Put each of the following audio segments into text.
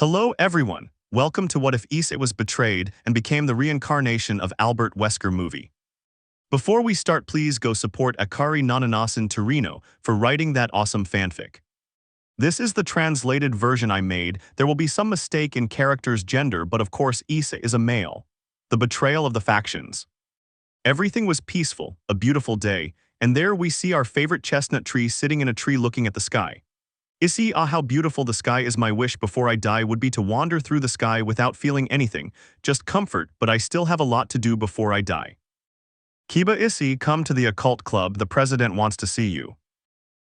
Hello everyone, welcome to What If Issei was betrayed and became the reincarnation of Albert Wesker movie. Before we start, please go support akarinoninosintorino for writing that awesome fanfic. This is the translated version I made. There will be some mistake in character's gender, but of course Issei is a male. The betrayal of the factions. Everything was peaceful, a beautiful day, and there we see our favorite chestnut tree sitting in a tree looking at the sky. Issei, ah, how beautiful the sky is. My wish before I die would be to wander through the sky without feeling anything, just comfort, but I still have a lot to do before I die. Kiba, Issei, come to the occult club, the president wants to see you.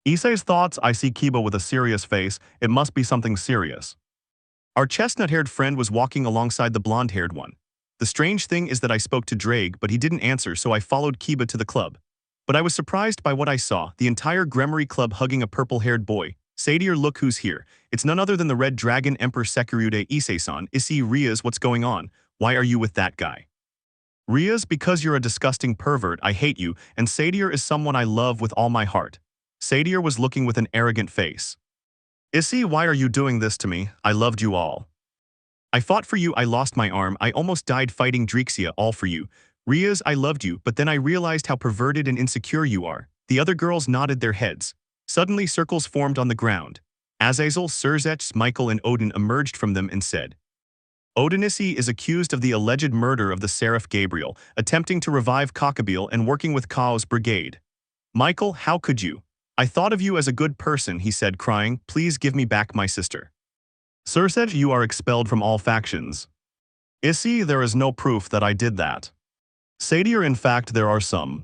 Issei's thoughts. I see Kiba with a serious face. It must be something serious. Our chestnut-haired friend was walking alongside the blonde-haired one. The strange thing is that I spoke to Drake, but he didn't answer, so I followed Kiba to the club. But I was surprised by what I saw, the entire Gremory club hugging a purple-haired boy. Sekiryuutei, look who's here. It's none other than the Red Dragon Emperor Sekiryuutei. Issei-san, Issei, Rias, what's going on? Why are you with that guy? Rias, because you're a disgusting pervert, I hate you, and Sekiryuutei is someone I love with all my heart. Sekiryuutei was looking with an arrogant face. Issei, why are you doing this to me? I loved you all. I fought for you, I lost my arm, I almost died fighting Trihexa, all for you. Rias, I loved you, but then I realized how perverted and insecure you are. The other girls nodded their heads. Suddenly circles formed on the ground. Azazel, Serzech, Michael and Odin emerged from them and said, Odin, Issei is accused of the alleged murder of the Seraph Gabriel, attempting to revive Cockabiel and working with Chaos Brigade. Michael, how could you? I thought of you as a good person, he said, crying, please give me back my sister. Serzech, you are expelled from all factions. Issei, there is no proof that I did that. Sekiryuutei, in fact there are some.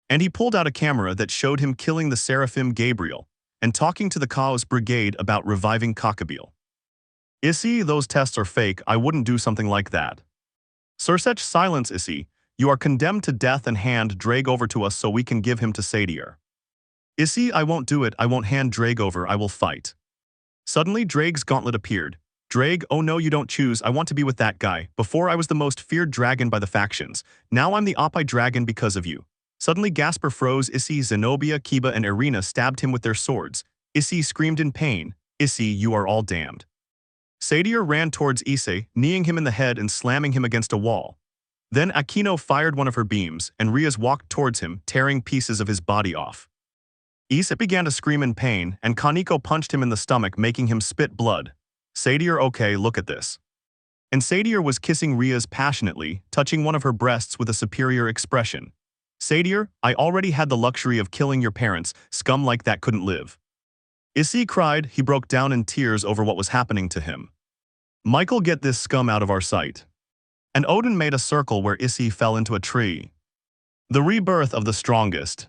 And he pulled out a camera that showed him killing the Seraphim Gabriel and talking to the Chaos Brigade about reviving Cockabiel. Issei, those tests are fake, I wouldn't do something like that. Serzech, silence, Issei. You are condemned to death and hand Drake over to us so we can give him to Sekiryuutei. Issei, I won't do it, I won't hand Drake over, I will fight. Suddenly Drake's gauntlet appeared. Drake, oh no, you don't choose, I want to be with that guy. Before I was the most feared dragon by the factions. Now I'm the OP dragon because of you. Suddenly Gasper froze. Issei, Zenobia, Kiba and Irina stabbed him with their swords. Issei screamed in pain. Issei, you are all damned. Sekiryuutei ran towards Issei, kneeing him in the head and slamming him against a wall. Then Akino fired one of her beams, and Rias walked towards him, tearing pieces of his body off. Issei began to scream in pain, and Kaneko punched him in the stomach, making him spit blood. Sekiryuutei, okay, look at this. And Sekiryuutei was kissing Rias passionately, touching one of her breasts with a superior expression. Sekiryuutei, I already had the luxury of killing your parents, scum like that couldn't live. Issei cried, he broke down in tears over what was happening to him. Michael, get this scum out of our sight. And Odin made a circle where Issei fell into a tree. The rebirth of the strongest.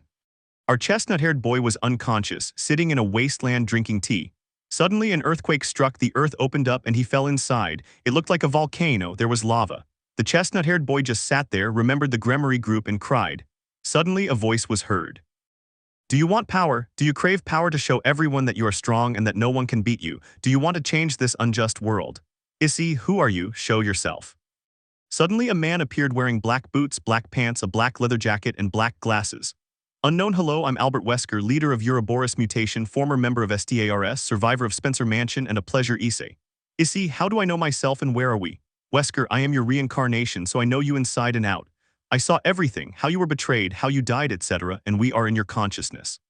Our chestnut-haired boy was unconscious, sitting in a wasteland drinking tea. Suddenly an earthquake struck, the earth opened up and he fell inside. It looked like a volcano, there was lava. The chestnut-haired boy just sat there, remembered the Gremory group and cried. Suddenly a voice was heard. Do you want power? Do you crave power to show everyone that you are strong and that no one can beat you? Do you want to change this unjust world? Issei, who are you? Show yourself. Suddenly a man appeared wearing black boots, black pants, a black leather jacket and black glasses. Unknown, hello, I'm Albert Wesker, leader of Ouroboros Mutation, former member of STARS, survivor of Spencer Mansion and a pleasure, Issei. Issei, how do I know myself and where are we? Wesker, I am your reincarnation, so I know you inside and out. I saw everything, how you were betrayed, how you died, etc., and we are in your consciousness.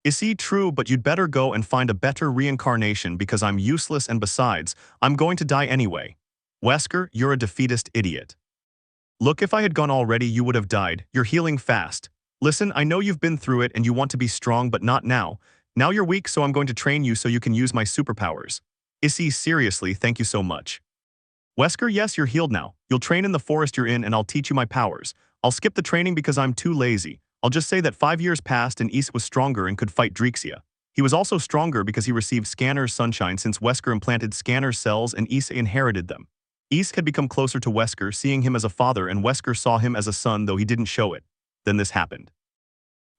Issei, true, but you'd better go and find a better reincarnation because I'm useless and besides, I'm going to die anyway. Wesker, you're a defeatist idiot. Look, if I had gone already you would have died, you're healing fast. Listen, I know you've been through it and you want to be strong but not now. Now you're weak so I'm going to train you so you can use my superpowers. Issei, seriously, thank you so much. Wesker, yes, you're healed now. You'll train in the forest you're in and I'll teach you my powers. I'll skip the training because I'm too lazy. I'll just say that 5 years passed and Issei was stronger and could fight Trihexa. He was also stronger because he received Scanner's sunshine since Wesker implanted Scanner cells and Issei inherited them. Issei had become closer to Wesker, seeing him as a father, and Wesker saw him as a son though he didn't show it. Then this happened.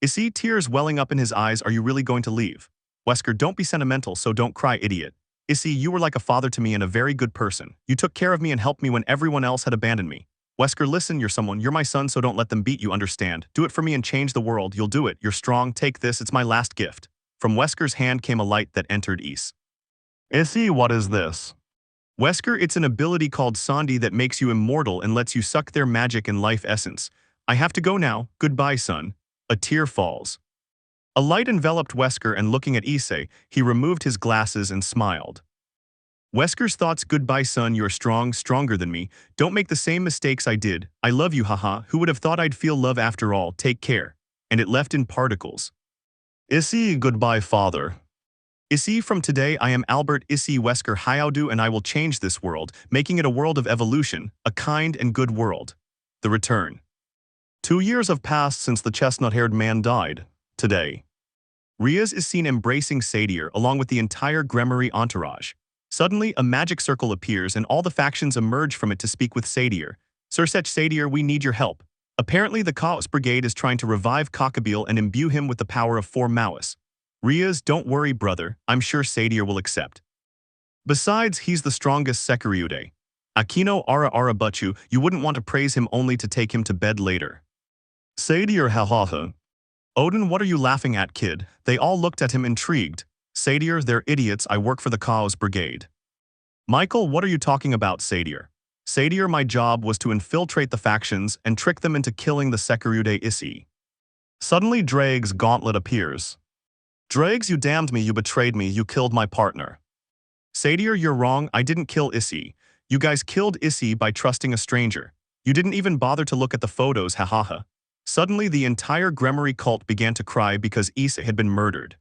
Issei, tears welling up in his eyes, are you really going to leave? Wesker, don't be sentimental, so don't cry, idiot. Issei, you were like a father to me and a very good person. You took care of me and helped me when everyone else had abandoned me. Wesker, listen, you're my son, so don't let them beat you, understand? Do it for me and change the world, you'll do it, you're strong, take this, it's my last gift. From Wesker's hand came a light that entered Issei. Issei, what is this? Wesker, it's an ability called Sandi that makes you immortal and lets you suck their magic and life essence. I have to go now, goodbye son. A tear falls. A light enveloped Wesker and looking at Issei, he removed his glasses and smiled. Wesker's thoughts, goodbye son, you're strong, stronger than me. Don't make the same mistakes I did. I love you, haha. Who would have thought I'd feel love after all? Take care. And it left in particles. Issei, goodbye father. Issei, from today I am Albert Issei Wesker Hyaudu and I will change this world, making it a world of evolution, a kind and good world. The return. 2 years have passed since the chestnut-haired man died. Today, Rias is seen embracing Sekiryuutei along with the entire Gremory entourage. Suddenly, a magic circle appears and all the factions emerge from it to speak with Sekiryuutei. Sir Sekiryuutei, we need your help. Apparently, the Chaos Brigade is trying to revive Cockabiel and imbue him with the power of 4 Maoists. Rias, don't worry, brother. I'm sure Sekiryuutei will accept. Besides, he's the strongest Sekiryuutei. Akino ara ara butchu, you wouldn't want to praise him only to take him to bed later. Sekiryuutei, ha. Odin, what are you laughing at, kid? They all looked at him intrigued. Sekiryuutei, they're idiots, I work for the Chaos Brigade. Michael, what are you talking about, Sekiryuutei? Sekiryuutei, my job was to infiltrate the factions and trick them into killing the Sekiryuutei Issei. Suddenly Drake's gauntlet appears. Drags, you damned me, you betrayed me, you killed my partner. Sekiryuutei, you're wrong, I didn't kill Issei. You guys killed Issei by trusting a stranger. You didn't even bother to look at the photos, hahaha. Suddenly the entire Gremory cult began to cry because Issei had been murdered.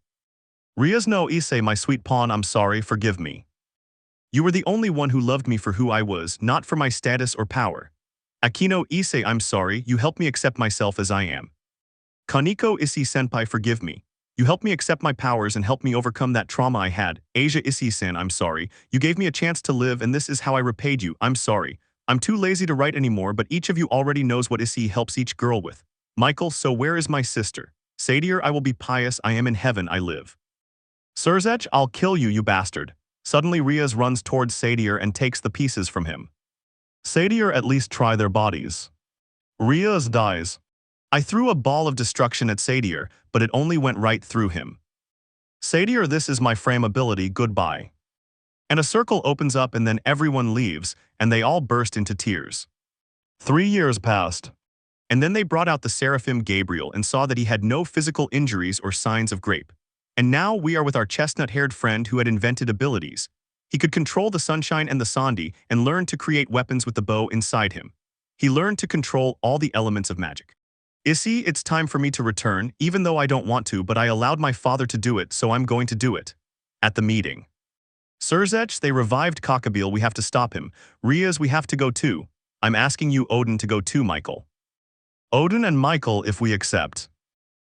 Rias, no Issei, my sweet pawn, I'm sorry, forgive me. You were the only one who loved me for who I was, not for my status or power. Akino Issei, I'm sorry, you helped me accept myself as I am. Kaneko Issei-senpai, forgive me. You helped me accept my powers and helped me overcome that trauma I had. Asia Issei-san, I'm sorry. You gave me a chance to live and this is how I repaid you. I'm sorry. I'm too lazy to write anymore, but each of you already knows what Issei helps each girl with. Michael, so where is my sister? Sekiryuutei, I will be pious, I am in heaven, I live. Surzech, I'll kill you, you bastard. Suddenly Rias runs towards Sekiryuutei and takes the pieces from him. Sekiryuutei, at least try their bodies. Rias dies. I threw a ball of destruction at Sekiryuutei, but it only went right through him. Sekiryuutei, this is my frame ability, goodbye. And a circle opens up and then everyone leaves, and they all burst into tears. 3 years passed. And then they brought out the Seraphim Gabriel and saw that he had no physical injuries or signs of grape. And now we are with our chestnut-haired friend who had invented abilities. He could control the sunshine and the Sandi and learn to create weapons with the bow inside him. He learned to control all the elements of magic. Issei, it's time for me to return, even though I don't want to, but I allowed my father to do it, so I'm going to do it. At the meeting. Surzech, they revived Cockabiel, we have to stop him. Rias, we have to go too. I'm asking you, Odin, to go too, Michael. Odin and Michael, if we accept.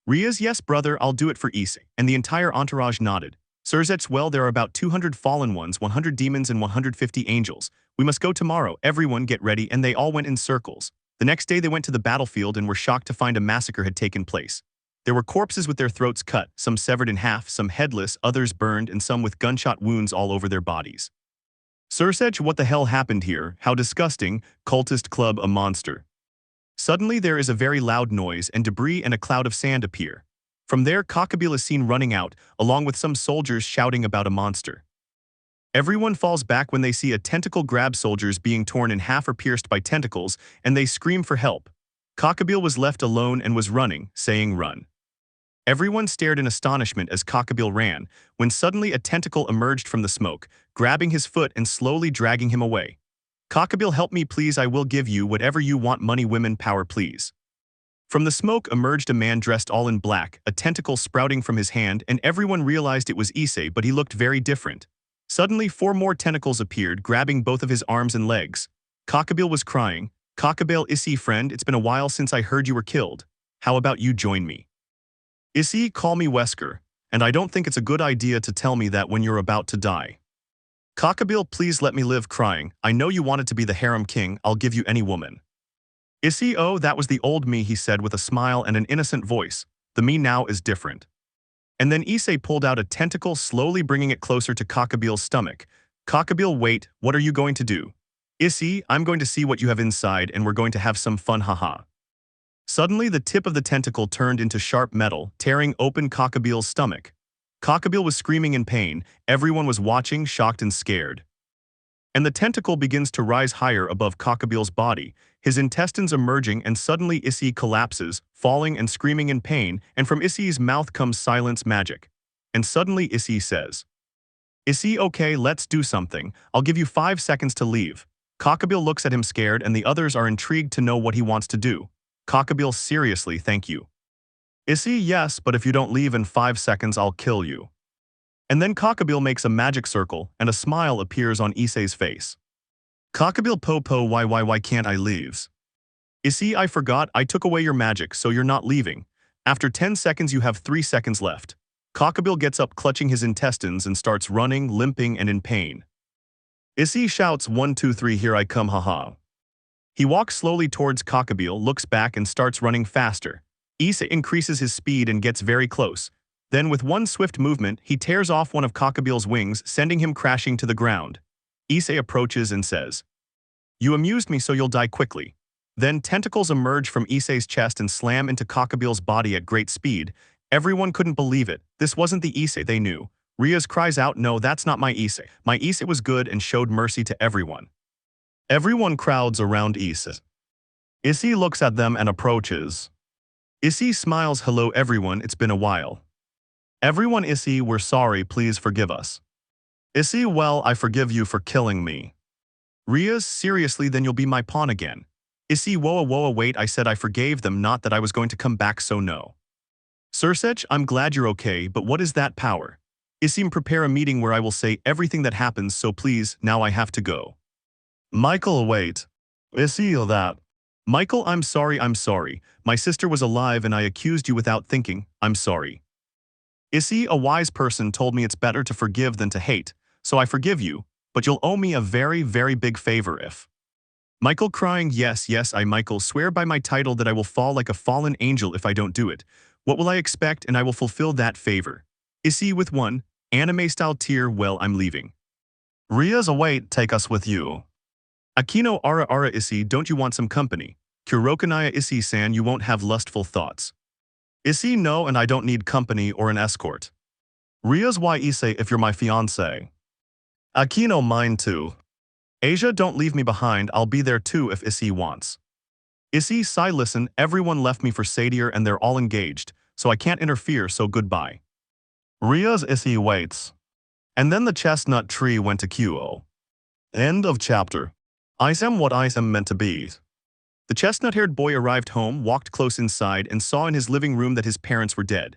Rias, yes brother, I'll do it for Issei, and the entire entourage nodded. Surzech, well, there are about 200 fallen ones, 100 demons and 150 angels. We must go tomorrow, everyone get ready, and they all went in circles. The next day they went to the battlefield and were shocked to find a massacre had taken place. There were corpses with their throats cut, some severed in half, some headless, others burned, and some with gunshot wounds all over their bodies. Surzech, what the hell happened here? How disgusting, cultist club a monster. Suddenly there is a very loud noise and debris and a cloud of sand appear. From there Cockabiel is seen running out, along with some soldiers shouting about a monster. Everyone falls back when they see a tentacle grab soldiers being torn in half or pierced by tentacles, and they scream for help. Cockabiel was left alone and was running, saying run. Everyone stared in astonishment as Cockabiel ran, when suddenly a tentacle emerged from the smoke, grabbing his foot and slowly dragging him away. Cockabiel, help me please, I will give you whatever you want, money, women, power, please. From the smoke emerged a man dressed all in black, a tentacle sprouting from his hand, and everyone realized it was Issei, but he looked very different. Suddenly 4 more tentacles appeared, grabbing both of his arms and legs. Cockabiel was crying, Cockabiel, Issei friend, it's been a while since I heard you were killed. How about you join me? Issei, call me Wesker, and I don't think it's a good idea to tell me that when you're about to die. Cockabiel, please let me live, crying, I know you wanted to be the harem king, I'll give you any woman. Issei, oh, that was the old me, he said with a smile and an innocent voice. The me now is different. And then Issei pulled out a tentacle, slowly bringing it closer to Cockabiel's stomach. Cockabiel, wait, what are you going to do? Issei, I'm going to see what you have inside and we're going to have some fun, haha. Suddenly the tip of the tentacle turned into sharp metal, tearing open Cockabiel's stomach. Cockabiel was screaming in pain, everyone was watching, shocked and scared. And the tentacle begins to rise higher above Cockabiel's body, his intestines emerging, and suddenly Issei collapses, falling and screaming in pain, and from Issei's mouth comes silence magic. And suddenly Issei says, "Issei, okay, let's do something. I'll give you 5 seconds to leave." Cockabiel looks at him scared, and the others are intrigued to know what he wants to do. Cockabiel, seriously, thank you. Issei, yes, but if you don't leave in 5 seconds, I'll kill you. And then Cockabiel makes a magic circle, and a smile appears on Issei's face. Cockabiel, po, why can't I leave? Issei, I forgot, I took away your magic, so you're not leaving. After 10 seconds you have 3 seconds left. Cockabiel gets up clutching his intestines and starts running, limping, and in pain. Issei shouts, 1, 2, 3, here I come, haha. He walks slowly towards Cockabiel, looks back, and starts running faster. Issei increases his speed and gets very close. Then with one swift movement, he tears off one of Cockabiel's wings, sending him crashing to the ground. Issei approaches and says, "You amused me, so you'll die quickly." Then tentacles emerge from Issei's chest and slam into Cockabiel's body at great speed. Everyone couldn't believe it. This wasn't the Issei they knew. Rias cries out, "No, that's not my Issei. My Issei was good and showed mercy to everyone." Everyone crowds around Issei. Issei looks at them and approaches. Issei smiles, "Hello everyone, it's been a while." Everyone, Issei, we're sorry, please forgive us. Issei, well, I forgive you for killing me. Rias, seriously, then you'll be my pawn again. Issei, whoa, wait, I said I forgave them, not that I was going to come back, so no. Sursech, I'm glad you're okay, but what is that power? Issei, prepare a meeting where I will say everything that happens, so please, now I have to go. Michael, wait. Issei, that. Michael, I'm sorry. My sister was alive and I accused you without thinking, I'm sorry. Issei, a wise person told me it's better to forgive than to hate, so I forgive you, but you'll owe me a very, very big favor if. Michael crying, yes, I, Michael, swear by my title that I will fall like a fallen angel if I don't do it. What will I expect, and I will fulfill that favor. Issei with one anime-style tear, well, I'm leaving. Rias, await, take us with you. Akino, ara Issei, don't you want some company? Kurokanaya, Issei-san, you won't have lustful thoughts. Issei, no, and I don't need company or an escort. Rias, why Issei if you're my fiancé? Akino, mine too. Asia, don't leave me behind, I'll be there too if Issei wants. Issei, sigh, listen, everyone left me for Satyr and they're all engaged, so I can't interfere, so goodbye. Rias, Issei waits. And then the chestnut tree went to QO. End of chapter. Isam what Isam meant to be. The chestnut-haired boy arrived home, walked close inside, and saw in his living room that his parents were dead.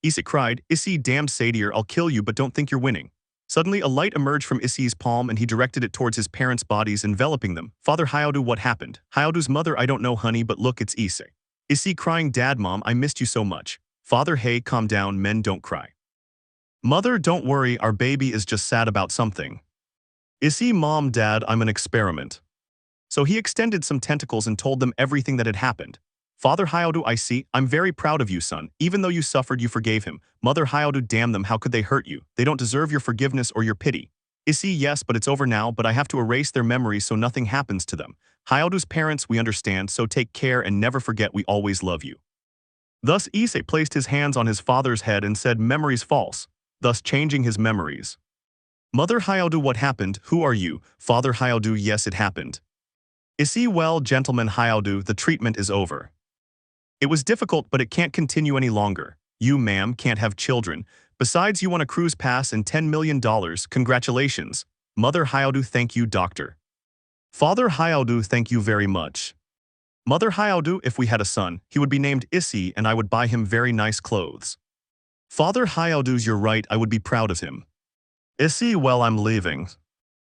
Issei cried, Issei, damned Satyr, I'll kill you, but don't think you're winning. Suddenly, a light emerged from Issei's palm and he directed it towards his parents' bodies, enveloping them. Father Hyodu, what happened? Hyodu's mother, I don't know, honey, but look, it's Issei. Issei crying, Dad, Mom, I missed you so much. Father, hey, calm down, men don't cry. Mother, don't worry, our baby is just sad about something. Issei, Mom, Dad, I'm an experiment. So he extended some tentacles and told them everything that had happened. Father Hyodu, I see, I'm very proud of you, son. Even though you suffered, you forgave him. Mother Hyodu, damn them, how could they hurt you? They don't deserve your forgiveness or your pity. Issei, yes, but it's over now, but I have to erase their memories so nothing happens to them. Hyodu's parents, we understand, so take care and never forget we always love you. Thus Issei placed his hands on his father's head and said, memories false, thus changing his memories. Mother Hyodu, what happened? Who are you? Father Hyodu, yes, it happened. Issei, well, gentleman Hyodu, the treatment is over. It was difficult, but it can't continue any longer. You, ma'am, can't have children. Besides, you won a cruise pass and $10 million. Congratulations. Mother Hyodu, thank you, doctor. Father Hyodu, thank you very much. Mother Hyodu, if we had a son, he would be named Issei and I would buy him very nice clothes. Father Hyodu's, you're right, I would be proud of him. Issei, well, I'm leaving.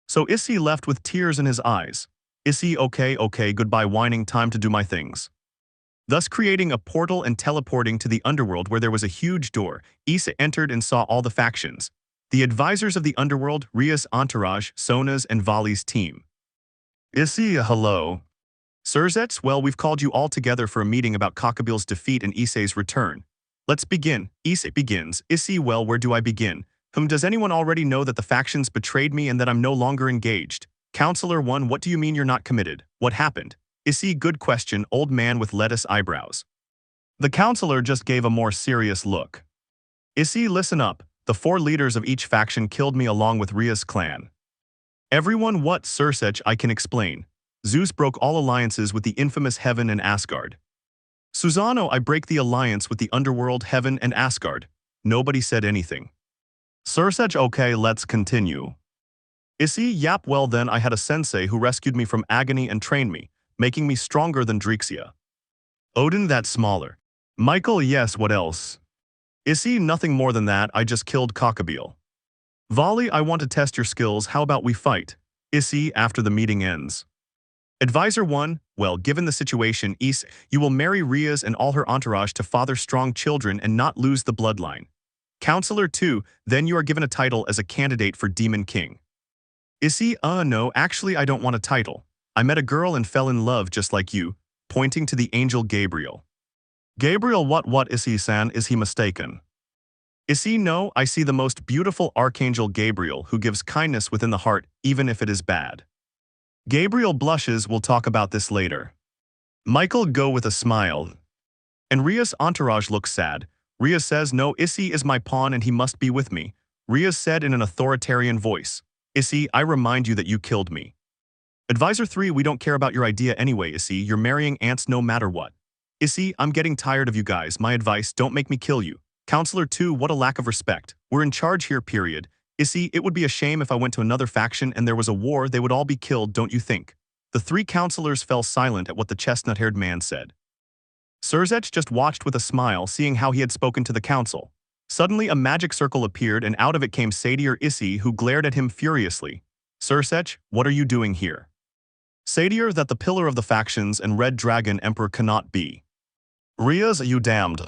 So Issei left with tears in his eyes. Issei, okay, goodbye, whining, time to do my things. Thus creating a portal and teleporting to the underworld where there was a huge door, Issei entered and saw all the factions. The advisors of the underworld, Rias' entourage, Sona's and Vali's team. Issei, hello. Surzets, well, we've called you all together for a meeting about Cockabiel's defeat and Issei's return. Let's begin. Issei begins. Issei, well, where do I begin? Does anyone already know that the factions betrayed me and that I'm no longer engaged? Counselor 1, what do you mean you're not committed? What happened? Issei, good question, old man with lettuce eyebrows. The counselor just gave a more serious look. Issei, listen up. The 4 leaders of each faction killed me along with Rias' clan. Everyone what Sursech I can explain. Zeus broke all alliances with the infamous Heaven and Asgard. Susano I break the alliance with the underworld Heaven and Asgard. Nobody said anything. Sursech okay let's continue. Issei yap well then I had a sensei who rescued me from agony and trained me, making me stronger than Trihexa. Odin that smaller. Michael yes what else? Issei nothing more than that I just killed Cockabiel. Volley I want to test your skills how about we fight? Issei after the meeting ends. Advisor 1, well given the situation Issei, you will marry Rias and all her entourage to father strong children and not lose the bloodline. Counselor 2, then you are given a title as a candidate for Demon King. Issei no actually I don't want a title. I met a girl and fell in love just like you, pointing to the angel Gabriel. Gabriel what Issei-san is he mistaken? Issei no I see the most beautiful archangel Gabriel who gives kindness within the heart even if it is bad. Gabriel blushes we'll talk about this later. Michael go with a smile. And Rias' entourage looks sad. Rias says no Issei is my pawn and he must be with me. Rias said in an authoritarian voice. Issei I remind you that you killed me. Advisor 3 we don't care about your idea anyway Issei you're marrying ants no matter what. Issei I'm getting tired of you guys my advice don't make me kill you. Counselor 2 what a lack of respect. We're in charge here period. Issei it would be a shame if I went to another faction and there was a war they would all be killed don't you think? The 3 counselors fell silent at what the chestnut-haired man said. Sursech just watched with a smile seeing how he had spoken to the council. Suddenly a magic circle appeared and out of it came Satyr Issei who glared at him furiously. Sursech, what are you doing here? Satyr that the pillar of the factions and Red Dragon Emperor cannot be. Rias you damned.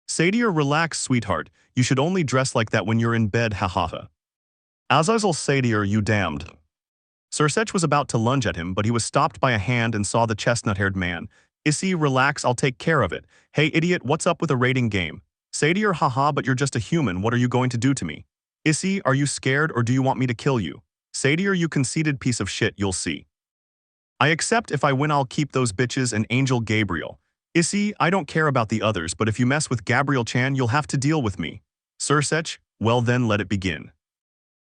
Satyr relax sweetheart, you should only dress like that when you're in bed hahaha. Azazel Satyr you damned. Sursech was about to lunge at him but he was stopped by a hand and saw the chestnut-haired man. Issei relax I'll take care of it. Hey idiot what's up with a rating game? Satyr haha but you're just a human what are you going to do to me? Issei are you scared or do you want me to kill you? Satyr you conceited piece of shit you'll see. I accept if I win I'll keep those bitches and Angel Gabriel. Issei I don't care about the others but if you mess with Gabriel-chan you'll have to deal with me. Sursech, well then let it begin.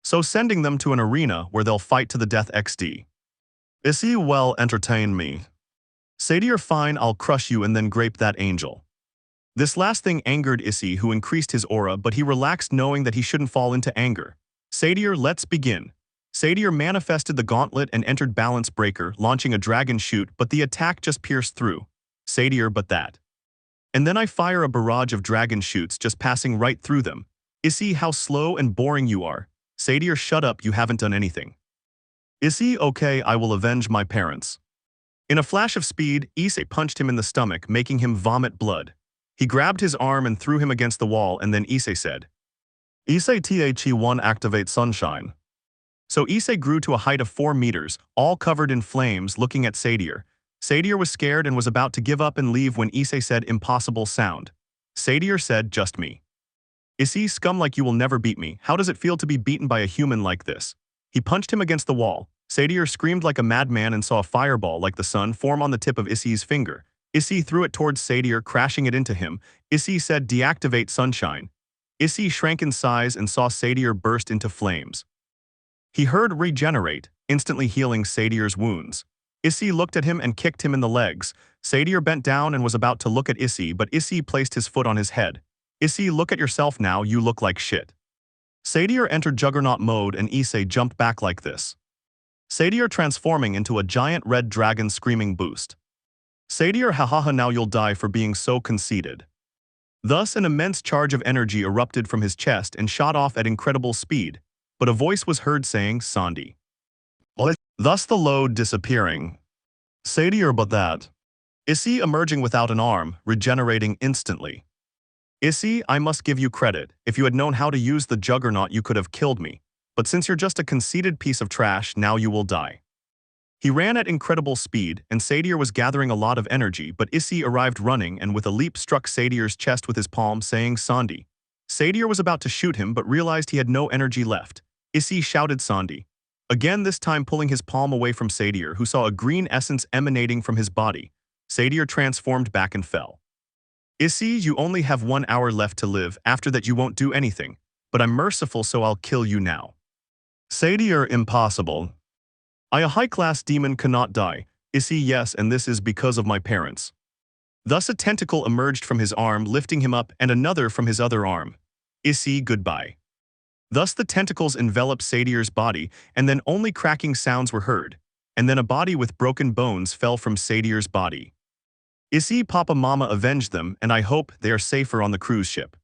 So sending them to an arena where they'll fight to the death XD. Issei well entertain me. Satyr fine I'll crush you and then grape that angel. This last thing angered Issei who increased his aura but he relaxed knowing that he shouldn't fall into anger. Satyr let's begin. Satyr manifested the gauntlet and entered Balance Breaker launching a dragon shoot but the attack just pierced through. Satyr but that. And then I fire a barrage of dragon shoots just passing right through them. Issei how slow and boring you are. Satyr shut up you haven't done anything. Issei okay I will avenge my parents. In a flash of speed, Issei punched him in the stomach making him vomit blood. He grabbed his arm and threw him against the wall and then Issei said. Issei The1 activate sunshine. So Issei grew to a height of 4 meters, all covered in flames looking at Satyr. Satyr was scared and was about to give up and leave when Issei said impossible sound. Satyr said just me. Issei scum like you will never beat me, how does it feel to be beaten by a human like this? He punched him against the wall. Satyr screamed like a madman and saw a fireball like the sun form on the tip of Issei's finger. Issei threw it towards Satyr crashing it into him. Issei said deactivate sunshine. Issei shrank in size and saw Satyr burst into flames. He heard regenerate, instantly healing Satyr's wounds. Issei looked at him and kicked him in the legs. Satyr bent down and was about to look at Issei but Issei placed his foot on his head. Issei look at yourself now you look like shit. Satyr entered Juggernaut mode and Issei jumped back like this. Satyr transforming into a giant red dragon screaming boost. Satyr hahaha now you'll die for being so conceited. Thus an immense charge of energy erupted from his chest and shot off at incredible speed, but a voice was heard saying Sandi. Thus the load disappearing. Satyr but that. Issei emerging without an arm, regenerating instantly. Issei, I must give you credit. If you had known how to use the Juggernaut you could have killed me. But since you're just a conceited piece of trash, now you will die. He ran at incredible speed, and Satyr was gathering a lot of energy, but Issei arrived running and with a leap struck Satyr's chest with his palm, saying Sandi. Satyr was about to shoot him but realized he had no energy left. Issei shouted Sandi. Again this time pulling his palm away from Satyr, who saw a green essence emanating from his body. Satyr transformed back and fell. Issei, you only have 1 hour left to live, after that you won't do anything. But I'm merciful so I'll kill you now. Satyr impossible. A high-class demon cannot die. Issei, yes, and this is because of my parents. Thus a tentacle emerged from his arm, lifting him up, and another from his other arm. Issei, goodbye. Thus the tentacles enveloped Satyr's body, and then only cracking sounds were heard. And then a body with broken bones fell from Satyr's body. Issei, Papa Mama avenged them, and I hope they are safer on the cruise ship.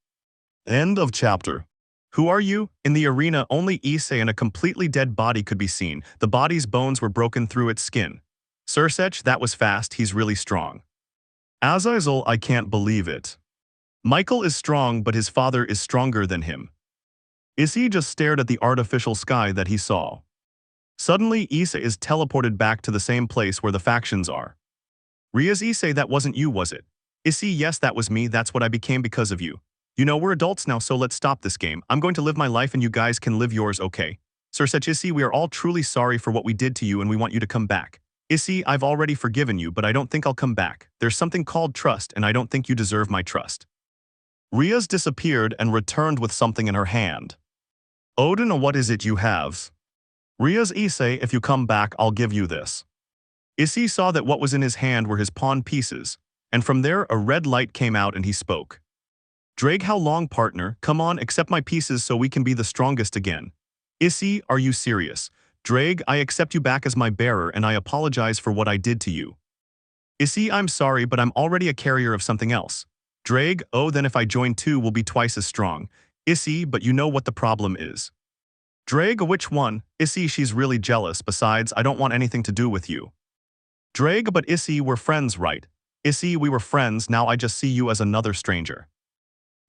End of chapter. Who are you? In the arena, only Issei and a completely dead body could be seen. The body's bones were broken through its skin. Sursech, that was fast, he's really strong. Azazel, I can't believe it. Michael is strong, but his father is stronger than him. Issei just stared at the artificial sky that he saw. Suddenly, Issei is teleported back to the same place where the factions are. Rias, Issei, that wasn't you, was it? Issei, yes, that was me, that's what I became because of you. You know, we're adults now, so let's stop this game. I'm going to live my life and you guys can live yours, okay? Sursech, Issei, we are all truly sorry for what we did to you and we want you to come back. Issei, I've already forgiven you, but I don't think I'll come back. There's something called trust, and I don't think you deserve my trust. Rias disappeared and returned with something in her hand. Odin, what is it you have? Rias, Issei, if you come back, I'll give you this. Issei saw that what was in his hand were his pawn pieces, and from there a red light came out and he spoke. Drake, how long, partner? Come on, accept my pieces so we can be the strongest again. Issei, are you serious? Drake, I accept you back as my bearer and I apologize for what I did to you. Issei, I'm sorry, but I'm already a carrier of something else. Drake, oh, then if I join too, we'll be twice as strong. Issei, but you know what the problem is. Drake, which one? Issei, she's really jealous, besides, I don't want anything to do with you. Drake, but Issei, we're friends, right? Issei, we were friends, now I just see you as another stranger.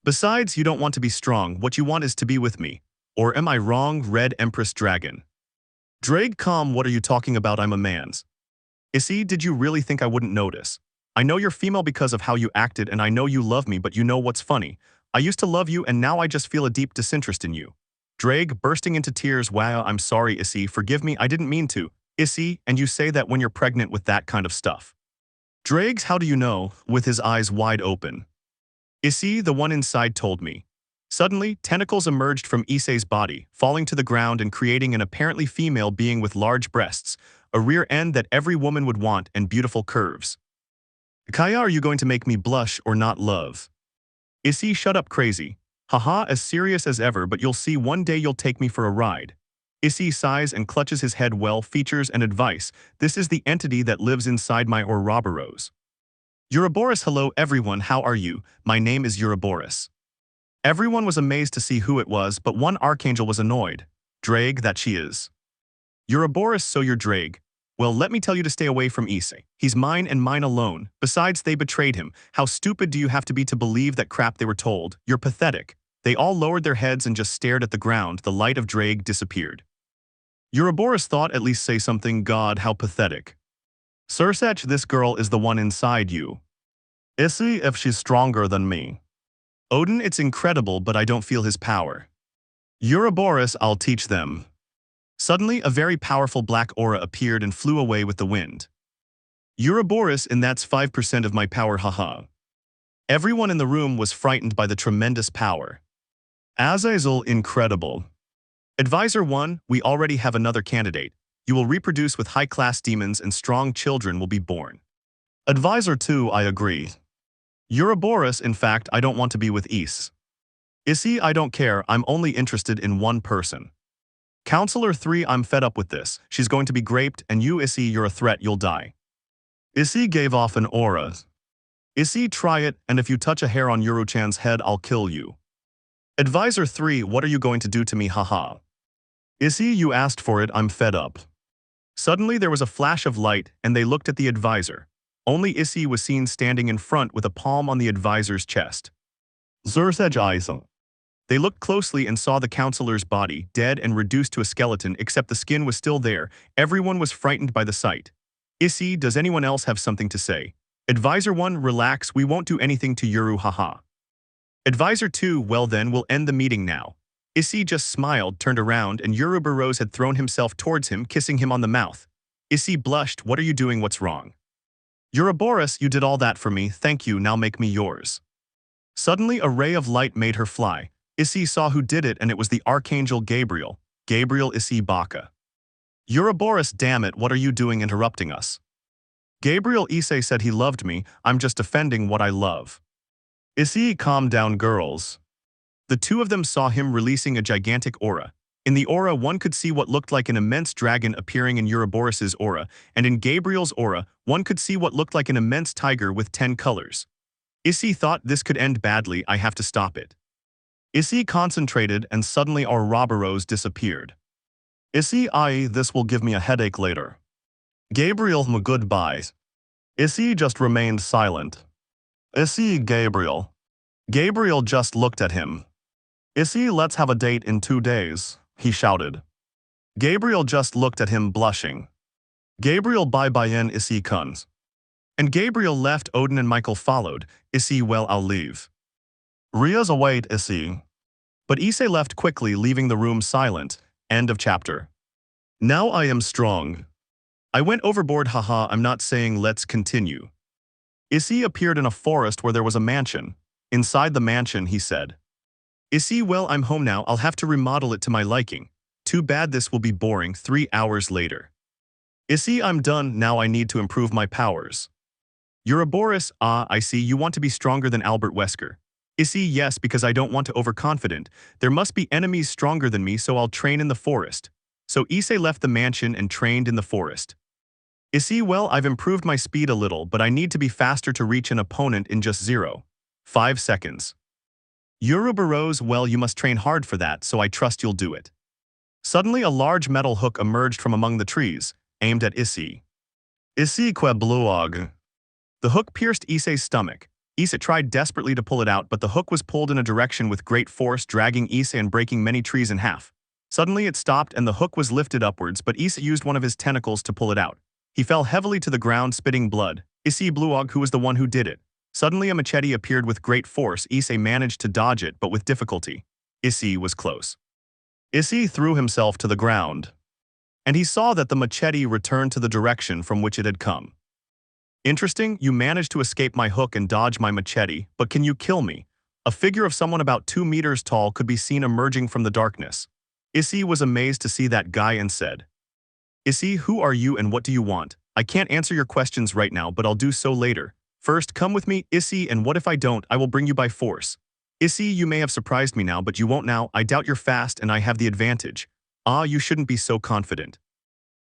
Besides, you don't want to be strong, what you want is to be with me. Or am I wrong, Red Empress Dragon? Drake, calm, what are you talking about? I'm a man's. Issei, did you really think I wouldn't notice? I know you're female because of how you acted and I know you love me, but you know what's funny? I used to love you and now I just feel a deep disinterest in you. Drake, bursting into tears, wow, I'm sorry, Issei, forgive me, I didn't mean to. Issei, and you say that when you're pregnant with that kind of stuff. Drake, how do you know? With his eyes wide open. Issei, the one inside told me. Suddenly, tentacles emerged from Issei's body, falling to the ground and creating an apparently female being with large breasts, a rear end that every woman would want, and beautiful curves. Kaya, are you going to make me blush or not, love? Issei, shut up, crazy. Haha, as serious as ever, but you'll see one day you'll take me for a ride. Issei sighs and clutches his head. Well, features and advice. This is the entity that lives inside my Ouroboros. Ouroboros, hello everyone, how are you? My name is Ouroboros. Everyone was amazed to see who it was, but one archangel was annoyed. Drake, that she is. Ouroboros, so you're Drake. Well, let me tell you to stay away from Issei. He's mine and mine alone. Besides, they betrayed him. How stupid do you have to be to believe that crap they were told? You're pathetic. They all lowered their heads and just stared at the ground. The light of Drake disappeared. Ouroboros thought, at least say something. God, how pathetic. Sursech, this girl is the one inside you. Issei, if she's stronger than me. Odin, it's incredible, but I don't feel his power. Ouroboros, I'll teach them. Suddenly, a very powerful black aura appeared and flew away with the wind. Ouroboros, and that's 5% of my power, haha. Everyone in the room was frightened by the tremendous power. Azazel, incredible. Advisor 1, we already have another candidate. You will reproduce with high-class demons and strong children will be born. Advisor 2, I agree. Ouroboros, in fact, I don't want to be with Issei, I don't care, I'm only interested in one person. Counselor 3, I'm fed up with this. She's going to be raped, and you, Issei, you're a threat, you'll die. Issei gave off an aura. Issei, try it, and if you touch a hair on Yuru-chan's head, I'll kill you. Advisor 3, what are you going to do to me, haha? Issei, you asked for it, I'm fed up. Suddenly there was a flash of light, and they looked at the advisor. Only Issei was seen standing in front with a palm on the advisor's chest. Sursech. They looked closely and saw the counselor's body, dead and reduced to a skeleton, except the skin was still there. Everyone was frightened by the sight. Issei, does anyone else have something to say? Advisor 1, relax, we won't do anything to Yuru, haha. Advisor 2, well then, we'll end the meeting now. Issei just smiled, turned around, and Ouroboros had thrown himself towards him, kissing him on the mouth. Issei blushed, what are you doing, what's wrong? Ouroboros, you did all that for me, thank you, now make me yours. Suddenly a ray of light made her fly. Issei saw who did it, and it was the Archangel Gabriel. Gabriel Issei Baka. Ouroboros, damn it, what are you doing interrupting us? Gabriel Issei said he loved me, I'm just defending what I love. Issei, calm down girls. The two of them saw him releasing a gigantic aura. In the aura one could see what looked like an immense dragon appearing in Ouroboros' aura, and in Gabriel's aura one could see what looked like an immense tiger with 10 colors. Issei thought this could end badly, I have to stop it. Issei concentrated and suddenly Ouroboros disappeared. Issei, this will give me a headache later. Gabriel, goodbye. Issei just remained silent. Issei, Gabriel. Gabriel just looked at him. Issei, let's have a date in 2 days, he shouted. Gabriel just looked at him blushing. Gabriel, bye-bye in Issei kuns. And Gabriel left. Odin and Michael followed. Issei, well, I'll leave. Rias, await Issei. But Issei left quickly, leaving the room silent. End of chapter. Now I am strong. I went overboard, haha, I'm not saying let's continue. Issei appeared in a forest where there was a mansion. Inside the mansion, he said. Issei, well, I'm home now, I'll have to remodel it to my liking. Too bad this will be boring. 3 hours later. Issei, I'm done, now I need to improve my powers. Ouroboros, I see, you want to be stronger than Albert Wesker. Issei, yes, because I don't want to overconfident. There must be enemies stronger than me, so I'll train in the forest. So Issei left the mansion and trained in the forest. Issei, well, I've improved my speed a little, but I need to be faster to reach an opponent in just 0.5 seconds. Ouroboros, well, you must train hard for that, so I trust you'll do it. Suddenly a large metal hook emerged from among the trees, aimed at Issei. Issei, que bluog. The hook pierced Issei's stomach. Issei tried desperately to pull it out, but the hook was pulled in a direction with great force, dragging Issei and breaking many trees in half. Suddenly it stopped and the hook was lifted upwards, but Issei used one of his tentacles to pull it out. He fell heavily to the ground, spitting blood. Issei Bluog, who was the one who did it. Suddenly a machete appeared with great force. Issei managed to dodge it, but with difficulty. Issei was close. Issei threw himself to the ground. And he saw that the machete returned to the direction from which it had come. Interesting, you managed to escape my hook and dodge my machete, but can you kill me? A figure of someone about 2 meters tall could be seen emerging from the darkness. Issei was amazed to see that guy and said, Issei, who are you and what do you want? I can't answer your questions right now, but I'll do so later. First, come with me, Issei, and what if I don't? I will bring you by force. Issei, you may have surprised me now, but you won't now. I doubt you're fast and I have the advantage. You shouldn't be so confident.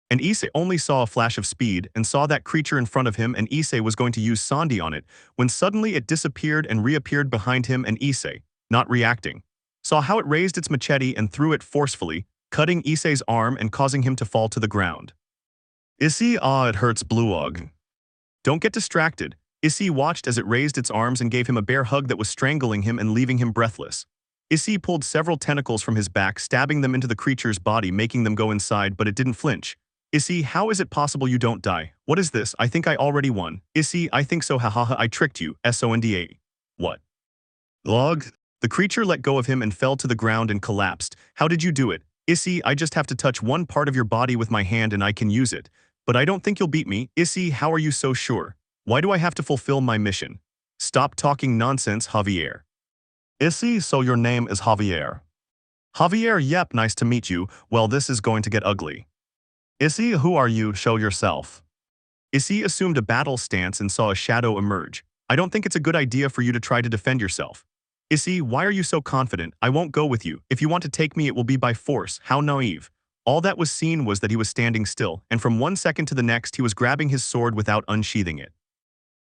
And Issei only saw a flash of speed and saw that creature in front of him, and Issei was going to use Sandi on it, when suddenly it disappeared and reappeared behind him, and Issei, not reacting, saw how it raised its machete and threw it forcefully, cutting Issei's arm and causing him to fall to the ground. Issei, it hurts, Bluog. Don't get distracted. Issei watched as it raised its arms and gave him a bear hug that was strangling him and leaving him breathless. Issei pulled several tentacles from his back, stabbing them into the creature's body, making them go inside, but it didn't flinch. Issei, how is it possible you don't die? What is this? I think I already won. Issei, I think so, hahaha, I tricked you, SONDA. What? Log? The creature let go of him and fell to the ground and collapsed. How did you do it? Issei, I just have to touch one part of your body with my hand and I can use it. But I don't think you'll beat me. Issei, how are you so sure? Why do I have to fulfill my mission? Stop talking nonsense, Javier. Issei, so your name is Javier. Javier, yep, nice to meet you. Well, this is going to get ugly. Issei, who are you? Show yourself. Issei assumed a battle stance and saw a shadow emerge. I don't think it's a good idea for you to try to defend yourself. Issei, why are you so confident? I won't go with you. If you want to take me, it will be by force. How naive. All that was seen was that he was standing still, and from 1 second to the next he was grabbing his sword without unsheathing it.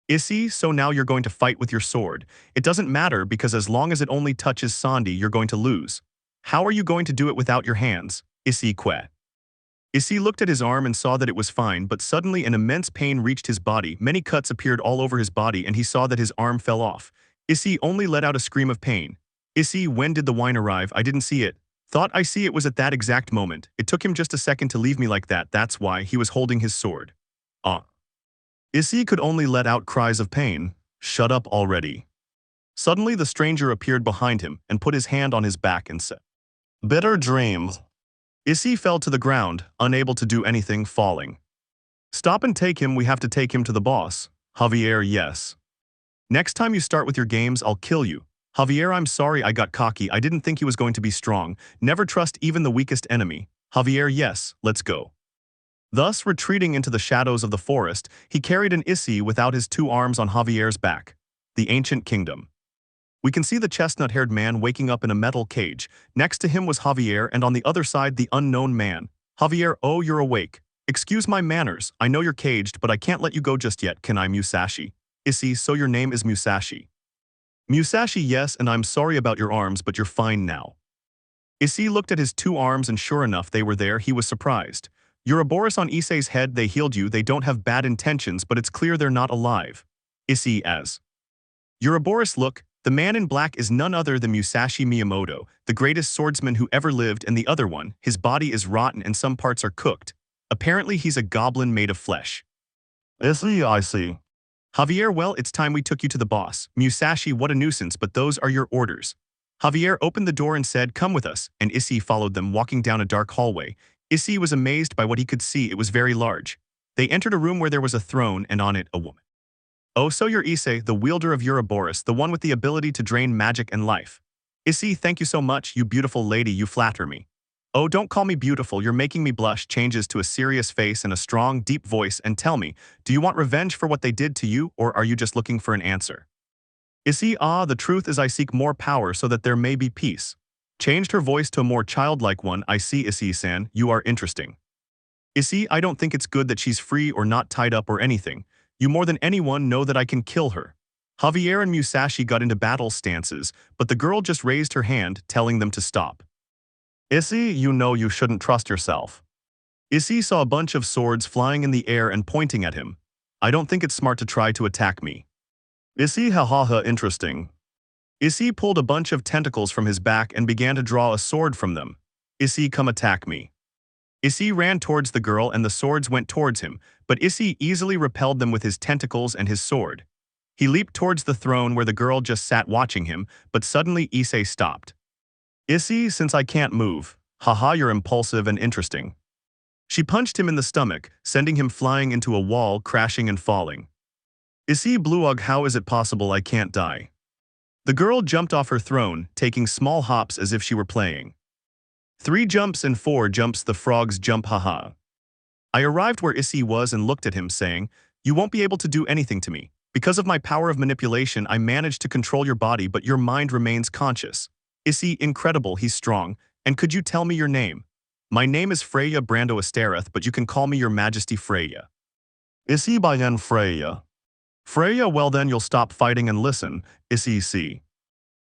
Issei, so now you're going to fight with your sword. It doesn't matter because as long as it only touches Sandi, you're going to lose. How are you going to do it without your hands? Issei que. Issei looked at his arm and saw that it was fine, but suddenly an immense pain reached his body. Many cuts appeared all over his body and he saw that his arm fell off. Issei only let out a scream of pain. Issei, when did the wine arrive? I didn't see it. Thought I see it was at that exact moment. It took him just a second to leave me like that, that's why he was holding his sword. Issei could only let out cries of pain. Shut up already. Suddenly the stranger appeared behind him and put his hand on his back and said, Bitter dream. Issei fell to the ground, unable to do anything, falling. Stop and take him, we have to take him to the boss. Javier, yes. Next time you start with your games, I'll kill you. Javier, I'm sorry I got cocky, I didn't think he was going to be strong. Never trust even the weakest enemy. Javier, yes, let's go. Thus, retreating into the shadows of the forest, he carried an Issei without his two arms on Javier's back. The ancient kingdom. We can see the chestnut-haired man waking up in a metal cage. Next to him was Javier, and on the other side the unknown man. Javier, oh, you're awake. Excuse my manners, I know you're caged, but I can't let you go just yet, can I, Musashi? Issei, so your name is Musashi. Musashi, yes, and I'm sorry about your arms, but you're fine now. Issei looked at his two arms, and sure enough, they were there. He was surprised. Ouroboros on Issei's head, they healed you, they don't have bad intentions, but it's clear they're not alive. Issei as Ouroboros, look, the man in black is none other than Musashi Miyamoto, the greatest swordsman who ever lived, and the other one, his body is rotten and some parts are cooked. Apparently he's a goblin made of flesh. Issei, I see. Javier, well, it's time we took you to the boss. Musashi, what a nuisance, but those are your orders. Javier opened the door and said, come with us, and Issei followed them, walking down a dark hallway. Issei was amazed by what he could see. It was very large. They entered a room where there was a throne, and on it a woman. Oh, so you're Issei, the wielder of Ouroboros, the one with the ability to drain magic and life. Issei, thank you so much, you beautiful lady, you flatter me. Oh, don't call me beautiful, you're making me blush. Changes to a serious face and a strong, deep voice, and tell me, do you want revenge for what they did to you, or are you just looking for an answer? Issei, the truth is I seek more power so that there may be peace. Changed her voice to a more childlike one. I see, Issei-san, you are interesting. Issei, I don't think it's good that she's free or not tied up or anything. You more than anyone know that I can kill her. Javier and Musashi got into battle stances, but the girl just raised her hand, telling them to stop. Issei, you know you shouldn't trust yourself. Issei saw a bunch of swords flying in the air and pointing at him. I don't think it's smart to try to attack me. Issei, hahaha, interesting. Issei pulled a bunch of tentacles from his back and began to draw a sword from them. Issei, come attack me. Issei ran towards the girl and the swords went towards him, but Issei easily repelled them with his tentacles and his sword. He leaped towards the throne where the girl just sat watching him, but suddenly Issei stopped. Issei, since I can't move, haha, you're impulsive and interesting. She punched him in the stomach, sending him flying into a wall, crashing and falling. Issei, Bluog, how is it possible I can't die? The girl jumped off her throne, taking small hops as if she were playing. 3 jumps and 4 jumps, the frogs jump, haha. I arrived where Issei was and looked at him, saying, you won't be able to do anything to me. Because of my power of manipulation, I managed to control your body, but your mind remains conscious. Issei, incredible, he's strong. And could you tell me your name? My name is Freya Brando Astereth, but you can call me your majesty Freya. Issei, Bayen Freya. Freya, well then you'll stop fighting and listen. Issei, see.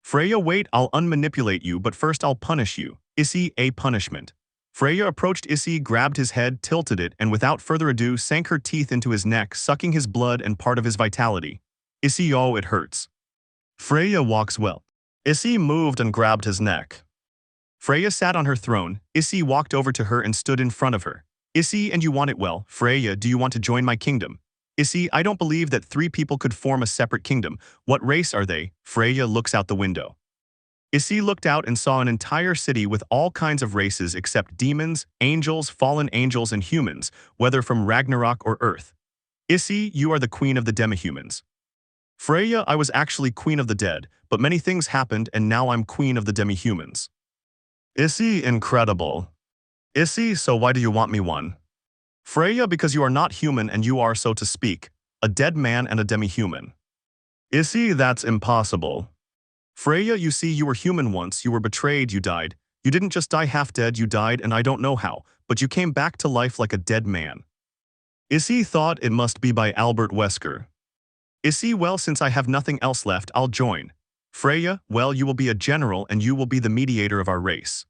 Freya, wait, I'll unmanipulate you, but first I'll punish you. Issei, a punishment. Freya approached Issei, grabbed his head, tilted it, and without further ado sank her teeth into his neck, sucking his blood and part of his vitality. Issei, oh, it hurts. Freya walks well. Issei moved and grabbed his neck. Freya sat on her throne. Issei walked over to her and stood in front of her. Issei, and you want it well. Freya, do you want to join my kingdom? Issei, I don't believe that 3 people could form a separate kingdom. What race are they? Freya looks out the window. Issei looked out and saw an entire city with all kinds of races except demons, angels, fallen angels, and humans, whether from Ragnarok or Earth. Issei, you are the queen of the demihumans. Freya, I was actually queen of the dead, but many things happened and now I'm queen of the demihumans. Issei, incredible. Issei, so why do you want me one? Freya, because you are not human and you are, so to speak, a dead man and a demi-human. Issei, that's impossible. Freya, you see, you were human once, you were betrayed, you died. You didn't just die half dead, you died and I don't know how, but you came back to life like a dead man. Issei thought it must be by Albert Wesker. Issei, well, since I have nothing else left, I'll join. Freya, well, you will be a general and you will be the mediator of our race.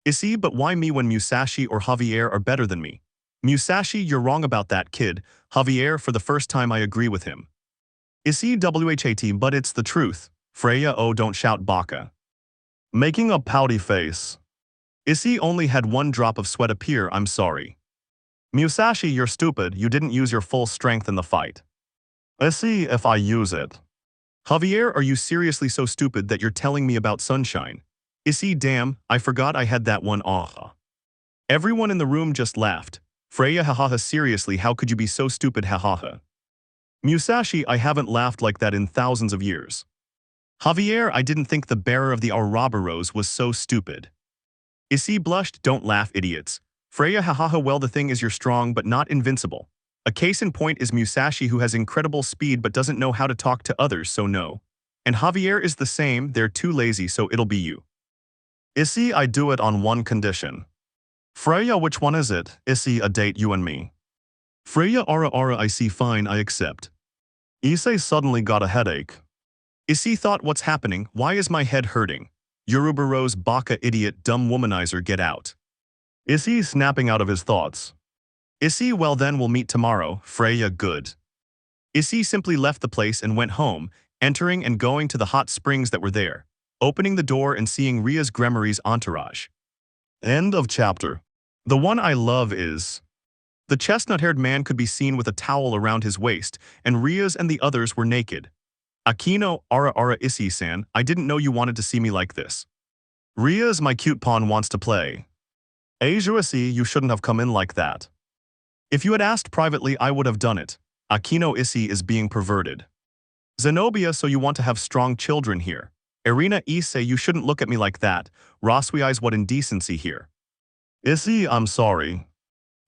Issei, but why me when Musashi or Javier are better than me? Musashi, you're wrong about that, kid. Javier, for the first time I agree with him. Issei, what, but it's the truth. Freya, oh, don't shout, baka. Making a pouty face. Issei only had 1 drop of sweat appear, I'm sorry. Musashi, you're stupid, you didn't use your full strength in the fight. Issei, if I use it. Javier, are you seriously so stupid that you're telling me about sunshine? Issei, damn, I forgot I had that one, aha. Everyone in the room just laughed. Freya, hahaha, seriously, how could you be so stupid, hahaha. Musashi, I haven't laughed like that in thousands of years. Javier, I didn't think the bearer of the Ouroboros was so stupid. Issei blushed, don't laugh, idiots. Freya hahaha well the thing is you're strong but not invincible. A case in point is Musashi who has incredible speed but doesn't know how to talk to others so no. And Javier is the same, they're too lazy so it'll be you. Issei, I do it on one condition. Freya, which one is it? Issei, a date you and me. Freya, ara I see, fine, I accept. Issei suddenly got a headache. Issei thought, what's happening, why is my head hurting? Yurubaro's baka idiot dumb womanizer, get out. Issei snapping out of his thoughts. Issei, well then we'll meet tomorrow, Freya, good. Issei simply left the place and went home, entering and going to the hot springs that were there, opening the door and seeing Rias Gremory's entourage. End of chapter. The one I love is... The chestnut-haired man could be seen with a towel around his waist, and Rias and the others were naked. Akino, ara Issei-san, I didn't know you wanted to see me like this. Rias, my cute pawn wants to play. Asia, Issei, you shouldn't have come in like that. If you had asked privately, I would have done it. Akino, Issei is being perverted. Zenobia, so you want to have strong children here. Irina, Issei, you shouldn't look at me like that. Rossweisse, what indecency here. Issei, I'm sorry.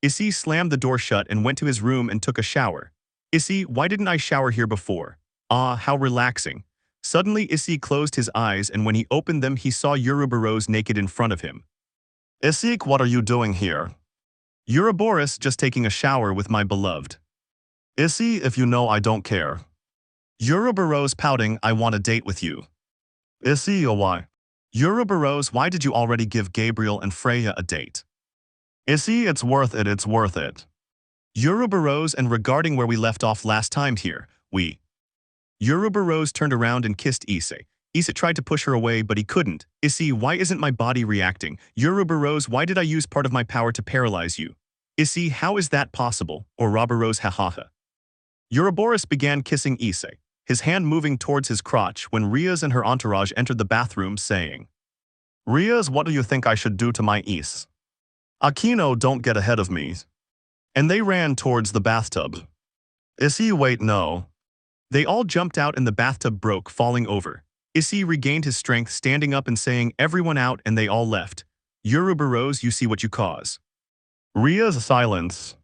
Issei slammed the door shut and went to his room and took a shower. Issei, why didn't I shower here before? Ah, how relaxing. Suddenly Issei closed his eyes and when he opened them he saw Yurubaros naked in front of him. Issei, what are you doing here? Uroboros, just taking a shower with my beloved. Issei, if you know I don't care. Uroboros pouting, I want a date with you. Issei, oh why? Uroboros, why did you already give Gabriel and Freya a date? Issei, it's worth it, it's worth it. Uroboros, and regarding where we left off last time here, Uroboros turned around and kissed Issei. Issei tried to push her away but he couldn't. Issei, why isn't my body reacting? Uroboros, why did I use part of my power to paralyze you? Issei, how is that possible? Ouroboros, hahaha. Uroboros began kissing Issei, his hand moving towards his crotch when Rias and her entourage entered the bathroom saying, Rias, what do you think I should do to my Issei? Akino, don't get ahead of me. And they ran towards the bathtub. Issei, wait, no. They all jumped out and the bathtub broke, falling over. Issei regained his strength, standing up and saying, everyone out, and they all left. Uroboros, you see what you cause. Rias, silence.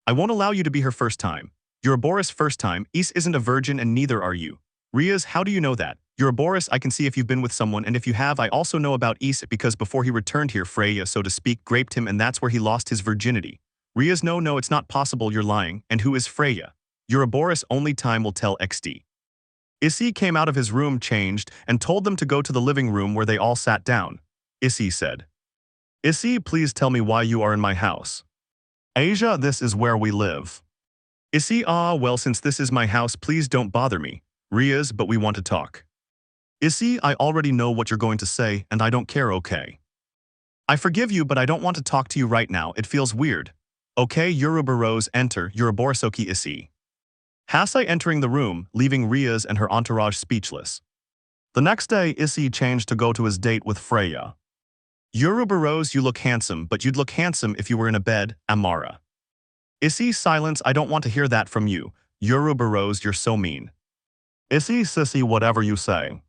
I won't allow you to be her first time. Uroboros, first time. Issei isn't a virgin and neither are you. Rias, how do you know that? Uroboros, I can see if you've been with someone, and if you have, I also know about Issei because before he returned here, Freya, so to speak, raped him and that's where he lost his virginity. Rias, no, it's not possible, you're lying. And who is Freya? Uroboros, only time will tell XD. Issei came out of his room changed and told them to go to the living room where they all sat down. Issei said, Issei, please tell me why you are in my house. Asia, this is where we live. Issei, well, since this is my house, please don't bother me. Rias, but we want to talk. Issei, I already know what you're going to say and I don't care, okay? I forgive you, but I don't want to talk to you right now, it feels weird. Okay, Uroboros, enter, Uroborosoki Issei. Hasai entering the room, leaving Rias and her entourage speechless. The next day, Issei changed to go to his date with Freya. Uroboros, you look handsome, but you'd look handsome if you were in a bed, Amara. Issei, silence, I don't want to hear that from you. Uroboros, you're so mean. Issei, sissy, whatever you say.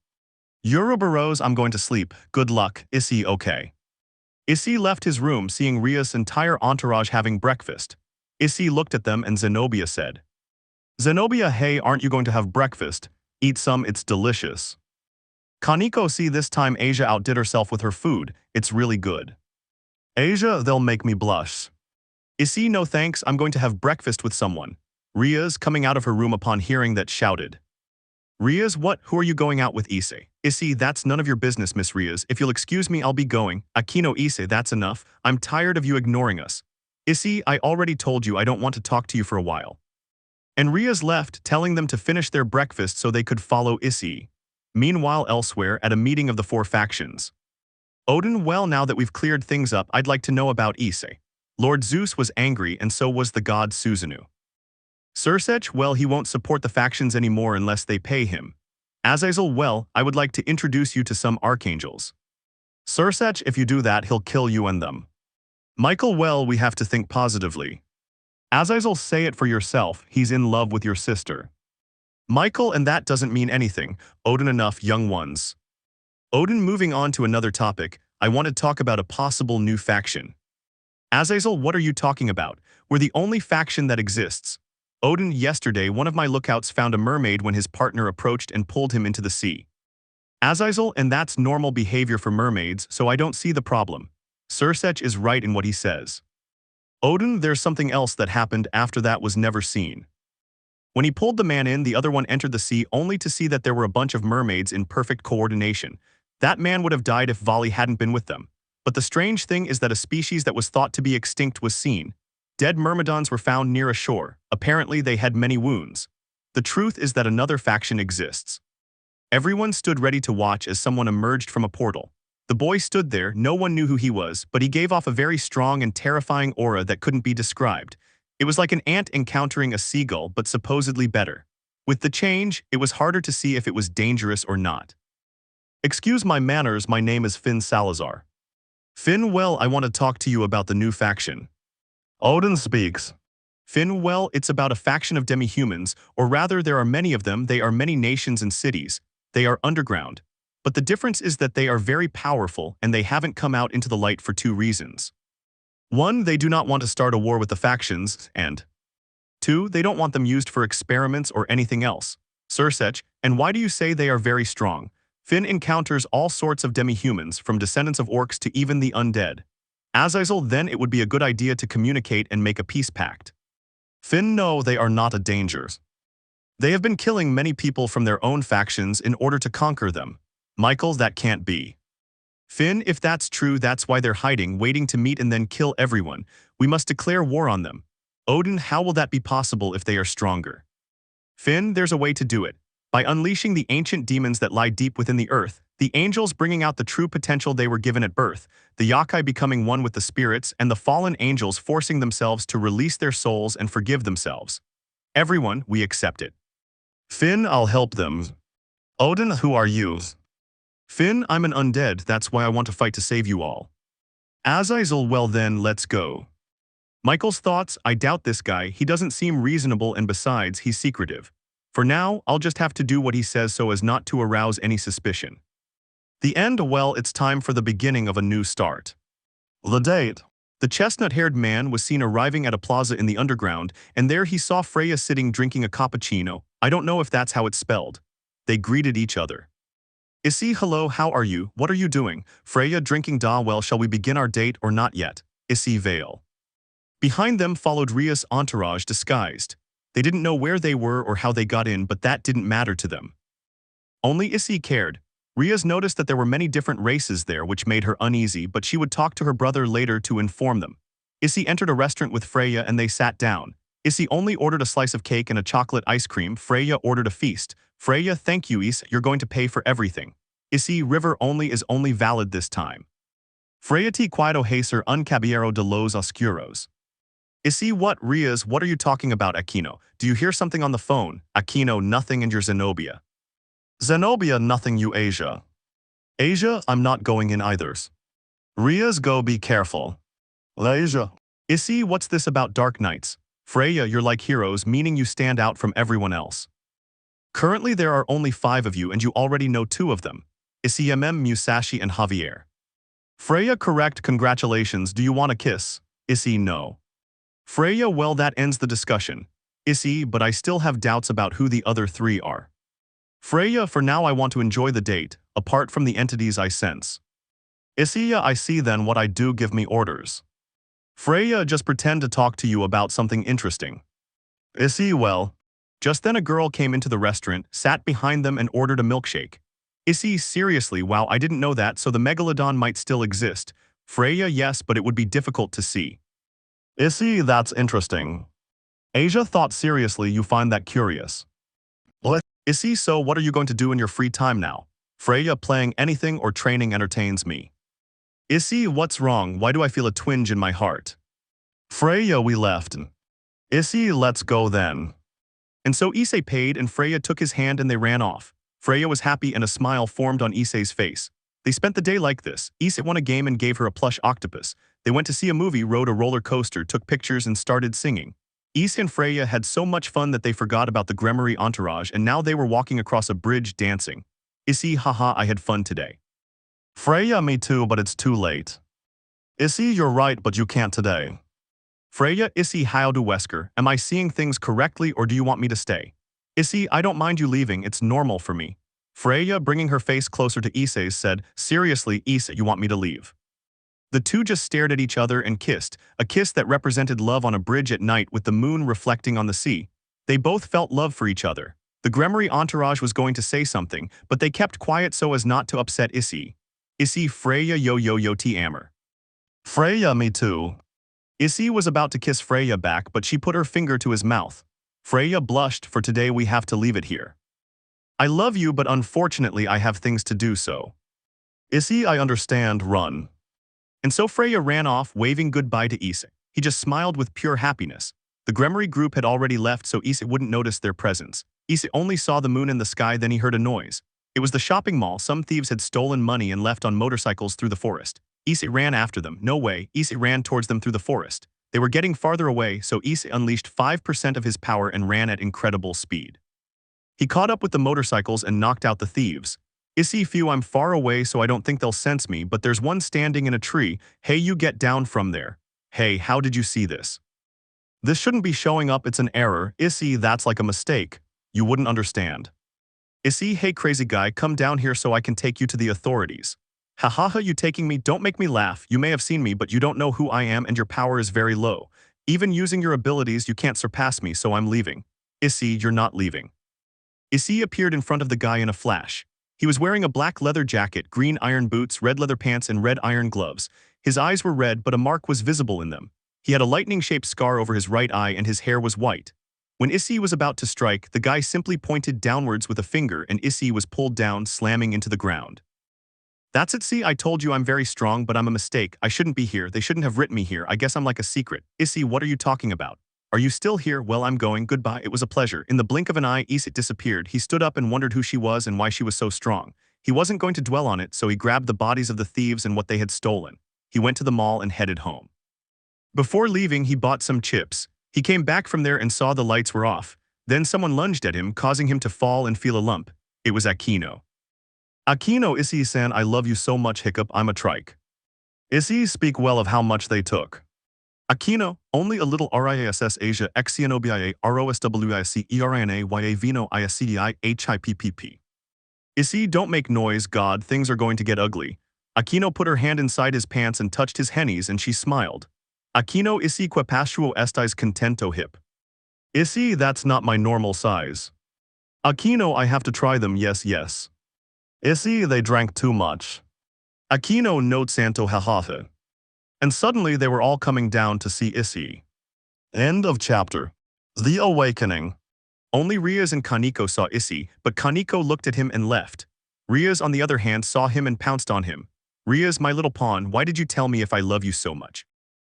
Uroboros, I'm going to sleep, good luck, Issei, okay. Issei left his room seeing Rias' entire entourage having breakfast. Issei looked at them and Zenobia said, Zenobia, hey, aren't you going to have breakfast? Eat some, it's delicious. Kaneko, see, this time Asia outdid herself with her food, it's really good. Asia, they'll make me blush. Issei, no thanks, I'm going to have breakfast with someone. Rias, coming out of her room upon hearing that, shouted. Rias, what, who are you going out with, Issei? Issei, that's none of your business, Miss Rias, if you'll excuse me I'll be going. Akino, Issei, that's enough, I'm tired of you ignoring us. Issei, I already told you I don't want to talk to you for a while. And Rias left, telling them to finish their breakfast so they could follow Issei. Meanwhile, elsewhere, at a meeting of the four factions. Odin, well, now that we've cleared things up, I'd like to know about Issei. Lord Zeus was angry and so was the god Susanoo. Sursech, well, he won't support the factions anymore unless they pay him. Azazel, well, I would like to introduce you to some archangels. Sursech, if you do that, he'll kill you and them. Michael, well, we have to think positively. Azazel, say it for yourself, he's in love with your sister. Michael, and that doesn't mean anything. Odin, enough, young ones. Odin, moving on to another topic, I want to talk about a possible new faction. Azazel, what are you talking about? We're the only faction that exists. Odin, yesterday one of my lookouts found a mermaid when his partner approached and pulled him into the sea. Azazel, and that's normal behavior for mermaids, so I don't see the problem. Sursech is right in what he says. Odin, there's something else that happened after that was never seen. When he pulled the man in, the other one entered the sea only to see that there were a bunch of mermaids in perfect coordination. That man would have died if Vali hadn't been with them. But the strange thing is that a species that was thought to be extinct was seen. Dead myrmidons were found near a shore. Apparently they had many wounds. The truth is that another faction exists. Everyone stood ready to watch as someone emerged from a portal. The boy stood there, no one knew who he was, but he gave off a very strong and terrifying aura that couldn't be described. It was like an ant encountering a seagull, but supposedly better. With the change, it was harder to see if it was dangerous or not. Excuse my manners, my name is Finn Salazar. Finn, well, I want to talk to you about the new faction. Odin speaks. Finn, well, it's about a faction of demi-humans, or rather there are many of them, they are many nations and cities. They are underground. But the difference is that they are very powerful and they haven't come out into the light for two reasons. One, they do not want to start a war with the factions, and two, they don't want them used for experiments or anything else. Sursech, and why do you say they are very strong? Finn encounters all sorts of demi-humans, from descendants of orcs to even the undead. Azazel, then it would be a good idea to communicate and make a peace pact. Finn, no, they are not a danger. They have been killing many people from their own factions in order to conquer them. Michael, that can't be. Finn, if that's true, that's why they're hiding, waiting to meet and then kill everyone. We must declare war on them. Odin, how will that be possible if they are stronger? Finn, there's a way to do it. By unleashing the ancient demons that lie deep within the earth, the angels bringing out the true potential they were given at birth, the Yakai becoming one with the spirits, and the fallen angels forcing themselves to release their souls and forgive themselves. Everyone, we accept it. Finn, I'll help them. Odin, who are you? Finn, I'm an undead, that's why I want to fight to save you all. Azazel, well then, let's go. Michael's thoughts, I doubt this guy, he doesn't seem reasonable and besides, he's secretive. For now, I'll just have to do what he says so as not to arouse any suspicion. The end, well, it's time for the beginning of a new start. The date. The chestnut-haired man was seen arriving at a plaza in the underground, and there he saw Freya sitting drinking a cappuccino. I don't know if that's how it's spelled. They greeted each other. Issei, hello, how are you? What are you doing? Freya drinking da, well, shall we begin our date or not yet? Issei veil. Behind them followed Rias' entourage disguised. They didn't know where they were or how they got in, but that didn't matter to them. Only Issei cared. Rias noticed that there were many different races there, which made her uneasy, but she would talk to her brother later to inform them. Issei entered a restaurant with Freya and they sat down. Issei only ordered a slice of cake and a chocolate ice cream. Freya ordered a feast. Freya, thank you, Issei, you're going to pay for everything. Issei, river only is only valid this time. Freya te cuido hacer un caballero de los oscuros. Issei, what? Rias, what are you talking about, Aquino? Do you hear something on the phone? Aquino, nothing, and your Zenobia. Zenobia, nothing, you Asia. Asia, I'm not going in either. Rias, go be careful. Asia. Issei, what's this about dark nights? Freya, you're like heroes, meaning you stand out from everyone else. Currently there are only 5 of you and you already know 2 of them. Issei, Musashi and Javier. Freya, correct, congratulations, do you want a kiss? Issei, no. Freya, well, that ends the discussion. Issei, but I still have doubts about who the other 3 are. Freya, for now I want to enjoy the date, apart from the entities I sense. Issei, I see, then what I do, give me orders. Freya, just pretend to talk to you about something interesting. Issei, well. Just then a girl came into the restaurant, sat behind them and ordered a milkshake. Issei, seriously, wow, I didn't know that, so the megalodon might still exist. Freya, yes, but it would be difficult to see. Issei, that's interesting. Asia thought, seriously, you find that curious. What? Issei, so what are you going to do in your free time now? Freya, playing anything or training entertains me. Issei, what's wrong? Why do I feel a twinge in my heart? Freya, we left. Issei, let's go then. And so Issei paid and Freya took his hand and they ran off. Freya was happy and a smile formed on Issei's face. They spent the day like this. Issei won a game and gave her a plush octopus. They went to see a movie, rode a roller coaster, took pictures and started singing. Issei and Freya had so much fun that they forgot about the Gremory entourage and now they were walking across a bridge dancing. Issei, haha, I had fun today. Freya, me too, but it's too late. Issei, you're right, but you can't today. Freya, Issei, how do Wesker? Am I seeing things correctly or do you want me to stay? Issei, I don't mind you leaving, it's normal for me. Freya, bringing her face closer to Issei's, said, seriously, Issei, you want me to leave? The two just stared at each other and kissed, a kiss that represented love on a bridge at night with the moon reflecting on the sea. They both felt love for each other. The Gremory entourage was going to say something, but they kept quiet so as not to upset Issei. Issei, Freya, yo t ammer. Freya, me too. Issei was about to kiss Freya back, but she put her finger to his mouth. Freya blushed, for today we have to leave it here. I love you, but unfortunately I have things to do so. Issei, I understand, run. And so Freya ran off, waving goodbye to Issei. He just smiled with pure happiness. The Gremory group had already left, so Issei wouldn't notice their presence. Issei only saw the moon in the sky, then he heard a noise. It was the shopping mall. Some thieves had stolen money and left on motorcycles through the forest. Issei ran after them. No way, Issei ran towards them through the forest. They were getting farther away, so Issei unleashed 5% of his power and ran at incredible speed. He caught up with the motorcycles and knocked out the thieves. Issei, phew, I'm far away so I don't think they'll sense me, but there's one standing in a tree. Hey, you get down from there. Hey, how did you see this? This shouldn't be showing up, it's an error. Issei, that's like a mistake. You wouldn't understand. Issei, hey crazy guy, come down here so I can take you to the authorities. Hahaha, you taking me? Don't make me laugh. You may have seen me, but you don't know who I am and your power is very low. Even using your abilities, you can't surpass me, so I'm leaving. Issei, you're not leaving. Issei appeared in front of the guy in a flash. He was wearing a black leather jacket, green iron boots, red leather pants, and red iron gloves. His eyes were red, but a mark was visible in them. He had a lightning-shaped scar over his right eye and his hair was white. When Issei was about to strike, the guy simply pointed downwards with a finger and Issei was pulled down, slamming into the ground. That's it, see, I told you I'm very strong, but I'm a mistake. I shouldn't be here. They shouldn't have written me here. I guess I'm like a secret. Issei, what are you talking about? Are you still here? Well, I'm going. Goodbye. It was a pleasure. In the blink of an eye, Issei disappeared. He stood up and wondered who she was and why she was so strong. He wasn't going to dwell on it, so he grabbed the bodies of the thieves and what they had stolen. He went to the mall and headed home. Before leaving, he bought some chips. He came back from there and saw the lights were off. Then someone lunged at him, causing him to fall and feel a lump. It was Akino. Akino, Issei-san, I love you so much, hiccup, I'm a trike. Issei, speak well of how much they took. Akino, only a little Riass Asia Xenobia Roswice Erina Vino Iscdi Hippp. Issei, don't make noise, God, things are going to get ugly. Akino put her hand inside his pants and touched his hennies and she smiled. Akino, Issei que pastro estais contento hip. Issei, that's not my normal size. Akino, I have to try them, yes. Issei, they drank too much. Akino, no santo hahaha. And suddenly they were all coming down to see Issei. End of chapter. The Awakening. Only Rias and Kaneko saw Issei, but Kaneko looked at him and left. Rias, on the other hand, saw him and pounced on him. Rias, my little pawn, why did you tell me if I love you so much?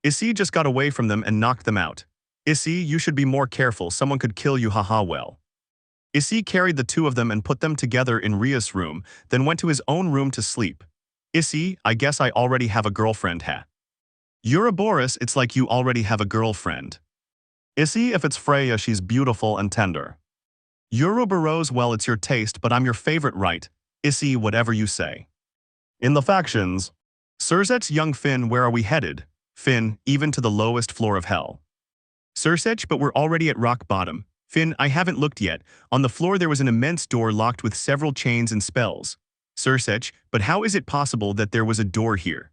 Issei just got away from them and knocked them out. Issei, you should be more careful, someone could kill you, haha well. Issei carried the two of them and put them together in Rias' room, then went to his own room to sleep. Issei, I guess I already have a girlfriend, ha. Ouroboros, it's like you already have a girlfriend. Issei, if it's Freya, she's beautiful and tender. Ouroboros, well, it's your taste, but I'm your favorite, right? Issei, whatever you say. In the factions. Surzech's young Finn, where are we headed? Finn, even to the lowest floor of hell. Surzech, but we're already at rock bottom. Finn, I haven't looked yet. On the floor there was an immense door locked with several chains and spells. Surzech, but how is it possible that there was a door here?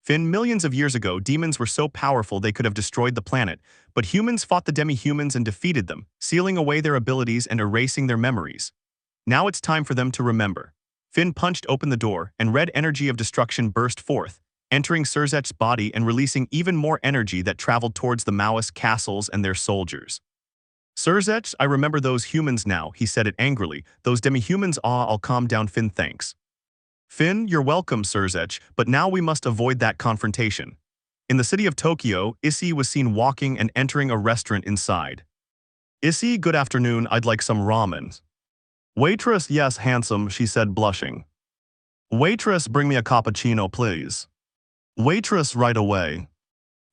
Finn, millions of years ago, demons were so powerful they could have destroyed the planet, but humans fought the demi-humans and defeated them, sealing away their abilities and erasing their memories. Now it's time for them to remember. Finn punched open the door, and red energy of destruction burst forth, entering Surzech's body and releasing even more energy that traveled towards the Maoist castles and their soldiers. Surzech, I remember those humans now, he said it angrily. Those demi-humans, I'll calm down, Finn, thanks. Finn, you're welcome, Surzech, but now we must avoid that confrontation. In the city of Tokyo, Issei was seen walking and entering a restaurant inside. Issei, good afternoon, I'd like some ramen. Waitress, yes, handsome, she said, blushing. Waitress, bring me a cappuccino, please. Waitress, right away.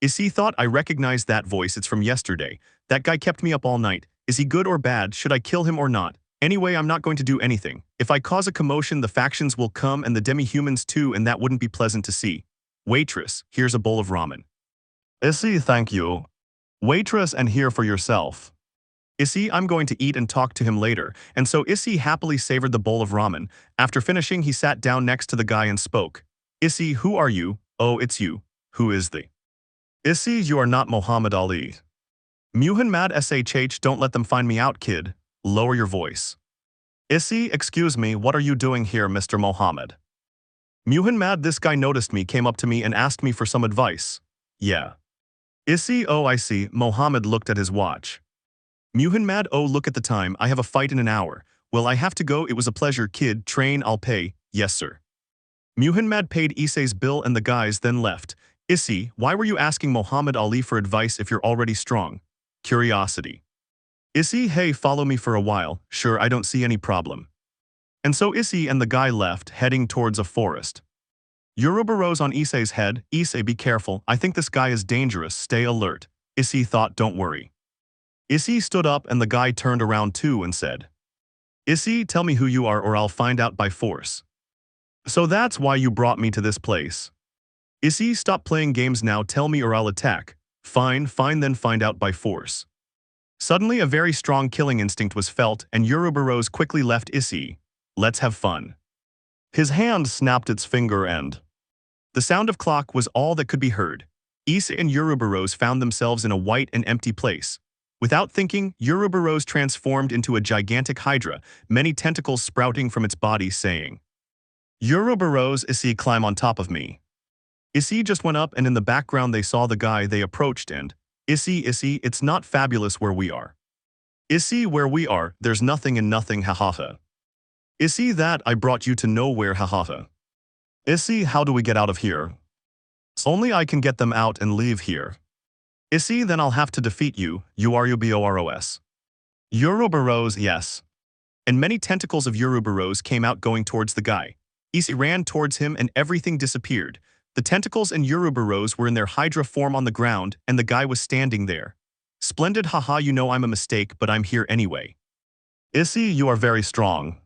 Issei thought, I recognized that voice, it's from yesterday. That guy kept me up all night. Is he good or bad? Should I kill him or not? Anyway, I'm not going to do anything. If I cause a commotion, the factions will come and the demi-humans too, and that wouldn't be pleasant to see. Waitress, here's a bowl of ramen. Issei, thank you. Waitress, and here for yourself. Issei, I'm going to eat and talk to him later, and so Issei happily savored the bowl of ramen. After finishing, he sat down next to the guy and spoke. Issei, who are you? Oh, it's you. Who is the? Issei, you are not Muhammad Ali. Muhammad Shh, don't let them find me out, kid. Lower your voice. Issei, excuse me, what are you doing here, Mr. Muhammad? Muhammad, this guy noticed me, came up to me and asked me for some advice. Yeah. Issei, oh I see. Muhammad looked at his watch. Muhammad, oh look at the time, I have a fight in an hour. Well, I have to go, it was a pleasure, kid, train, I'll pay. Yes sir. Muhammad paid Issei's bill and the guys then left. Issei, why were you asking Muhammad Ali for advice if you're already strong? Curiosity. Issei, hey, follow me for a while, sure, I don't see any problem. And so Issei and the guy left, heading towards a forest. Yoruba rose on Issei's head. Issei, be careful, I think this guy is dangerous, stay alert. Issei thought, don't worry. Issei stood up and the guy turned around too and said, Issei, tell me who you are or I'll find out by force. So that's why you brought me to this place. Issei, stop playing games now, tell me or I'll attack. Fine, then find out by force. Suddenly a very strong killing instinct was felt and Yoruba rose quickly left Issei. Let's have fun. His hand snapped its finger and the sound of clock was all that could be heard. Issei and Yoruba rose found themselves in a white and empty place. Without thinking, Yoruba rose transformed into a gigantic hydra, many tentacles sprouting from its body, saying, Yoruba rose, Issei, climb on top of me. Issei just went up and in the background they saw the guy. They approached and, Issei, it's not fabulous where we are. Issei, where we are, there's nothing and nothing, hahaha. Issei, that I brought you to nowhere, hahaha. Issei, how do we get out of here? Only I can get them out and leave here. Issei, then I'll have to defeat you, Uruboros. Yoruba rose, yes. And many tentacles of Yoruba rose came out going towards the guy. Issei ran towards him and everything disappeared. The tentacles and Yoruba rose were in their hydra form on the ground and the guy was standing there. Splendid, haha, you know I'm a mistake but I'm here anyway. Issei, you are very strong.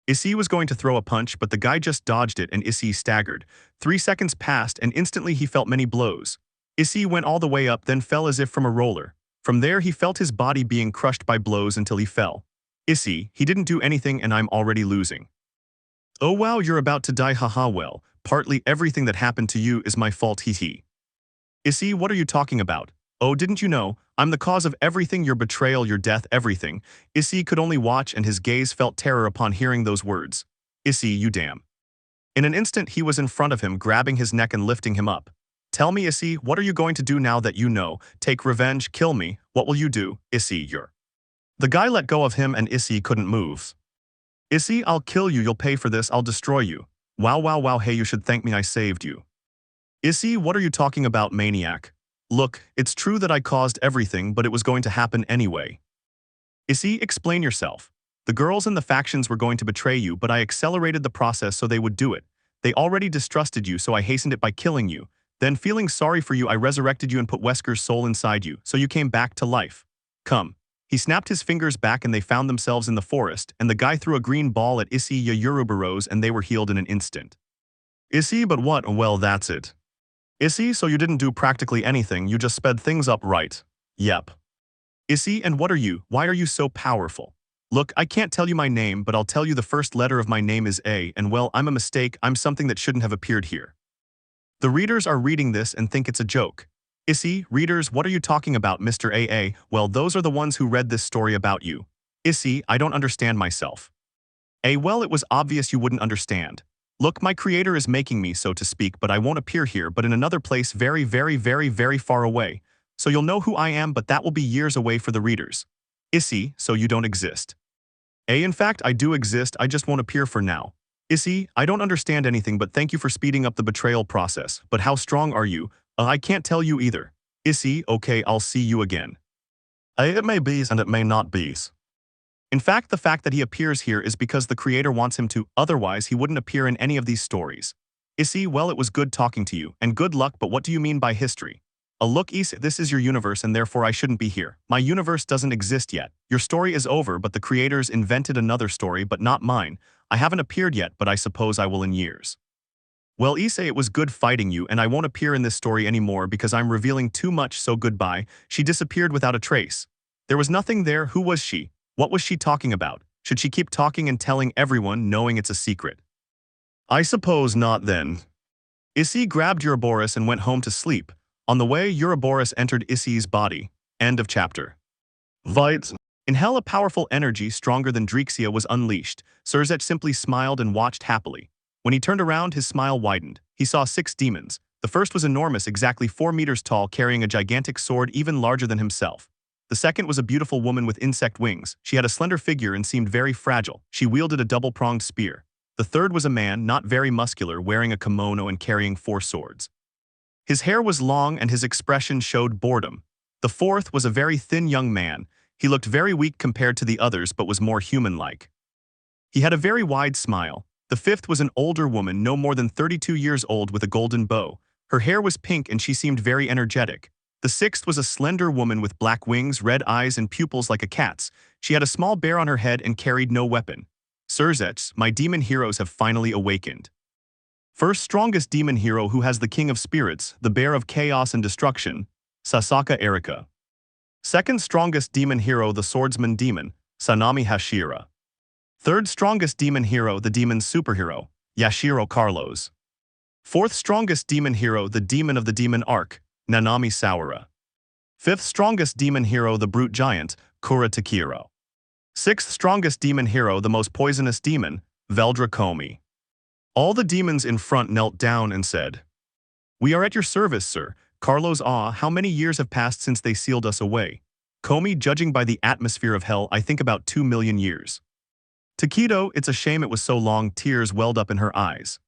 Issei was going to throw a punch but the guy just dodged it and Issei staggered. 3 seconds passed and instantly he felt many blows. Issei went all the way up then fell as if from a roller. From there he felt his body being crushed by blows until he fell. Issei, he didn't do anything and I'm already losing. Oh wow, you're about to die, haha, well, partly everything that happened to you is my fault, hee. Issei, what are you talking about? Oh, didn't you know? I'm the cause of everything, your betrayal, your death, everything. Issei could only watch and his gaze felt terror upon hearing those words. Issei, you damn. In an instant he was in front of him, grabbing his neck and lifting him up. Tell me, Issei, what are you going to do now that you know? Take revenge, kill me, what will you do? Issei, you're. The guy let go of him and Issei couldn't move. Issei, I'll kill you, you'll pay for this, I'll destroy you. Wow, hey, you should thank me, I saved you. Issei, what are you talking about, maniac? Look, it's true that I caused everything, but it was going to happen anyway. Issei, explain yourself. The girls and the factions were going to betray you, but I accelerated the process so they would do it. They already distrusted you, so I hastened it by killing you. Then, feeling sorry for you, I resurrected you and put Wesker's soul inside you, so you came back to life. Come. He snapped his fingers back and they found themselves in the forest, and the guy threw a green ball at Issei Yoruba rose and they were healed in an instant. Issei, but what? Well, that's it. Issei, so you didn't do practically anything, you just sped things up, right? Yep. Issei, and what are you? Why are you so powerful? Look, I can't tell you my name, but I'll tell you the first letter of my name is A, and well, I'm a mistake, I'm something that shouldn't have appeared here. The readers are reading this and think it's a joke. Issei, readers, what are you talking about, Mr. AA? Well, those are the ones who read this story about you. Issei, I don't understand myself. A, well, it was obvious you wouldn't understand. Look, my creator is making me, so to speak, but I won't appear here, but in another place very far away. So you'll know who I am, but that will be years away for the readers. Issei, so you don't exist. A, in fact, I do exist, I just won't appear for now. Issei, I don't understand anything, but thank you for speeding up the betrayal process. But how strong are you? I can't tell you either. Issei, okay, I'll see you again. It may be and it may not be. In fact, the fact that he appears here is because the creator wants him to, otherwise he wouldn't appear in any of these stories. Issei, well, it was good talking to you, and good luck, but what do you mean by history? Look, Issei, this is your universe and therefore I shouldn't be here. My universe doesn't exist yet. Your story is over, but the creators invented another story, but not mine. I haven't appeared yet, but I suppose I will in years. Well, Issei, it was good fighting you, and I won't appear in this story anymore because I'm revealing too much, so goodbye. She disappeared without a trace. There was nothing there. Who was she? What was she talking about? Should she keep talking and telling everyone, knowing it's a secret? I suppose not then. Issei grabbed Ouroboros and went home to sleep. On the way, Ouroboros entered Issei's body. End of chapter. Vite. In hell, a powerful energy stronger than Drixia was unleashed. Surzech simply smiled and watched happily. When he turned around, his smile widened. He saw 6 demons. The first was enormous, exactly 4 meters tall, carrying a gigantic sword even larger than himself. The second was a beautiful woman with insect wings. She had a slender figure and seemed very fragile. She wielded a double-pronged spear. The third was a man, not very muscular, wearing a kimono and carrying 4 swords. His hair was long and his expression showed boredom. The fourth was a very thin young man. He looked very weak compared to the others but was more human-like. He had a very wide smile. The fifth was an older woman, no more than 32 years old, with a golden bow. Her hair was pink and she seemed very energetic. The sixth was a slender woman with black wings, red eyes, and pupils like a cat's. She had a small bear on her head and carried no weapon. Surzech, my demon heroes have finally awakened. First strongest demon hero who has the king of spirits, the bear of chaos and destruction, Sasaka Erika. Second strongest demon hero, the swordsman demon, Sanami Hashira. Third strongest demon hero, the demon superhero, Yashiro Carlos. Fourth strongest demon hero, the demon of the demon arc, Nanami Sawara. Fifth strongest demon hero, the brute giant, Kura Takiro. Sixth strongest demon hero, the most poisonous demon, Veldra Komi. All the demons in front knelt down and said, "We are at your service, sir." Carlos, how many years have passed since they sealed us away? Komi, judging by the atmosphere of hell, I think about 2 million years. Takedo, it's a shame it was so long. Tears welled up in her eyes.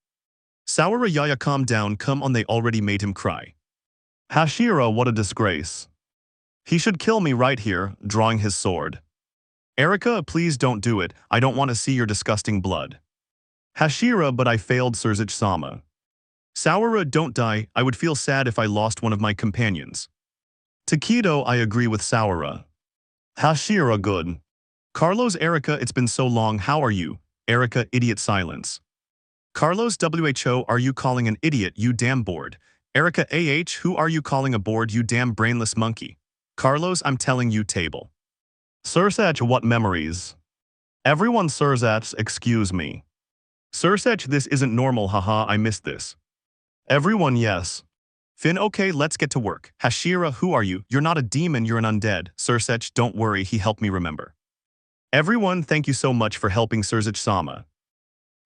Sawara, Yaya, calm down, come on, they already made him cry. Hashira, what a disgrace. He should kill me right here, drawing his sword. Erika, please don't do it, I don't want to see your disgusting blood. Hashira, but I failed, Surzech-sama. Sawara, don't die, I would feel sad if I lost one of my companions. Takedo, I agree with Sawara. Hashira, good. Carlos, Erika, it's been so long, how are you? Erika, idiot, silence. Carlos, who are you calling an idiot, you damn bored? Erika, who are you calling a bored, you damn brainless monkey? Carlos, I'm telling you, table. Surzech, what memories? Everyone, Surzech, excuse me. Surzech, this isn't normal, haha, I missed this. Everyone, yes. Finn, okay, let's get to work. Hashira, who are you? You're not a demon, you're an undead. Surzech, don't worry, he helped me remember. Everyone, thank you so much for helping, Surzech-sama.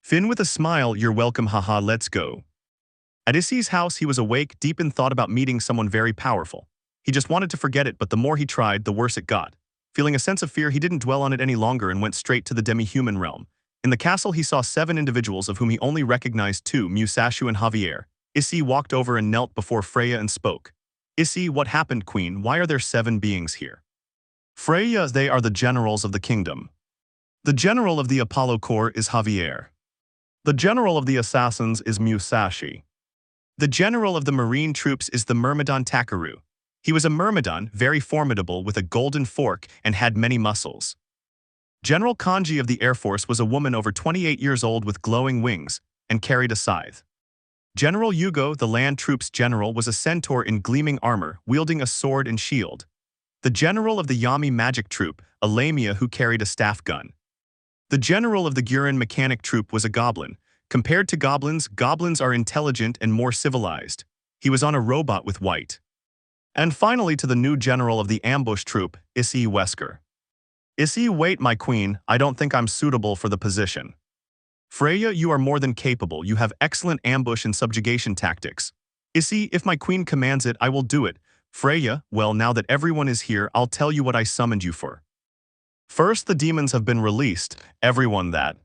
Finn with a smile, you're welcome, haha, let's go. At Issei's house, he was awake, deep in thought about meeting someone very powerful. He just wanted to forget it, but the more he tried, the worse it got. Feeling a sense of fear, he didn't dwell on it any longer and went straight to the demi-human realm. In the castle, he saw 7 individuals, of whom he only recognized 2, Musashi and Javier. Issei walked over and knelt before Freya and spoke. Issei, what happened, queen? Why are there 7 beings here? Freya, they are the generals of the kingdom. The general of the Apollo Corps is Javier. The general of the assassins is Musashi. The general of the marine troops is the Myrmidon Takaru. He was a Myrmidon, very formidable, with a golden fork and had many muscles. General Kanji of the Air Force was a woman over 28 years old with glowing wings and carried a scythe. General Yugo, the land troops general, was a centaur in gleaming armor, wielding a sword and shield. The general of the Yami magic troop, a Lamia who carried a staff gun. The general of the Gurin mechanic troop was a goblin. Compared to goblins, goblins are intelligent and more civilized. He was on a robot with white. And finally to the new general of the ambush troop, Issei Wesker. Issei, wait, my queen, I don't think I'm suitable for the position. Freya, you are more than capable, you have excellent ambush and subjugation tactics. Issei, if my queen commands it, I will do it. Freya, well, now that everyone is here, I'll tell you what I summoned you for. First, the demons have been released, everyone that.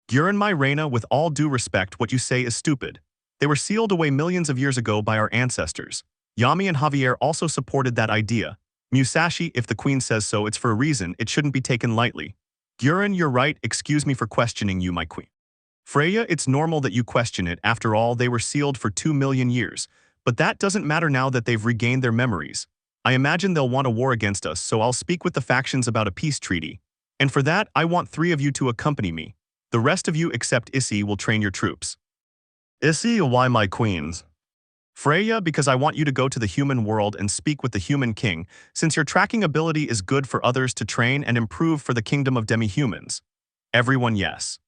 Gurin, my reina, with all due respect, what you say is stupid. They were sealed away millions of years ago by our ancestors. Yami and Javier also supported that idea. Musashi, if the queen says so, it's for a reason, it shouldn't be taken lightly. Gurin, you're right, excuse me for questioning you, my queen. Freya, it's normal that you question it, after all, they were sealed for 2 million years. But that doesn't matter now that they've regained their memories. I imagine they'll want a war against us, so I'll speak with the factions about a peace treaty. And for that, I want 3 of you to accompany me. The rest of you except Issei will train your troops. Issei, why my queens? Freya, because I want you to go to the human world and speak with the human king, since your tracking ability is good for others to train and improve for the kingdom of demi-humans. Everyone yes.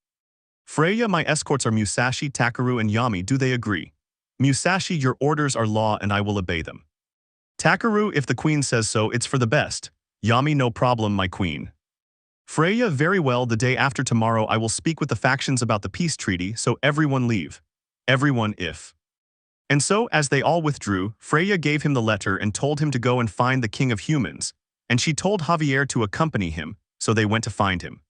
Freya, my escorts are Musashi, Takaru, and Yami, do they agree? Musashi, your orders are law and I will obey them. Takaru, if the queen says so, it's for the best. Yami, no problem, my queen. Freya, very well, the day after tomorrow I will speak with the factions about the peace treaty, so everyone leave. Everyone if. And so, as they all withdrew, Freya gave him the letter and told him to go and find the king of humans, and she told Javier to accompany him, so they went to find him.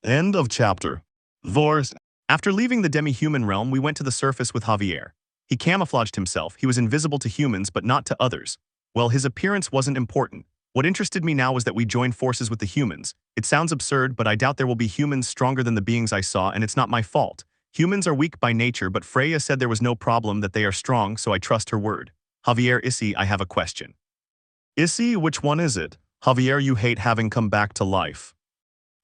End of chapter. Vorse. After leaving the demi-human realm, we went to the surface with Javier. He camouflaged himself, he was invisible to humans but not to others. Well, his appearance wasn't important. What interested me now was that we joined forces with the humans. It sounds absurd, but I doubt there will be humans stronger than the beings I saw, and it's not my fault. Humans are weak by nature, but Freya said there was no problem, that they are strong, so I trust her word. Javier, Issei, I have a question. Issei, which one is it? Javier, you hate having come back to life.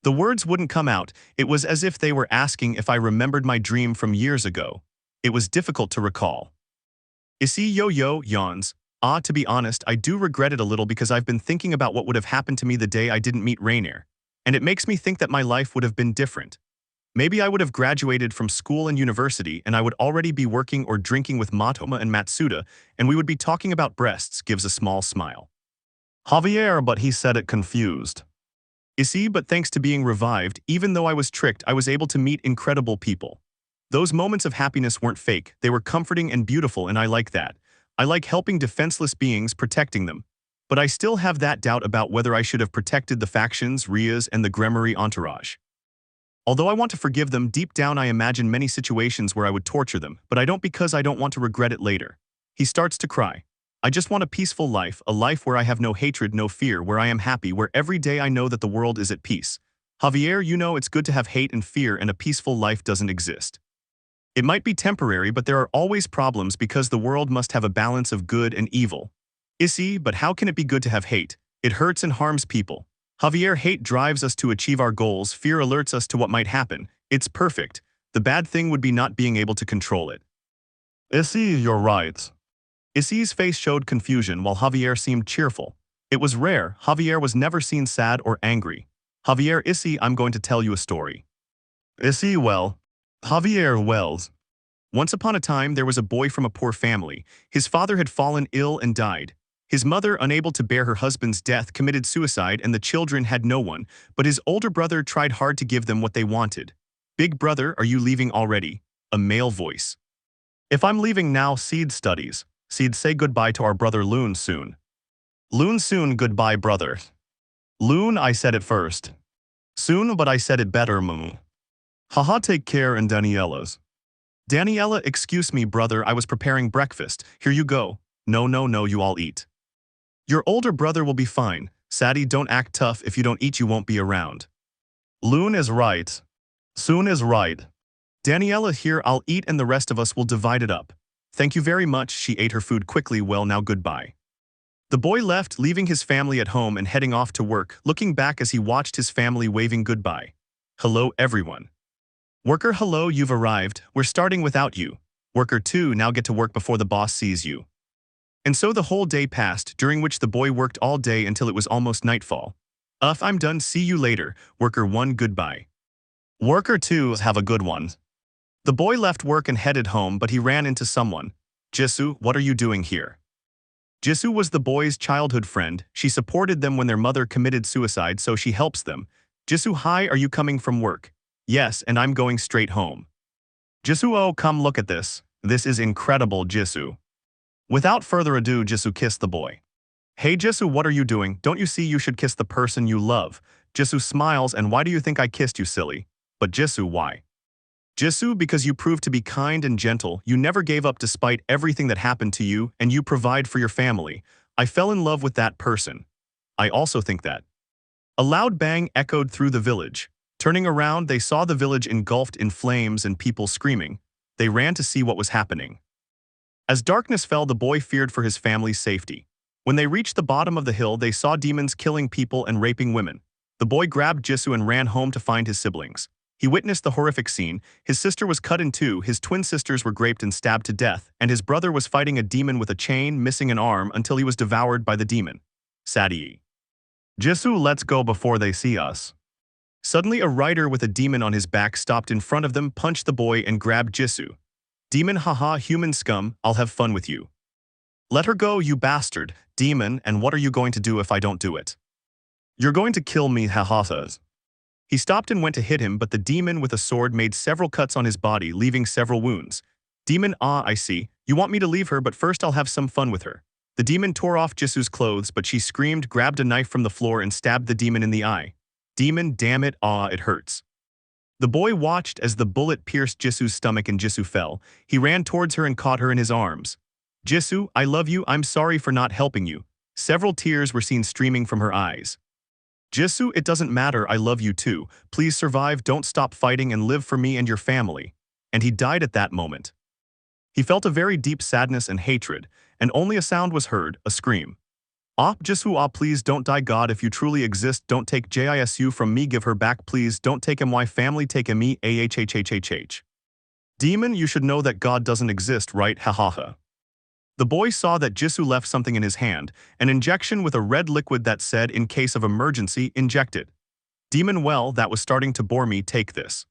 The words wouldn't come out. It was as if they were asking if I remembered my dream from years ago. It was difficult to recall. Issei yo yawns. To be honest, I do regret it a little because I've been thinking about what would have happened to me the day I didn't meet Rainier. And it makes me think that my life would have been different. Maybe I would have graduated from school and university and I would already be working or drinking with Matoma and Matsuda, and we would be talking about breasts, gives a small smile. Javier, but he said it confused. Issei, but thanks to being revived, even though I was tricked, I was able to meet incredible people. Those moments of happiness weren't fake, they were comforting and beautiful, and I like that. I like helping defenseless beings, protecting them. But I still have that doubt about whether I should have protected the factions, Rias, and the Gremory entourage. Although I want to forgive them, deep down I imagine many situations where I would torture them, but I don't, because I don't want to regret it later. He starts to cry. I just want a peaceful life, a life where I have no hatred, no fear, where I am happy, where every day I know that the world is at peace. Javier, you know it's good to have hate and fear, and a peaceful life doesn't exist. It might be temporary, but there are always problems because the world must have a balance of good and evil. Issei, but how can it be good to have hate? It hurts and harms people. Javier, hate drives us to achieve our goals, fear alerts us to what might happen. It's perfect. The bad thing would be not being able to control it. Issei, you're right. Issei's face showed confusion while Javier seemed cheerful. It was rare, Javier was never seen sad or angry. Javier, Issei, I'm going to tell you a story. Issei, well. Javier, Wells. Once upon a time there was a boy from a poor family. His father had fallen ill and died. His mother, unable to bear her husband's death, committed suicide, and the children had no one, but his older brother tried hard to give them what they wanted. Big brother, are you leaving already? A male voice. If I'm leaving now, Seed studies. Seed, say goodbye to our brother Loon soon. Loon soon, goodbye brother. Loon, I said it first. Soon, but I said it better, Moon. Haha, take care, and Daniela's. Daniela, excuse me brother, I was preparing breakfast. Here you go. No, you all eat. Your older brother will be fine. Sadie, don't act tough, if you don't eat you won't be around. Loon is right. Soon is right. Daniela, here, I'll eat and the rest of us will divide it up. Thank you very much, she ate her food quickly, well now goodbye. The boy left, leaving his family at home and heading off to work, looking back as he watched his family waving goodbye. Hello everyone. Worker, hello, you've arrived, we're starting without you. Worker 2, now get to work before the boss sees you. And so the whole day passed, during which the boy worked all day until it was almost nightfall. I'm done, see you later. Worker 1, goodbye. Worker 2, have a good one. The boy left work and headed home, but he ran into someone. Jisoo, what are you doing here? Jisoo was the boy's childhood friend. She supported them when their mother committed suicide, so she helps them. Jisoo, hi, are you coming from work? Yes, and I'm going straight home. Jisoo, oh, come look at this. This is incredible, Jisoo. Without further ado, Jisoo kissed the boy. Hey Jisoo, what are you doing? Don't you see you should kiss the person you love? Jisoo smiles, and why do you think I kissed you, silly? But Jisoo, why? Jisoo, because you proved to be kind and gentle, you never gave up despite everything that happened to you, and you provide for your family. I fell in love with that person. I also think that. A loud bang echoed through the village. Turning around, they saw the village engulfed in flames and people screaming. They ran to see what was happening. As darkness fell, the boy feared for his family's safety. When they reached the bottom of the hill, they saw demons killing people and raping women. The boy grabbed Jisoo and ran home to find his siblings. He witnessed the horrific scene. His sister was cut in two, his twin sisters were raped and stabbed to death, and his brother was fighting a demon with a chain, missing an arm until he was devoured by the demon. Sadie. Jisoo, let's go before they see us. Suddenly a rider with a demon on his back stopped in front of them, punched the boy and grabbed Jisoo. Demon, haha, human scum, I'll have fun with you. Let her go, you bastard. Demon, and what are you going to do if I don't do it? You're going to kill me, haha. He stopped and went to hit him, but the demon with a sword made several cuts on his body, leaving several wounds. Demon, I see. You want me to leave her, but first I'll have some fun with her. The demon tore off Jisoo's clothes, but she screamed, grabbed a knife from the floor and stabbed the demon in the eye. Demon, damn it, it hurts. The boy watched as the bullet pierced Jisoo's stomach and Jisoo fell. He ran towards her and caught her in his arms. Jisoo, I love you, I'm sorry for not helping you. Several tears were seen streaming from her eyes. Jisoo, it doesn't matter, I love you too. Please survive, don't stop fighting and live for me and your family. And he died at that moment. He felt a very deep sadness and hatred, and only a sound was heard, a scream. Jisoo, please don't die, God, if you truly exist, don't take Jisu from me, give her back, please, don't take my family, take me, ahhhhhh. Demon, you should know that God doesn't exist, right, hahaha. The boy saw that Jisoo left something in his hand, an injection with a red liquid that said, in case of emergency, inject it. Demon, well, that was starting to bore me, take this.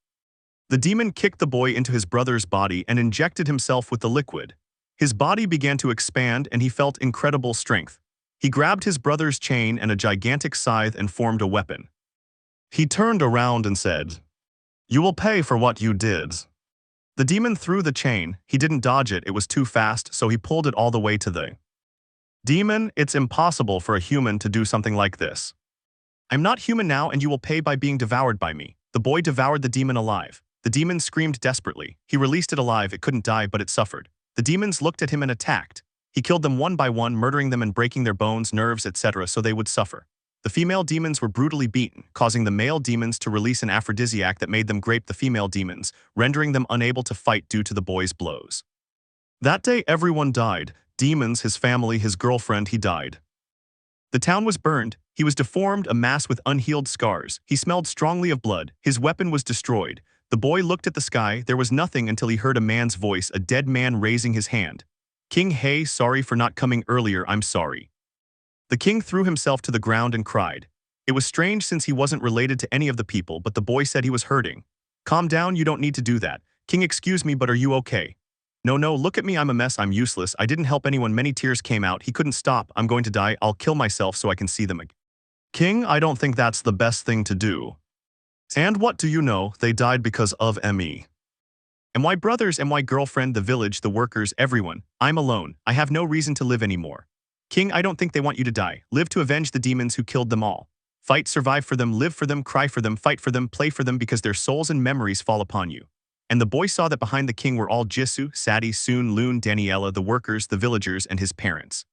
The demon kicked the boy into his brother's body and injected himself with the liquid. His body began to expand and he felt incredible strength. He grabbed his brother's chain and a gigantic scythe and formed a weapon. He turned around and said, "You will pay for what you did." The demon threw the chain. He didn't dodge it, it was too fast, so he pulled it all the way to the demon. It's impossible for a human to do something like this. I'm not human now and you will pay by being devoured by me. The boy devoured the demon alive. The demon screamed desperately. He released it alive, it couldn't die but it suffered. The demons looked at him and attacked. He killed them one by one, murdering them and breaking their bones, nerves, etc. so they would suffer. The female demons were brutally beaten, causing the male demons to release an aphrodisiac that made them grape the female demons, rendering them unable to fight due to the boy's blows. That day everyone died. Demons, his family, his girlfriend, he died. The town was burned. He was deformed, a mass with unhealed scars. He smelled strongly of blood. His weapon was destroyed. The boy looked at the sky. There was nothing until he heard a man's voice, a dead man raising his hand. King, hey, sorry for not coming earlier, I'm sorry. The king threw himself to the ground and cried. It was strange since he wasn't related to any of the people, but the boy said he was hurting. Calm down, you don't need to do that. King, excuse me, but are you okay? No, look at me, I'm a mess, I'm useless, I didn't help anyone, many tears came out, he couldn't stop, I'm going to die, I'll kill myself so I can see them again. King, I don't think that's the best thing to do. And what do you know, they died because of me. And my brothers and my girlfriend, the village, the workers, everyone, I'm alone, I have no reason to live anymore. King, I don't think they want you to die. Live to avenge the demons who killed them all. Fight, survive for them, live for them, cry for them, fight for them, play for them because their souls and memories fall upon you. And the boy saw that behind the king were all Jisoo, Sadie, Soon, Loon, Daniela, the workers, the villagers, and his parents.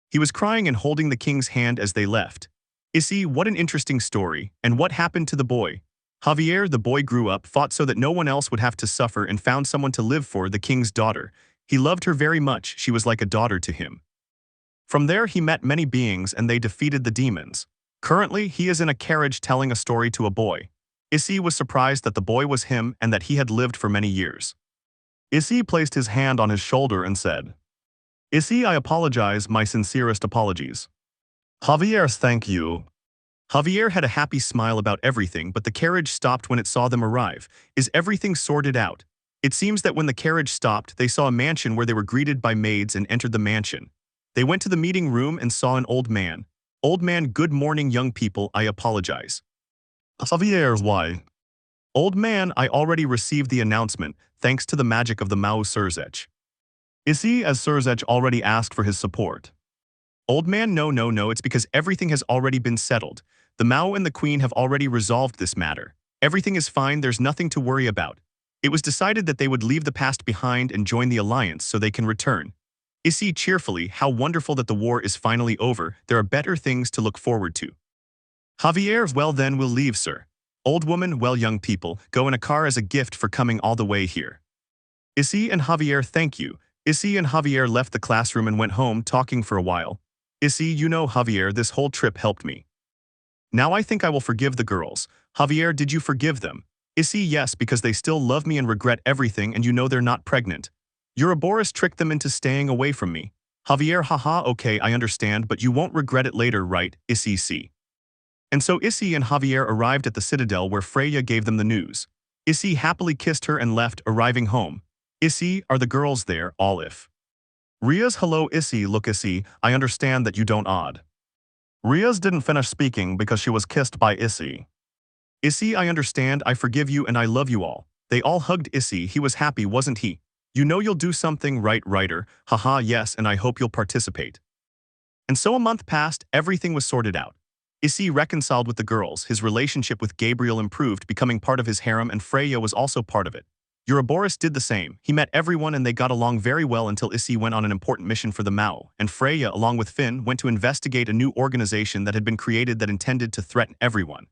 He was crying and holding the king's hand as they left. Issei, what an interesting story. And what happened to the boy? Javier, the boy grew up, fought so that no one else would have to suffer and found someone to live for, the king's daughter. He loved her very much, she was like a daughter to him. From there he met many beings and they defeated the demons. Currently, he is in a carriage telling a story to a boy. Issei was surprised that the boy was him and that he had lived for many years. Issei placed his hand on his shoulder and said, Issei, I apologize, my sincerest apologies. Javier, thank you. Javier had a happy smile about everything, but the carriage stopped when it saw them arrive. Is everything sorted out? It seems that when the carriage stopped, they saw a mansion where they were greeted by maids and entered the mansion. They went to the meeting room and saw an old man. Old man, good morning, young people, I apologize. Javier, why? Old man, I already received the announcement, thanks to the magic of the Mao Surzech. Issei, as Surzech already asked for his support. Old man, no, it's because everything has already been settled. The Mao and the Queen have already resolved this matter. Everything is fine, there's nothing to worry about. It was decided that they would leave the past behind and join the alliance so they can return. Issei cheerfully, how wonderful that the war is finally over, there are better things to look forward to. Javier, well then we'll leave, sir. Old woman, well young people, go in a car as a gift for coming all the way here. Issei and Javier, thank you. Issei and Javier left the classroom and went home, talking for a while. Issei, you know, Javier, this whole trip helped me. Now I think I will forgive the girls. Javier, did you forgive them? Issei, yes, because they still love me and regret everything, and you know they're not pregnant. Ouroboros tricked them into staying away from me. Javier, haha, okay, I understand, but you won't regret it later, right, Issei? And so Issei and Javier arrived at the citadel where Freya gave them the news. Issei happily kissed her and left, arriving home. Issei, are the girls there, Olive? Rias, hello Issei, look Issei, I understand that you don't odd. Rias didn't finish speaking because she was kissed by Issei. Issei, I understand, I forgive you and I love you all. They all hugged Issei, he was happy, wasn't he? You know you'll do something right, writer, haha yes, and I hope you'll participate. And so a month passed, everything was sorted out. Issei reconciled with the girls, his relationship with Gabriel improved, becoming part of his harem, and Freya was also part of it. Ouroboros did the same, he met everyone and they got along very well until Issei went on an important mission for the Mao, and Freya, along with Finn, went to investigate a new organization that had been created that intended to threaten everyone.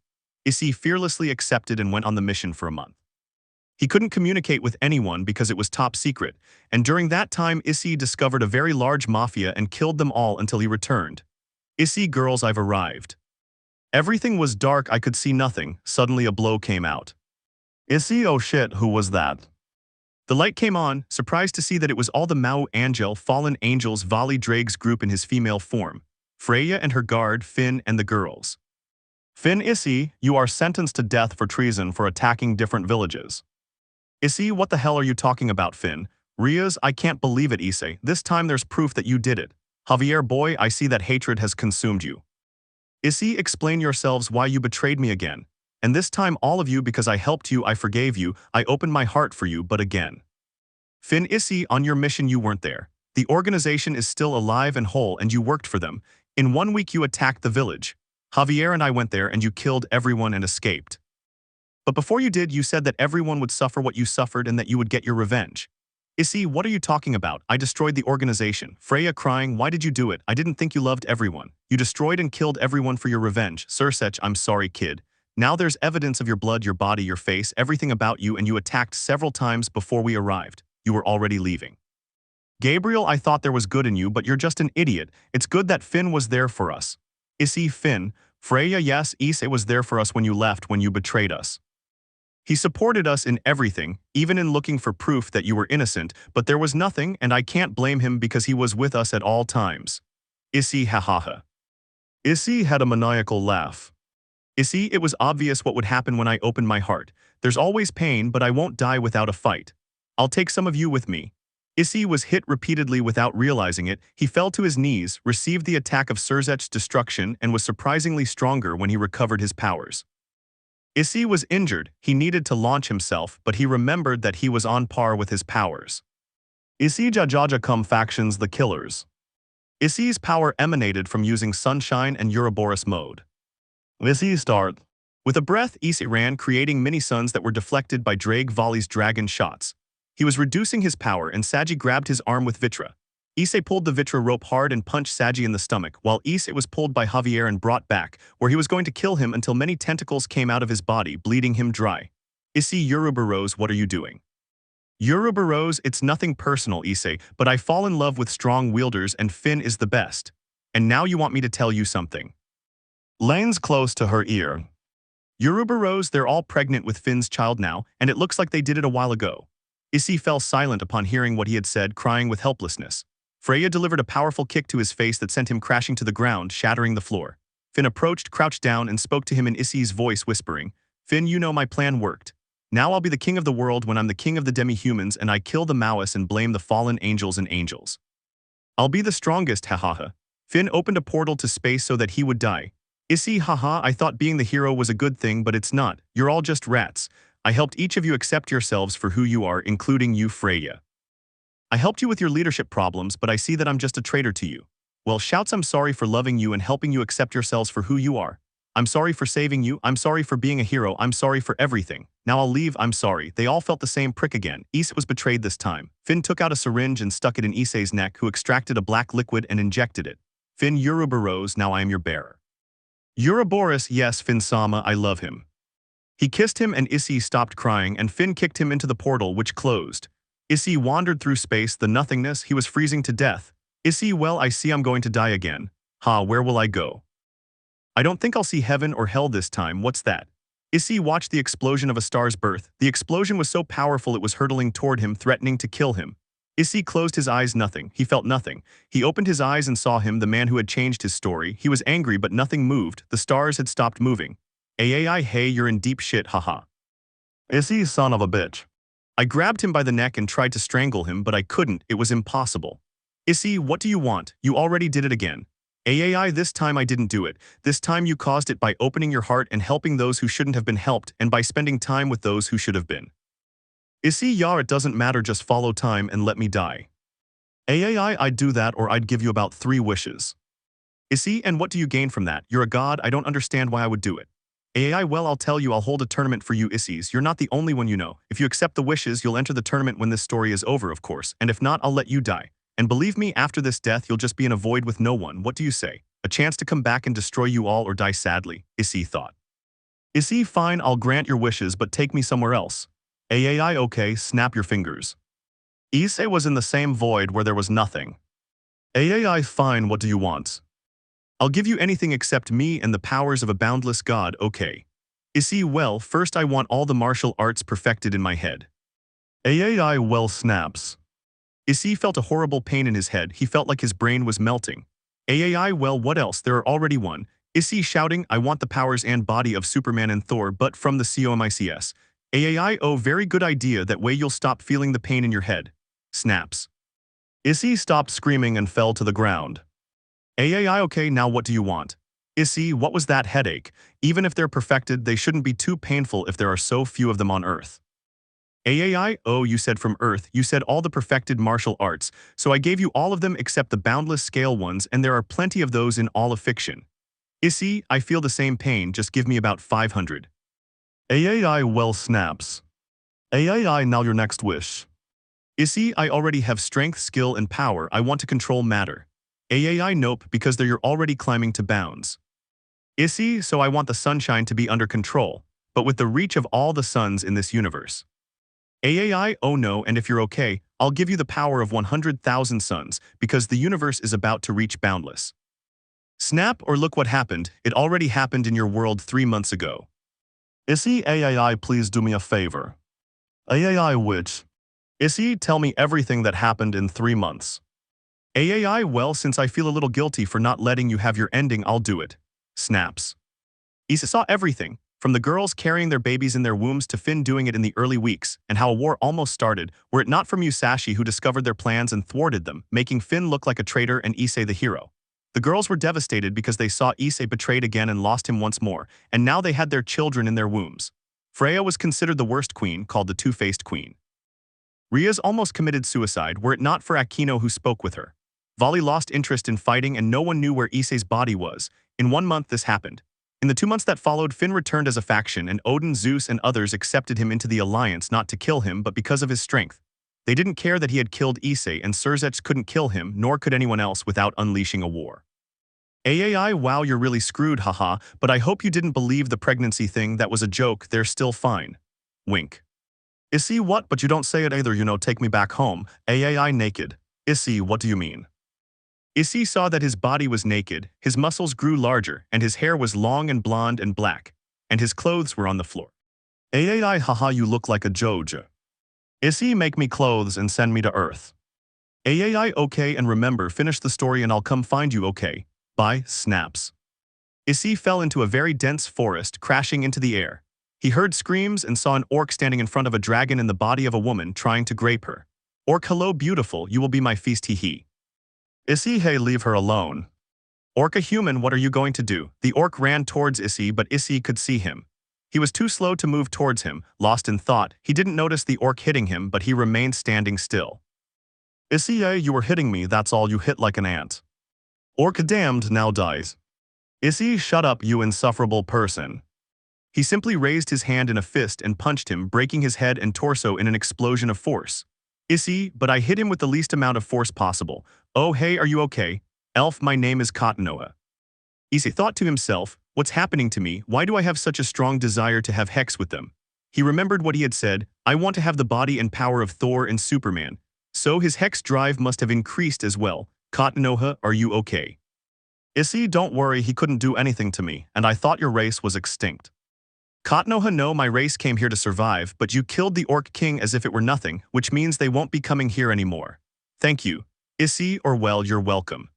Issei fearlessly accepted and went on the mission for a month. He couldn't communicate with anyone because it was top secret, and during that time Issei discovered a very large mafia and killed them all until he returned. Issei, girls, I've arrived. Everything was dark, I could see nothing, suddenly a blow came out. Issei, oh shit, who was that? The light came on, surprised to see that it was all the Mao Angel fallen angels Vali Drake's group in his female form, Freya and her guard, Finn, and the girls. Finn, Issei, you are sentenced to death for treason for attacking different villages. Issei, what the hell are you talking about, Finn? Rias, I can't believe it, Issei. This time there's proof that you did it. Javier, boy, I see that hatred has consumed you. Issei, explain yourselves why you betrayed me again. And this time all of you, because I helped you, I forgave you, I opened my heart for you, but again. Finn, Issei, on your mission you weren't there. The organization is still alive and whole and you worked for them. In 1 week you attacked the village. Javier and I went there and you killed everyone and escaped. But before you did, you said that everyone would suffer what you suffered and that you would get your revenge. Issei, what are you talking about? I destroyed the organization. Freya crying, why did you do it? I didn't think you loved everyone. You destroyed and killed everyone for your revenge. Sursech, I'm sorry, kid. Now there's evidence of your blood, your body, your face, everything about you, and you attacked several times before we arrived. You were already leaving. Gabriel, I thought there was good in you, but you're just an idiot. It's good that Finn was there for us. Issei, Finn. Freya, yes, Issei was there for us when you left, when you betrayed us. He supported us in everything, even in looking for proof that you were innocent, but there was nothing, and I can't blame him because he was with us at all times. Issei, hahaha. Issei had a maniacal laugh. Issei, it was obvious what would happen when I opened my heart. There's always pain, but I won't die without a fight. I'll take some of you with me. Issei was hit repeatedly without realizing it. He fell to his knees, received the attack of Surzech's destruction, and was surprisingly stronger when he recovered his powers. Issei was injured, he needed to launch himself, but he remembered that he was on par with his powers. Issei Jajaja cum factions the killers. Issei's power emanated from using Sunshine and Ouroboros mode. Issei start. With a breath, Issei ran, creating mini-suns that were deflected by Drake Vali's dragon shots. He was reducing his power and Sagi grabbed his arm with Vitra. Issei pulled the Vitra rope hard and punched Sagi in the stomach, while Issei was pulled by Javier and brought back, where he was going to kill him until many tentacles came out of his body, bleeding him dry. Issei, Ouroboros, what are you doing? Ouroboros, it's nothing personal, Issei, but I fall in love with strong wielders and Finn is the best. And now you want me to tell you something. Lane's close to her ear. Ouroboros, they're all pregnant with Finn's child now, and it looks like they did it a while ago. Issei fell silent upon hearing what he had said, crying with helplessness. Freya delivered a powerful kick to his face that sent him crashing to the ground, shattering the floor. Finn approached, crouched down, and spoke to him in Issei's voice, whispering, Finn, you know my plan worked. Now I'll be the king of the world when I'm the king of the demi-humans and I kill the Maoists and blame the fallen angels and angels. I'll be the strongest, hahaha. Finn opened a portal to space so that he would die. Issei, haha, I thought being the hero was a good thing, but it's not. You're all just rats. I helped each of you accept yourselves for who you are, including you, Freya. I helped you with your leadership problems, but I see that I'm just a traitor to you. Well, shouts, I'm sorry for loving you and helping you accept yourselves for who you are. I'm sorry for saving you, I'm sorry for being a hero, I'm sorry for everything. Now I'll leave, I'm sorry. They all felt the same prick again. Issei was betrayed this time. Finn took out a syringe and stuck it in Issei's neck, who extracted a black liquid and injected it. Finn, Ouroboros, now I am your bearer. Ouroboros, yes, Finn-sama, I love him. He kissed him and Issei stopped crying and Finn kicked him into the portal, which closed. Issei wandered through space, the nothingness, he was freezing to death. Issei, well, I see I'm going to die again. Ha, where will I go? I don't think I'll see heaven or hell this time, what's that? Issei watched the explosion of a star's birth. The explosion was so powerful it was hurtling toward him, threatening to kill him. Issei closed his eyes, nothing. He felt nothing. He opened his eyes and saw him, the man who had changed his story. He was angry, but nothing moved. The stars had stopped moving. Aai, hey, you're in deep shit, haha. Issei, son of a bitch. I grabbed him by the neck and tried to strangle him, but I couldn't. It was impossible. Issei, what do you want? You already did it again. Aai, this time I didn't do it. This time you caused it by opening your heart and helping those who shouldn't have been helped and by spending time with those who should have been. Issei, yeah, it doesn't matter, just follow time and let me die. Aai, I'd do that or I'd give you about 3 wishes. Issei, and what do you gain from that? You're a god, I don't understand why I would do it. Aai, well, I'll tell you, I'll hold a tournament for you, Issei. You're not the only one, you know. If you accept the wishes, you'll enter the tournament when this story is over, of course, and if not, I'll let you die. And believe me, after this death, you'll just be in a void with no one. What do you say? A chance to come back and destroy you all or die sadly, Issei thought. Issei, fine, I'll grant your wishes, but take me somewhere else. Aai, okay, snap your fingers. Issei was in the same void where there was nothing. Aai, fine, what do you want? I'll give you anything except me and the powers of a boundless god, okay. Issei, well, first I want all the martial arts perfected in my head. Aai, well, snaps. Issei felt a horrible pain in his head. He felt like his brain was melting. Aai, well, what else? There are already one. Issei shouting, I want the powers and body of Superman and Thor, but from the COMICS. Aai, oh, very good idea, that way you'll stop feeling the pain in your head. Snaps. Issei stopped screaming and fell to the ground. Aai, okay, now what do you want? Issei, what was that headache? Even if they're perfected, they shouldn't be too painful if there are so few of them on Earth. Aai, oh, you said from Earth, you said all the perfected martial arts, so I gave you all of them except the boundless scale ones, and there are plenty of those in all of fiction. Issei, I feel the same pain, just give me about 500. Aai, well, snaps. Aai, now your next wish. Issei, I already have strength, skill, and power. I want to control matter. Aai, nope, because you're already climbing to bounds. Issei, so I want the sunshine to be under control, but with the reach of all the suns in this universe. Aai, oh no, and if you're okay, I'll give you the power of 100,000 suns, because the universe is about to reach boundless. Snap, or look what happened, it already happened in your world 3 months ago. Issei, Aai, please do me a favor. Aai, which? Issei, tell me everything that happened in 3 months. Aai, well, since I feel a little guilty for not letting you have your ending, I'll do it. Snaps. Issei saw everything, from the girls carrying their babies in their wombs to Finn doing it in the early weeks, and how a war almost started, were it not for Musashi who discovered their plans and thwarted them, making Finn look like a traitor and Issei the hero. The girls were devastated because they saw Issei betrayed again and lost him once more, and now they had their children in their wombs. Freya was considered the worst queen, called the two-faced queen. Rias almost committed suicide were it not for Akino who spoke with her. Vali lost interest in fighting and no one knew where Issei's body was. In 1 month this happened. In the 2 months that followed, Finn returned as a faction and Odin, Zeus, and others accepted him into the alliance not to kill him but because of his strength. They didn't care that he had killed Issei and Surzech couldn't kill him, nor could anyone else without unleashing a war. Aai, wow, you're really screwed, haha, but I hope you didn't believe the pregnancy thing, that was a joke, they're still fine. Wink. Issei, what? But you don't say it either, you know, take me back home. Aai, naked. Issei, what do you mean? Issei saw that his body was naked, his muscles grew larger, and his hair was long and blonde and black, and his clothes were on the floor. Aai, haha, you look like a Joja. Issei, make me clothes and send me to Earth. Aai, okay, and remember, finish the story and I'll come find you, okay? Bye, snaps. Issei fell into a very dense forest, crashing into the air. He heard screams and saw an orc standing in front of a dragon in the body of a woman trying to grape her. Orc, hello, beautiful, you will be my feast, hee. Issei, hey, leave her alone. Orc, a human, what are you going to do? The orc ran towards Issei, but Issei could see him. He was too slow to move towards him, lost in thought. He didn't notice the orc hitting him, but he remained standing still. Issei, you were hitting me, that's all, you hit like an ant. Orc, damned, now dies. Issei, shut up, you insufferable person. He simply raised his hand in a fist and punched him, breaking his head and torso in an explosion of force. Issei, but I hit him with the least amount of force possible. Oh hey, are you okay? Elf, my name is Katanoha. Issei thought to himself, what's happening to me? Why do I have such a strong desire to have Hex with them? He remembered what he had said, I want to have the body and power of Thor and Superman. So his Hex drive must have increased as well. Katanoha, are you okay? Issei, don't worry, he couldn't do anything to me, and I thought your race was extinct. Katnoha no, my race came here to survive, but you killed the Orc King as if it were nothing, which means they won't be coming here anymore. Thank you. Issei, or well, you're welcome.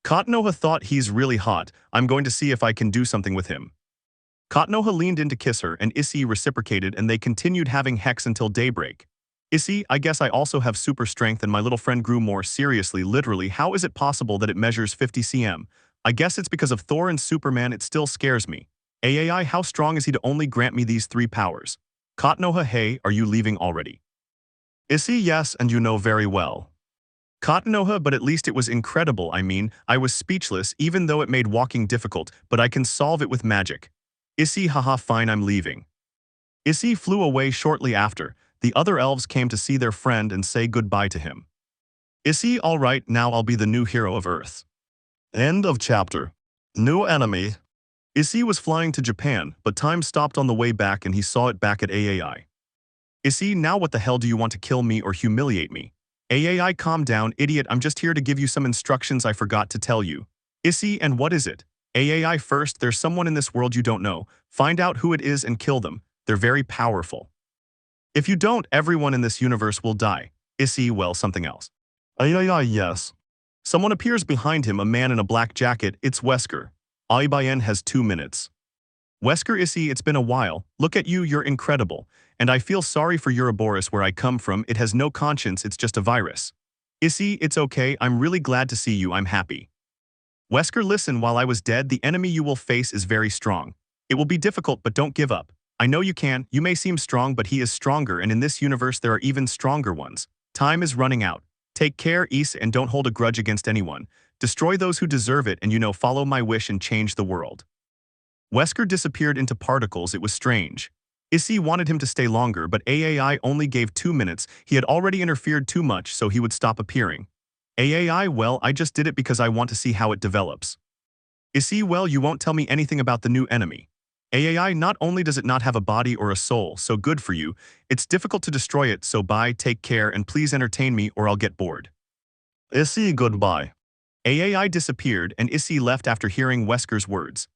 Katnoha thought he's really hot, I'm going to see if I can do something with him. Katnoha leaned in to kiss her and Issei reciprocated and they continued having hex until daybreak. Issei, I guess I also have super strength and my little friend grew more. Seriously, literally, how is it possible that it measures 50 cm? I guess it's because of Thor and Superman. It still scares me. Aai, how strong is he to only grant me these 3 powers? Katnoha, hey, are you leaving already? Issei, yes, and you know very well. Katnoha, but at least it was incredible. I mean, I was speechless even though it made walking difficult, but I can solve it with magic. Issei, haha, fine, I'm leaving. Issei flew away shortly after. The other elves came to see their friend and say goodbye to him. Issei, alright, now I'll be the new hero of Earth. End of chapter. New enemy. Issei was flying to Japan, but time stopped on the way back and he saw it back at Aai. Issei, now what the hell do you want to kill me or humiliate me? Aai, calm down, idiot, I'm just here to give you some instructions I forgot to tell you. Issei, and what is it? Aai, first, there's someone in this world you don't know. Find out who it is and kill them. They're very powerful. If you don't, everyone in this universe will die. Issei, well, something else. Aai, yes. Someone appears behind him, a man in a black jacket. It's Wesker. Aibayen has 2 minutes. Wesker, Issei, it's been a while. Look at you, you're incredible. And I feel sorry for Ouroboros where I come from. It has no conscience, it's just a virus. Issei, it's okay, I'm really glad to see you, I'm happy. Wesker, listen, while I was dead, the enemy you will face is very strong. It will be difficult, but don't give up. I know you can. You may seem strong, but he is stronger, and in this universe there are even stronger ones. Time is running out. Take care, Issei, and don't hold a grudge against anyone. Destroy those who deserve it and follow my wish and change the world. Wesker disappeared into particles. It was strange. Issei wanted him to stay longer, but Aai only gave 2 minutes. He had already interfered too much, so he would stop appearing. Aai, well, I just did it because I want to see how it develops. Issei, well, you won't tell me anything about the new enemy. Aai, not only does it not have a body or a soul, so good for you, it's difficult to destroy it, so bye, take care, and please entertain me or I'll get bored. Issei, goodbye. Aai disappeared and Issei left after hearing Wesker's words.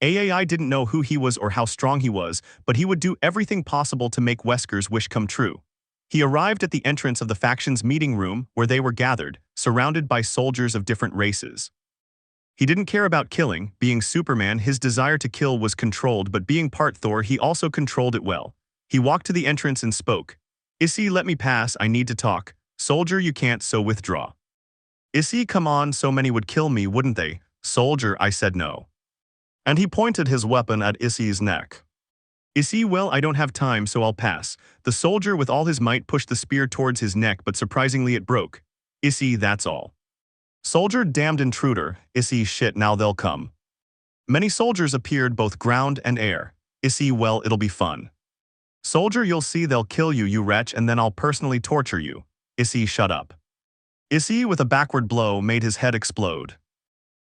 Aai didn't know who he was or how strong he was, but he would do everything possible to make Wesker's wish come true. He arrived at the entrance of the faction's meeting room where they were gathered, surrounded by soldiers of different races. He didn't care about killing. Being Superman, his desire to kill was controlled, but being part Thor, he also controlled it well. He walked to the entrance and spoke. Issei, let me pass, I need to talk. Soldier, you can't, so withdraw. Issei, come on, so many would kill me, wouldn't they? Soldier, I said no. And he pointed his weapon at Issei's neck. Issei, well, I don't have time, so I'll pass. The soldier with all his might pushed the spear towards his neck, but surprisingly it broke. Issei, that's all. Soldier, damned intruder. Issei, shit, now they'll come. Many soldiers appeared, both ground and air. Issei, well, it'll be fun. Soldier, you'll see, they'll kill you, you wretch, and then I'll personally torture you. Issei, shut up. Issei, with a backward blow, made his head explode.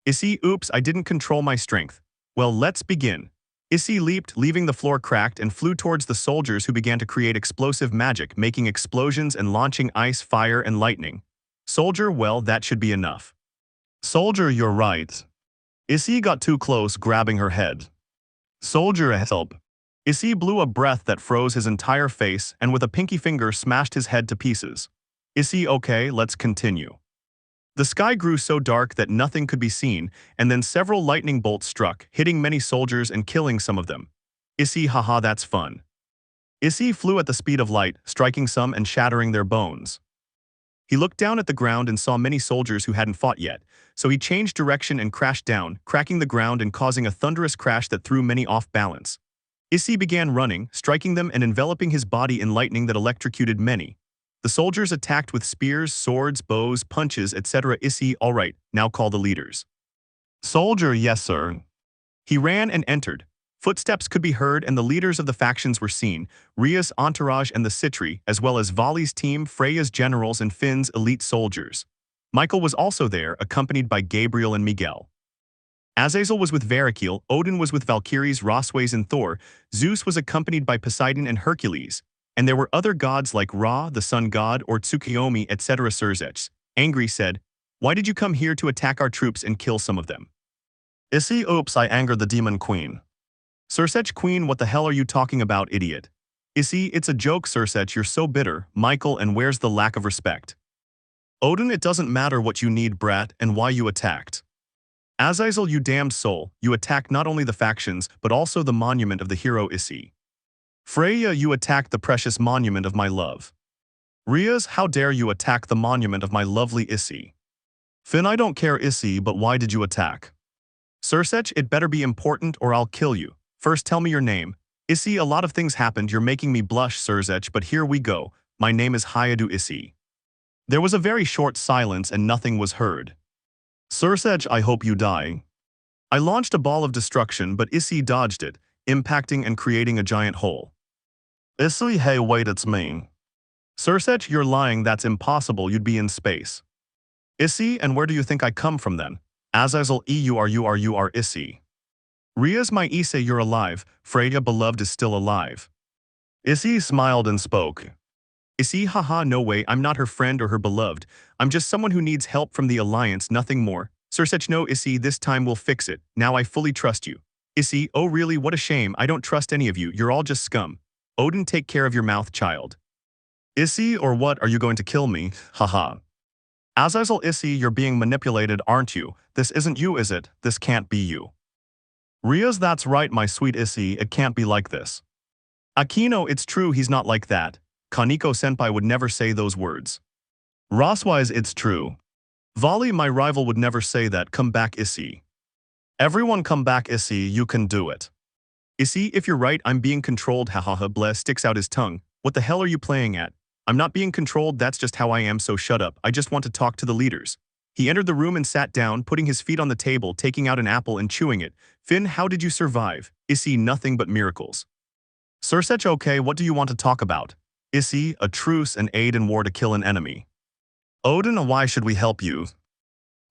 Issei, oops, I didn't control my strength. Well, let's begin. Issei leaped, leaving the floor cracked, and flew towards the soldiers who began to create explosive magic, making explosions and launching ice, fire, and lightning. Soldier, well, that should be enough. Soldier, you're right. Issei got too close, grabbing her head. Soldier, help. Issei blew a breath that froze his entire face and with a pinky finger smashed his head to pieces. Issei, okay, let's continue. The sky grew so dark that nothing could be seen, and then several lightning bolts struck, hitting many soldiers and killing some of them. Issei, haha, that's fun. Issei flew at the speed of light, striking some and shattering their bones. He looked down at the ground and saw many soldiers who hadn't fought yet, so he changed direction and crashed down, cracking the ground and causing a thunderous crash that threw many off balance. Issei began running, striking them and enveloping his body in lightning that electrocuted many. The soldiers attacked with spears, swords, bows, punches, etc. Issei, alright, now call the leaders. Soldier, yes sir. He ran and entered. Footsteps could be heard and the leaders of the factions were seen, Rias' entourage and the Citri, as well as Vali's team, Freya's generals and Finn's elite soldiers. Michael was also there, accompanied by Gabriel and Miguel. Azazel was with Verikil, Odin was with Valkyries, Rossweisse and Thor, Zeus was accompanied by Poseidon and Hercules, and there were other gods like Ra, the sun god, or Tsukuyomi, etc. Surzech, angry, said, "Why did you come here to attack our troops and kill some of them?" Issei, oops, I angered the demon queen. Sursech Queen, what the hell are you talking about, idiot? Issei, it's a joke, Sursech, you're so bitter. Michael, and where's the lack of respect? Odin, it doesn't matter what you need, brat, and why you attacked. Azazel, you damned soul, you attacked not only the factions, but also the monument of the hero Issei. Freya, you attacked the precious monument of my love. Rias, how dare you attack the monument of my lovely Issei. Finn, I don't care, Issei, but why did you attack? Sursech, it better be important or I'll kill you. First tell me your name. Issei, a lot of things happened, you're making me blush, Sursech, but here we go. My name is Hayadu Issei. There was a very short silence and nothing was heard. Sursech, I hope you die. I launched a ball of destruction, but Issei dodged it, impacting and creating a giant hole. Issei, hey wait, it's me. Sursech, you're lying, that's impossible, you'd be in space. Issei, and where do you think I come from then? Azazel, you are Issei. Rias, my Issei, you're alive. Freya, beloved, is still alive. Issei smiled and spoke. Issei, haha, no way, I'm not her friend or her beloved. I'm just someone who needs help from the Alliance, nothing more. Sursech, no, Issei, this time we'll fix it. Now I fully trust you. Issei, oh really, what a shame, I don't trust any of you, you're all just scum. Odin, take care of your mouth, child. Issei, or what, are you going to kill me? Haha. Azazel, Issei, you're being manipulated, aren't you? This isn't you, is it? This can't be you. Rias, that's right, my sweet Issei, it can't be like this. Akino, it's true, he's not like that. Kaneko-senpai would never say those words. Rossweisse, it's true. Volley, my rival, would never say that, come back, Issei. Everyone come back, Issei, you can do it. Issei, if you're right, I'm being controlled, hahaha, bleh, sticks out his tongue. What the hell are you playing at? I'm not being controlled, that's just how I am, so shut up, I just want to talk to the leaders. He entered the room and sat down, putting his feet on the table, taking out an apple and chewing it. Finn, how did you survive? Issei, nothing but miracles. Sursech, okay, what do you want to talk about? Issei, a truce and aid in war to kill an enemy. Odin, why should we help you?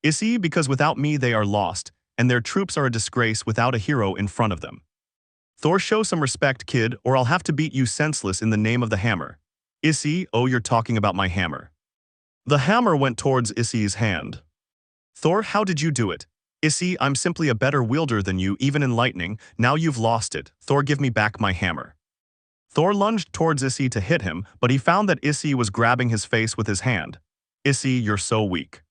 Issei, because without me they are lost, and their troops are a disgrace without a hero in front of them. Thor, show some respect, kid, or I'll have to beat you senseless in the name of the hammer. Issei, oh, you're talking about my hammer. The hammer went towards Issei's hand. Thor, how did you do it? Issei, I'm simply a better wielder than you, even in lightning, now you've lost it. Thor, give me back my hammer. Thor lunged towards Issei to hit him, but he found that Issei was grabbing his face with his hand. Issei, you're so weak.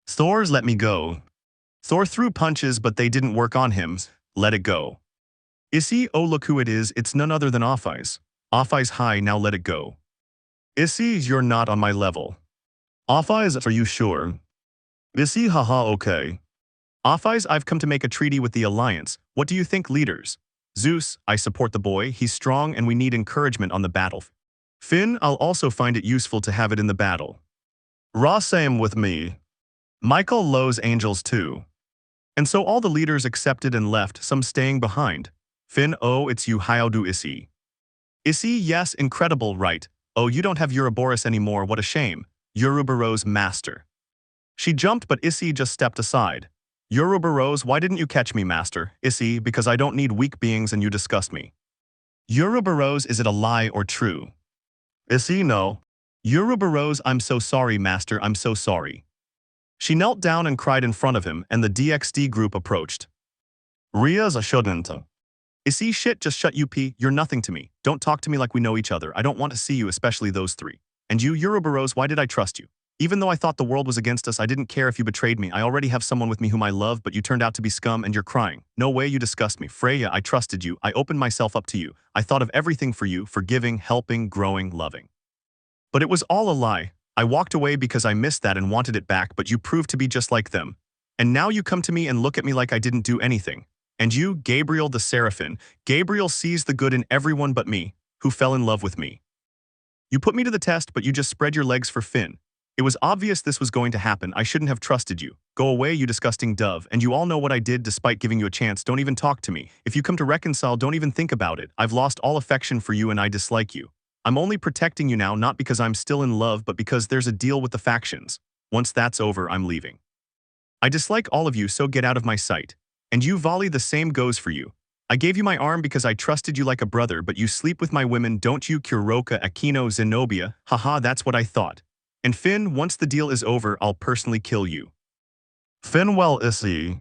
Thor's, let me go. Thor threw punches, but they didn't work on him. Let it go. Issei, oh look who it is, it's none other than Offeyes. Offeyes, hi, now let it go. Issei, you're not on my level. Offeyes, are you sure? Issei, haha, okay. Offeyes, I've come to make a treaty with the Alliance. What do you think, leaders? Zeus, I support the boy, he's strong and we need encouragement on the battle. Finn, I'll also find it useful to have it in the battle. Ross, same with me. Michael, Lowe's angels too. And so all the leaders accepted and left, some staying behind. Finn, oh, it's you, Hayadu Issei. Issei, yes, incredible, right? Oh, you don't have Ouroboros anymore, what a shame. Ouroboros master. She jumped, but Issei just stepped aside. Ouroboros, why didn't you catch me, master? Issei, because I don't need weak beings and you disgust me. Ouroboros, is it a lie or true? Issei, no. Ouroboros, I'm so sorry, master, I'm so sorry. She knelt down and cried in front of him, and the DXD group approached. Rias, I shouldn't. Issei, shit, just shut you, P. You're nothing to me. Don't talk to me like we know each other. I don't want to see you, especially those three. And you, Ouroboros, why did I trust you? Even though I thought the world was against us, I didn't care if you betrayed me. I already have someone with me whom I love, but you turned out to be scum and you're crying. No way, you disgust me. Freya, I trusted you. I opened myself up to you. I thought of everything for you, forgiving, helping, growing, loving. But it was all a lie. I walked away because I missed that and wanted it back, but you proved to be just like them. And now you come to me and look at me like I didn't do anything. And you, Gabriel the Seraphim, Gabriel sees the good in everyone but me, who fell in love with me. You put me to the test, but you just spread your legs for Finn. It was obvious this was going to happen. I shouldn't have trusted you. Go away, you disgusting dove, and you all know what I did despite giving you a chance. Don't even talk to me. If you come to reconcile, don't even think about it. I've lost all affection for you and I dislike you. I'm only protecting you now, not because I'm still in love, but because there's a deal with the factions. Once that's over, I'm leaving. I dislike all of you, so get out of my sight. And you, Volley, the same goes for you. I gave you my arm because I trusted you like a brother, but you sleep with my women, don't you, Kuroka, Akino, Zenobia? Haha, that's what I thought. And Finn, once the deal is over, I'll personally kill you. Finn, well, Issei.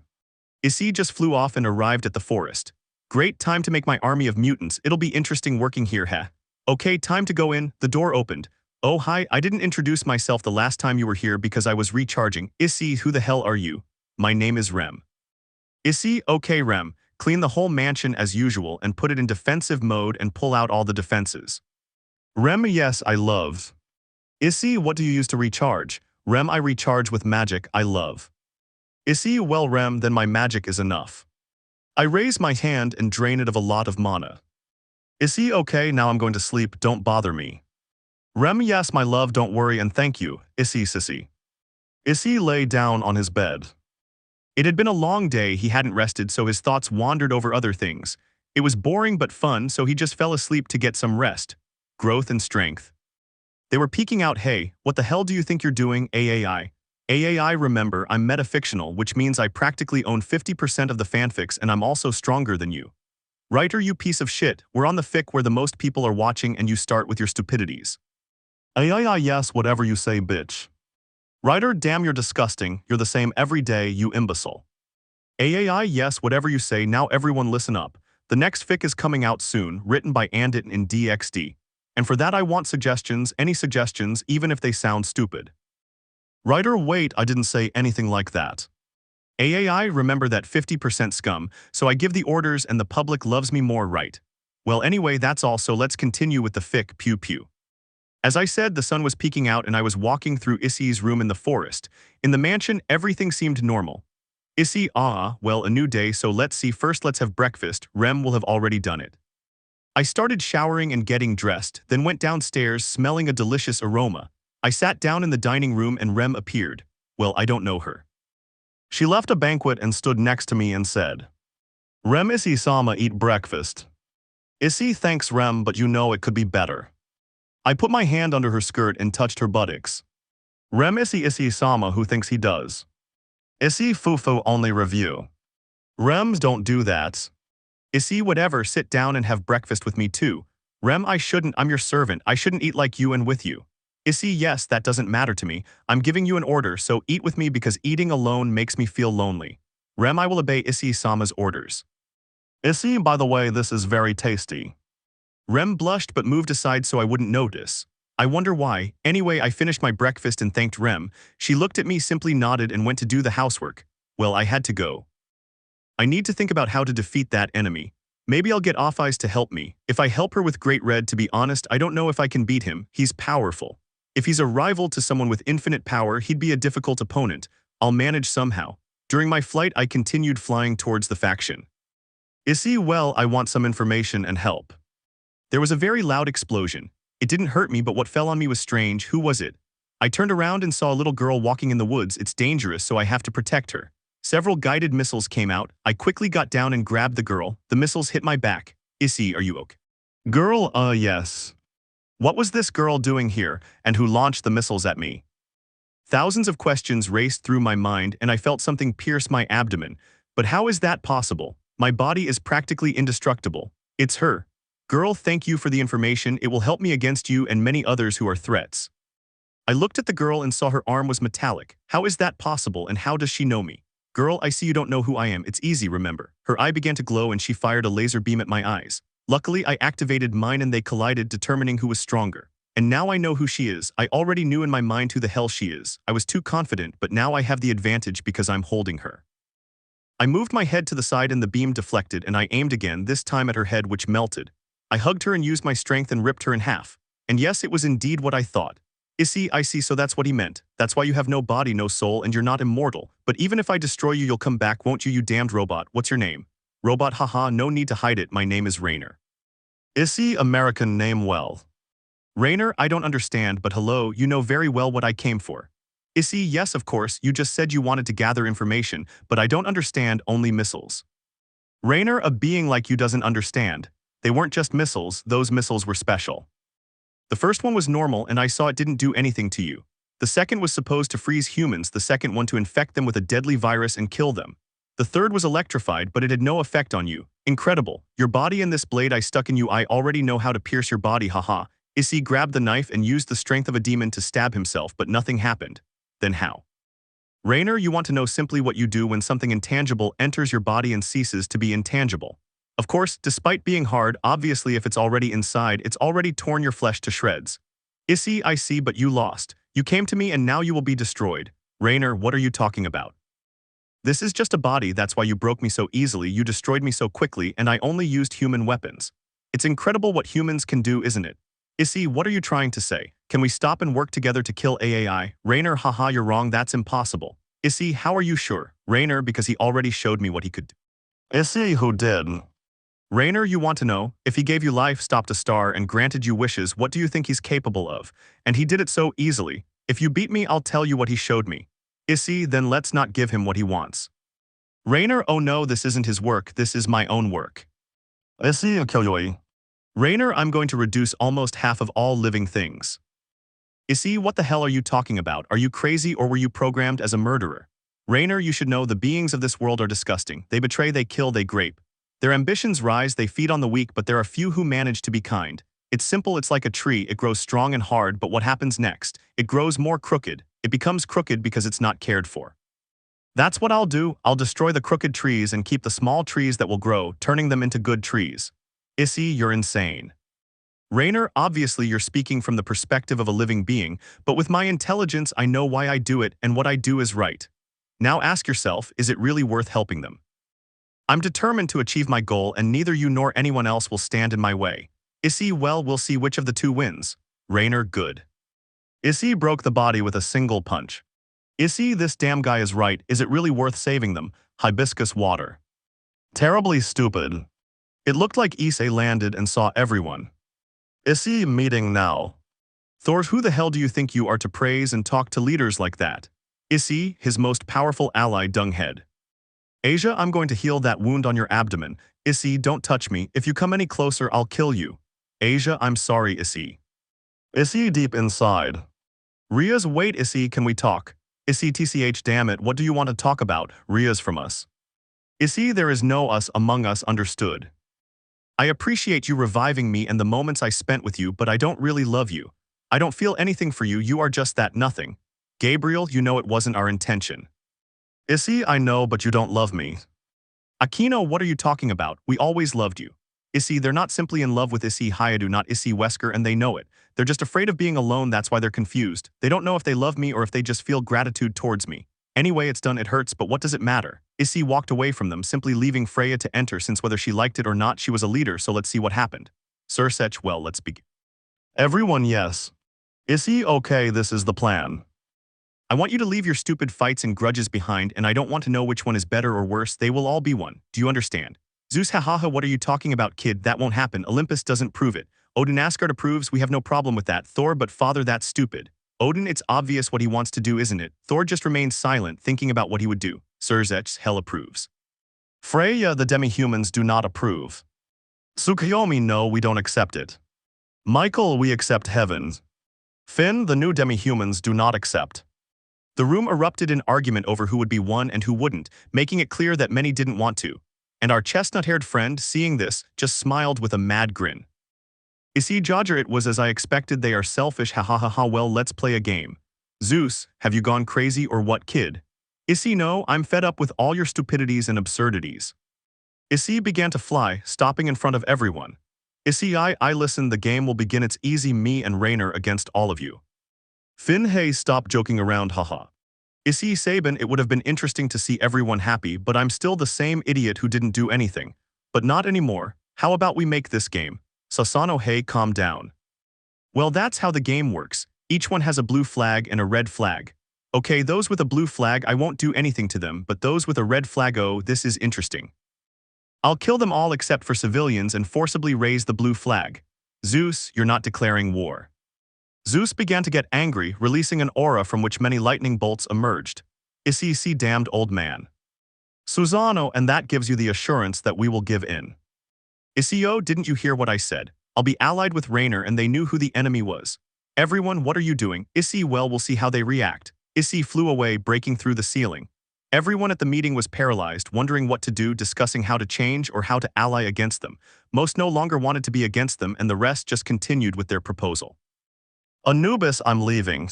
Issei just flew off and arrived at the forest. Great time to make my army of mutants. It'll be interesting working here, heh. Okay, time to go in. The door opened. Oh hi, I didn't introduce myself the last time you were here because I was recharging. Issei, who the hell are you? My name is Rem. Issei, okay Rem. Clean the whole mansion as usual and put it in defensive mode and pull out all the defenses. Rem, yes, I love. Issei, what do you use to recharge? Rem, I recharge with magic, I love. Issei, well Rem, then my magic is enough. I raise my hand and drain it of a lot of mana. Issei, okay, now I'm going to sleep, don't bother me. Rem, yes, my love, don't worry and thank you, Issei sissy. Issei lay down on his bed. It had been a long day, he hadn't rested, so his thoughts wandered over other things. It was boring but fun, so he just fell asleep to get some rest, growth and strength. They were peeking out, hey, what the hell do you think you're doing, AAI? AAI, remember, I'm metafictional, which means I practically own 50% of the fanfics and I'm also stronger than you. Writer, you piece of shit, we're on the fic where the most people are watching and you start with your stupidities. AAI, yes, whatever you say, bitch. Writer, damn, you're disgusting, you're the same every day, you imbecile. AAI, yes, whatever you say, now everyone listen up. The next fic is coming out soon, written by Ange in DXD. And for that I want suggestions, any suggestions, even if they sound stupid. Writer, wait, I didn't say anything like that. AAI, remember that 50% scum, so I give the orders and the public loves me more, right? Well anyway, that's all, so let's continue with the fic, pew pew. As I said, the sun was peeking out and I was walking through Issei's room in the forest. In the mansion, everything seemed normal. Issei, well, a new day, so let's see, first let's have breakfast, Rem will have already done it. I started showering and getting dressed, then went downstairs smelling a delicious aroma. I sat down in the dining room and Rem appeared. Well, I don't know her. She left a banquet and stood next to me and said, Rem, Issei-sama, eat breakfast. Issei, thanks Rem, but you know it could be better. I put my hand under her skirt and touched her buttocks. Rem, Issei-sama, who thinks he does. Issei, fufu only review. Rems, don't do that. Issei, whatever, sit down and have breakfast with me too. Rem, I shouldn't, I'm your servant, I shouldn't eat like you and with you. Issei, yes, that doesn't matter to me. I'm giving you an order, so eat with me because eating alone makes me feel lonely. Rem, I will obey Issei-sama's orders. Issei, by the way, this is very tasty. Rem blushed but moved aside so I wouldn't notice. I wonder why. Anyway, I finished my breakfast and thanked Rem. She looked at me, simply nodded and went to do the housework. Well, I had to go. I need to think about how to defeat that enemy. Maybe I'll get Off-Eyes to help me. If I help her with Great Red, to be honest, I don't know if I can beat him. He's powerful. If he's a rival to someone with infinite power, he'd be a difficult opponent. I'll manage somehow. During my flight, I continued flying towards the faction. Issei, well, I want some information and help. There was a very loud explosion. It didn't hurt me, but what fell on me was strange. Who was it? I turned around and saw a little girl walking in the woods. It's dangerous, so I have to protect her. Several guided missiles came out. I quickly got down and grabbed the girl. The missiles hit my back. Issei, are you okay? Girl, yes. What was this girl doing here, and who launched the missiles at me? Thousands of questions raced through my mind, and I felt something pierce my abdomen. But how is that possible? My body is practically indestructible. It's her. Girl, thank you for the information. It will help me against you and many others who are threats. I looked at the girl and saw her arm was metallic. How is that possible, and how does she know me? Girl, I see you don't know who I am. It's easy, remember. Her eye began to glow and she fired a laser beam at my eyes. Luckily, I activated mine and they collided, determining who was stronger. And now I know who she is. I already knew in my mind who the hell she is. I was too confident, but now I have the advantage because I'm holding her. I moved my head to the side and the beam deflected and I aimed again, this time at her head, which melted. I hugged her and used my strength and ripped her in half. And yes, it was indeed what I thought. Issei, I see, so that's what he meant. That's why you have no body, no soul, and you're not immortal. But even if I destroy you, you'll come back, won't you, you damned robot? What's your name? Robot, haha, no need to hide it, my name is Rainer. Issei, American name, well. Rainer, I don't understand, but hello, you know very well what I came for. Issei, yes, of course, you just said you wanted to gather information, but I don't understand, only missiles. Rainer, a being like you doesn't understand. They weren't just missiles, those missiles were special. The first one was normal and I saw it didn't do anything to you. The second was supposed to freeze humans, the second one to infect them with a deadly virus and kill them. The third was electrified, but it had no effect on you. Incredible. Your body and this blade I stuck in you, I already know how to pierce your body, haha. Issei grabbed the knife and used the strength of a demon to stab himself, but nothing happened. Then how? Rainer, you want to know simply what you do when something intangible enters your body and ceases to be intangible. Of course, despite being hard, obviously if it's already inside, it's already torn your flesh to shreds. Issei, I see, but you lost. You came to me and now you will be destroyed. Rainer, what are you talking about? This is just a body, that's why you broke me so easily, you destroyed me so quickly, and I only used human weapons. It's incredible what humans can do, isn't it? Issei, what are you trying to say? Can we stop and work together to kill Aai? Rainer, haha, you're wrong, that's impossible. Issei, how are you sure? Rainer, because he already showed me what he could do. Issei, who did? Rainer, you want to know? If he gave you life, stopped a star, and granted you wishes, what do you think he's capable of? And he did it so easily. If you beat me, I'll tell you what he showed me. Issei, then let's not give him what he wants. Rainer, oh no, this isn't his work, this is my own work. Issei, kill you. Rainer, I'm going to reduce almost half of all living things. Issei, what the hell are you talking about? Are you crazy or were you programmed as a murderer? Rainer, you should know the beings of this world are disgusting. They betray, they kill, they grape. Their ambitions rise, they feed on the weak, but there are few who manage to be kind. It's simple, it's like a tree, it grows strong and hard, but what happens next? It grows more crooked. It becomes crooked because it's not cared for. That's what I'll do, I'll destroy the crooked trees and keep the small trees that will grow, turning them into good trees. Issei, you're insane. Rainer, obviously you're speaking from the perspective of a living being, but with my intelligence I know why I do it and what I do is right. Now ask yourself, is it really worth helping them? I'm determined to achieve my goal and neither you nor anyone else will stand in my way. Issei, well, we'll see which of the two wins. Rainer, good. Issei broke the body with a single punch. Issei, this damn guy is right, is it really worth saving them? Hibiscus water. Terribly stupid. It looked like Issei landed and saw everyone. Issei, meeting now. Thor, who the hell do you think you are to praise and talk to leaders like that? Issei, his most powerful ally, Dunghead. Asia, I'm going to heal that wound on your abdomen. Issei, don't touch me. If you come any closer, I'll kill you. Asia, I'm sorry, Issei. Issei, deep inside. Rias, wait, Issei, can we talk? Issei, tch, damn it, what do you want to talk about? Rias, from us. Issei, there is no us among us, understood. I appreciate you reviving me and the moments I spent with you, but I don't really love you. I don't feel anything for you, you are just that nothing. Gabriel, you know it wasn't our intention. Issei, I know, but you don't love me. Aquino, what are you talking about? We always loved you. Issei, they're not simply in love with Issei Hayadu, not Issei Wesker, and they know it. They're just afraid of being alone, that's why they're confused. They don't know if they love me or if they just feel gratitude towards me. Anyway, it's done, it hurts, but what does it matter? Issei walked away from them, simply leaving Freya to enter since whether she liked it or not, she was a leader, so let's see what happened. Sursech, well, let's begin. Everyone, yes. Issei, okay, this is the plan. I want you to leave your stupid fights and grudges behind, and I don't want to know which one is better or worse, they will all be one. Do you understand? Zeus, hahaha, what are you talking about, kid? That won't happen. Olympus doesn't prove it. Odin, Asgard approves, we have no problem with that. Thor, but father, that's stupid. Odin, it's obvious what he wants to do, isn't it? Thor just remains silent, thinking about what he would do. Sursech, hell approves. Freya, the demi-humans do not approve. Tsukuyomi, no, we don't accept it. Michael, we accept heaven. Finn, the new demi-humans do not accept. The room erupted in argument over who would be one and who wouldn't, making it clear that many didn't want to. And our chestnut-haired friend, seeing this, just smiled with a mad grin. Issei Jodger, it was as I expected, they are selfish, ha ha ha ha, well, let's play a game. Zeus, have you gone crazy or what, kid? Issei, no, I'm fed up with all your stupidities and absurdities. Issei began to fly, stopping in front of everyone. Issei, I listen, the game will begin, it's easy, me and Rainer against all of you. Finn, hey, stop joking around, haha. Issei Sabin, it would have been interesting to see everyone happy, but I'm still the same idiot who didn't do anything. But not anymore. How about we make this game? Sasano, hey, calm down. Well, that's how the game works. Each one has a blue flag and a red flag. Okay, those with a blue flag, I won't do anything to them, but those with a red flag, oh, this is interesting. I'll kill them all except for civilians and forcibly raise the blue flag. Zeus, you're not declaring war. Zeus began to get angry, releasing an aura from which many lightning bolts emerged. Issei, see, damned old man. Susano, and that gives you the assurance that we will give in. Issei, didn't you hear what I said? I'll be allied with Rainer, and they knew who the enemy was. Everyone, what are you doing? Issei, well, we'll see how they react. Issei flew away, breaking through the ceiling. Everyone at the meeting was paralyzed, wondering what to do, discussing how to change or how to ally against them. Most no longer wanted to be against them, and the rest just continued with their proposal. Anubis, I'm leaving.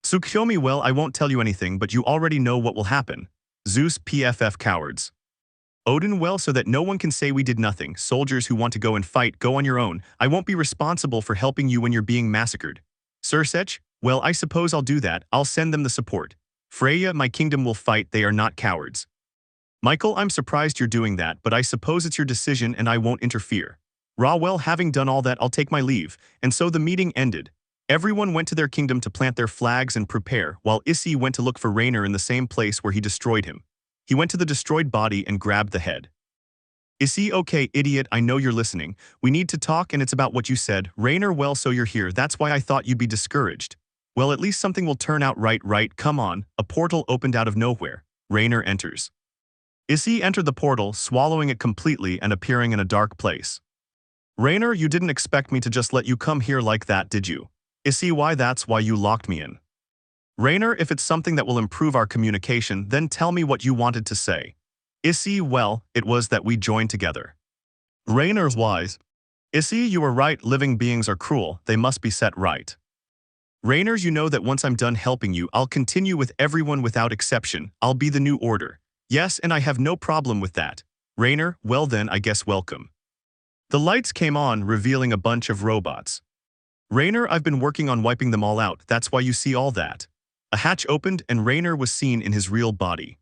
Tsukuyomi, well, I won't tell you anything, but you already know what will happen. Zeus, PFF cowards. Odin, well, so that no one can say we did nothing. Soldiers who want to go and fight, go on your own. I won't be responsible for helping you when you're being massacred. Sursech, well, I suppose I'll do that. I'll send them the support. Freya, my kingdom will fight, they are not cowards. Michael, I'm surprised you're doing that, but I suppose it's your decision and I won't interfere. Ra, well, having done all that, I'll take my leave. And so the meeting ended. Everyone went to their kingdom to plant their flags and prepare, while Issei went to look for Rainer in the same place where he destroyed him. He went to the destroyed body and grabbed the head. Issei, okay, idiot, I know you're listening. We need to talk and it's about what you said. Rainer, well, so you're here, that's why I thought you'd be discouraged. Well, at least something will turn out right, come on. A portal opened out of nowhere. Rainer enters. Issei entered the portal, swallowing it completely and appearing in a dark place. Rainer, you didn't expect me to just let you come here like that, did you? Issei, why, that's why you locked me in. Rainer, if it's something that will improve our communication, then tell me what you wanted to say. Issei, well, it was that we joined together. Rainer's wise. Issei, you were right, living beings are cruel, they must be set right. Rainer, you know that once I'm done helping you, I'll continue with everyone without exception, I'll be the new order. Yes, and I have no problem with that. Rainer, well then, I guess welcome. The lights came on, revealing a bunch of robots. Rainer, I've been working on wiping them all out, that's why you see all that. A hatch opened and Rainer was seen in his real body.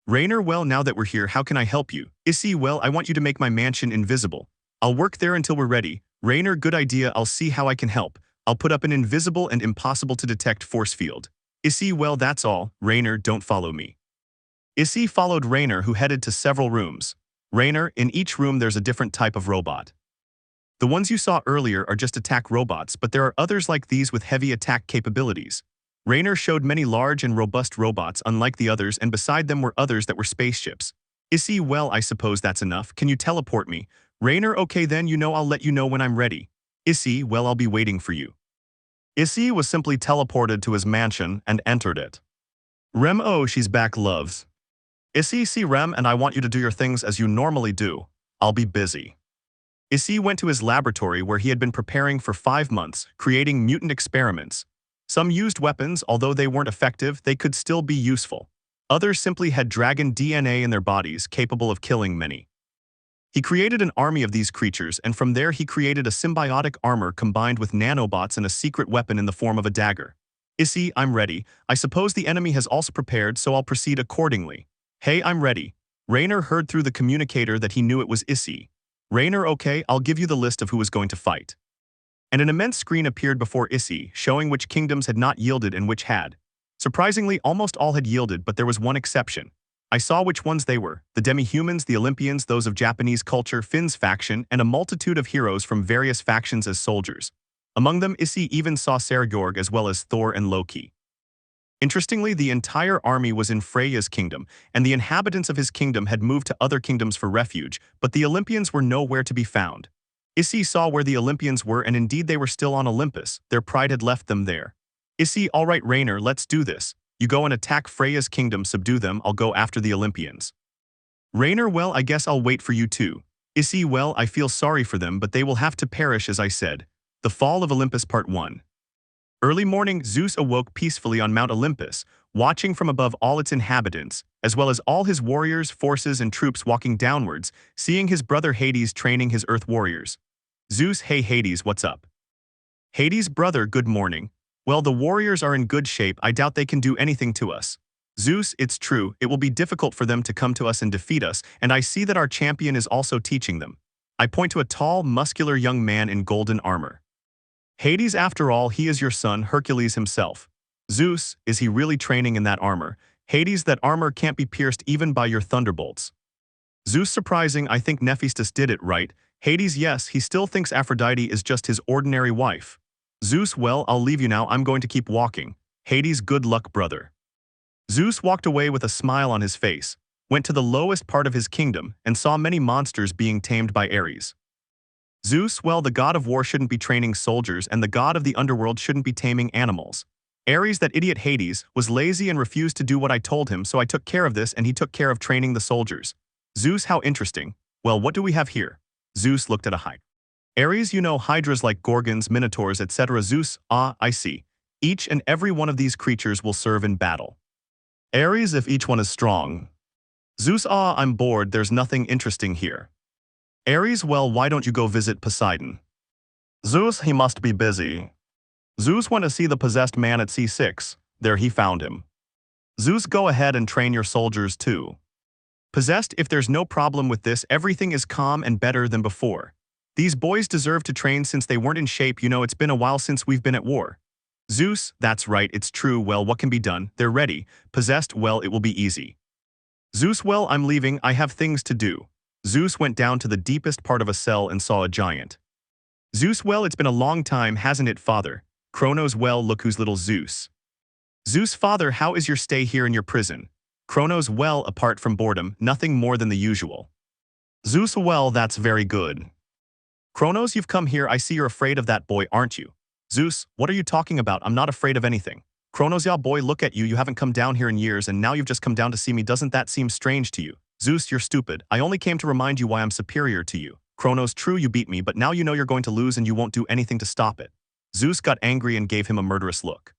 Rainer, well, now that we're here, how can I help you? Issei, well, I want you to make my mansion invisible. I'll work there until we're ready. Rainer, good idea, I'll see how I can help. I'll put up an invisible and impossible to detect force field. Issei, well, that's all. Rainer, don't follow me. Issei followed Rainer, who headed to several rooms. Rainer, in each room there's a different type of robot. The ones you saw earlier are just attack robots, but there are others like these with heavy attack capabilities. Rainer showed many large and robust robots unlike the others, and beside them were others that were spaceships. Issei, well, I suppose that's enough. Can you teleport me? Rainer, okay then, you know, I'll let you know when I'm ready. Issei, well, I'll be waiting for you. Issei was simply teleported to his mansion and entered it. Rem, oh, she's back, loves. Issei, see Rem, and I want you to do your things as you normally do. I'll be busy. Issei went to his laboratory where he had been preparing for 5 months, creating mutant experiments. Some used weapons, although they weren't effective, they could still be useful. Others simply had dragon DNA in their bodies, capable of killing many. He created an army of these creatures, and from there he created a symbiotic armor combined with nanobots and a secret weapon in the form of a dagger. Issei, I'm ready. I suppose the enemy has also prepared, so I'll proceed accordingly. Hey, I'm ready. Rainer heard through the communicator that he knew it was Issei. Rainer, okay, I'll give you the list of who was going to fight. And an immense screen appeared before Issei, showing which kingdoms had not yielded and which had. Surprisingly, almost all had yielded, but there was one exception. I saw which ones they were: the demi-humans, the Olympians, those of Japanese culture, Finn's faction, and a multitude of heroes from various factions as soldiers. Among them, Issei even saw Sekiryuutei as well as Thor and Loki. Interestingly, the entire army was in Freya's kingdom, and the inhabitants of his kingdom had moved to other kingdoms for refuge, but the Olympians were nowhere to be found. Issei saw where the Olympians were, and indeed they were still on Olympus. Their pride had left them there. Issei, all right, Rainer, let's do this. You go and attack Freya's kingdom, subdue them, I'll go after the Olympians. Rainer, well, I guess I'll wait for you too. Issei, well, I feel sorry for them, but they will have to perish, as I said. The Fall of Olympus Part 1. Early morning, Zeus awoke peacefully on Mount Olympus, watching from above all its inhabitants, as well as all his warriors, forces, and troops walking downwards, seeing his brother Hades training his earth warriors. Zeus, hey Hades, what's up? Hades, brother, good morning. Well, the warriors are in good shape, I doubt they can do anything to us. Zeus, it's true, it will be difficult for them to come to us and defeat us, and I see that our champion is also teaching them. I point to a tall, muscular young man in golden armor. Hades, after all, he is your son, Hercules himself. Zeus, is he really training in that armor? Hades, that armor can't be pierced even by your thunderbolts. Zeus, surprising, I think Hephaestus did it right. Hades, yes, he still thinks Aphrodite is just his ordinary wife. Zeus, well, I'll leave you now, I'm going to keep walking. Hades, good luck, brother. Zeus walked away with a smile on his face, went to the lowest part of his kingdom, and saw many monsters being tamed by Ares. Zeus, well, the god of war shouldn't be training soldiers, and the god of the underworld shouldn't be taming animals. Ares, that idiot Hades, was lazy and refused to do what I told him, so I took care of this and he took care of training the soldiers. Zeus, how interesting. Well, what do we have here? Zeus looked at a hydra. Ares, you know hydras like gorgons, minotaurs, etc. Zeus, ah, I see. Each and every one of these creatures will serve in battle. Ares, if each one is strong. Zeus, ah, I'm bored, there's nothing interesting here. Ares, well, why don't you go visit Poseidon? Zeus, he must be busy. Zeus went to see the possessed man at C6, there he found him. Zeus, go ahead and train your soldiers too. Possessed, if there's no problem with this, everything is calm and better than before. These boys deserve to train since they weren't in shape, you know it's been a while since we've been at war. Zeus, that's right, it's true, well what can be done, they're ready. Possessed, well it will be easy. Zeus, well I'm leaving, I have things to do. Zeus went down to the deepest part of a cell and saw a giant. Zeus, well it's been a long time, hasn't it, father? Kronos, well look who's little Zeus. Zeus, father, how is your stay here in your prison? Kronos, well apart from boredom, nothing more than the usual. Zeus, well that's very good. Kronos, you've come here, I see you're afraid of that boy, aren't you? Zeus, what are you talking about? I'm not afraid of anything. Kronos, yeah boy, look at you, you haven't come down here in years and now you've just come down to see me, doesn't that seem strange to you? Zeus, you're stupid, I only came to remind you why I'm superior to you. Kronos, true you beat me, but now you know you're going to lose and you won't do anything to stop it. Zeus got angry and gave him a murderous look.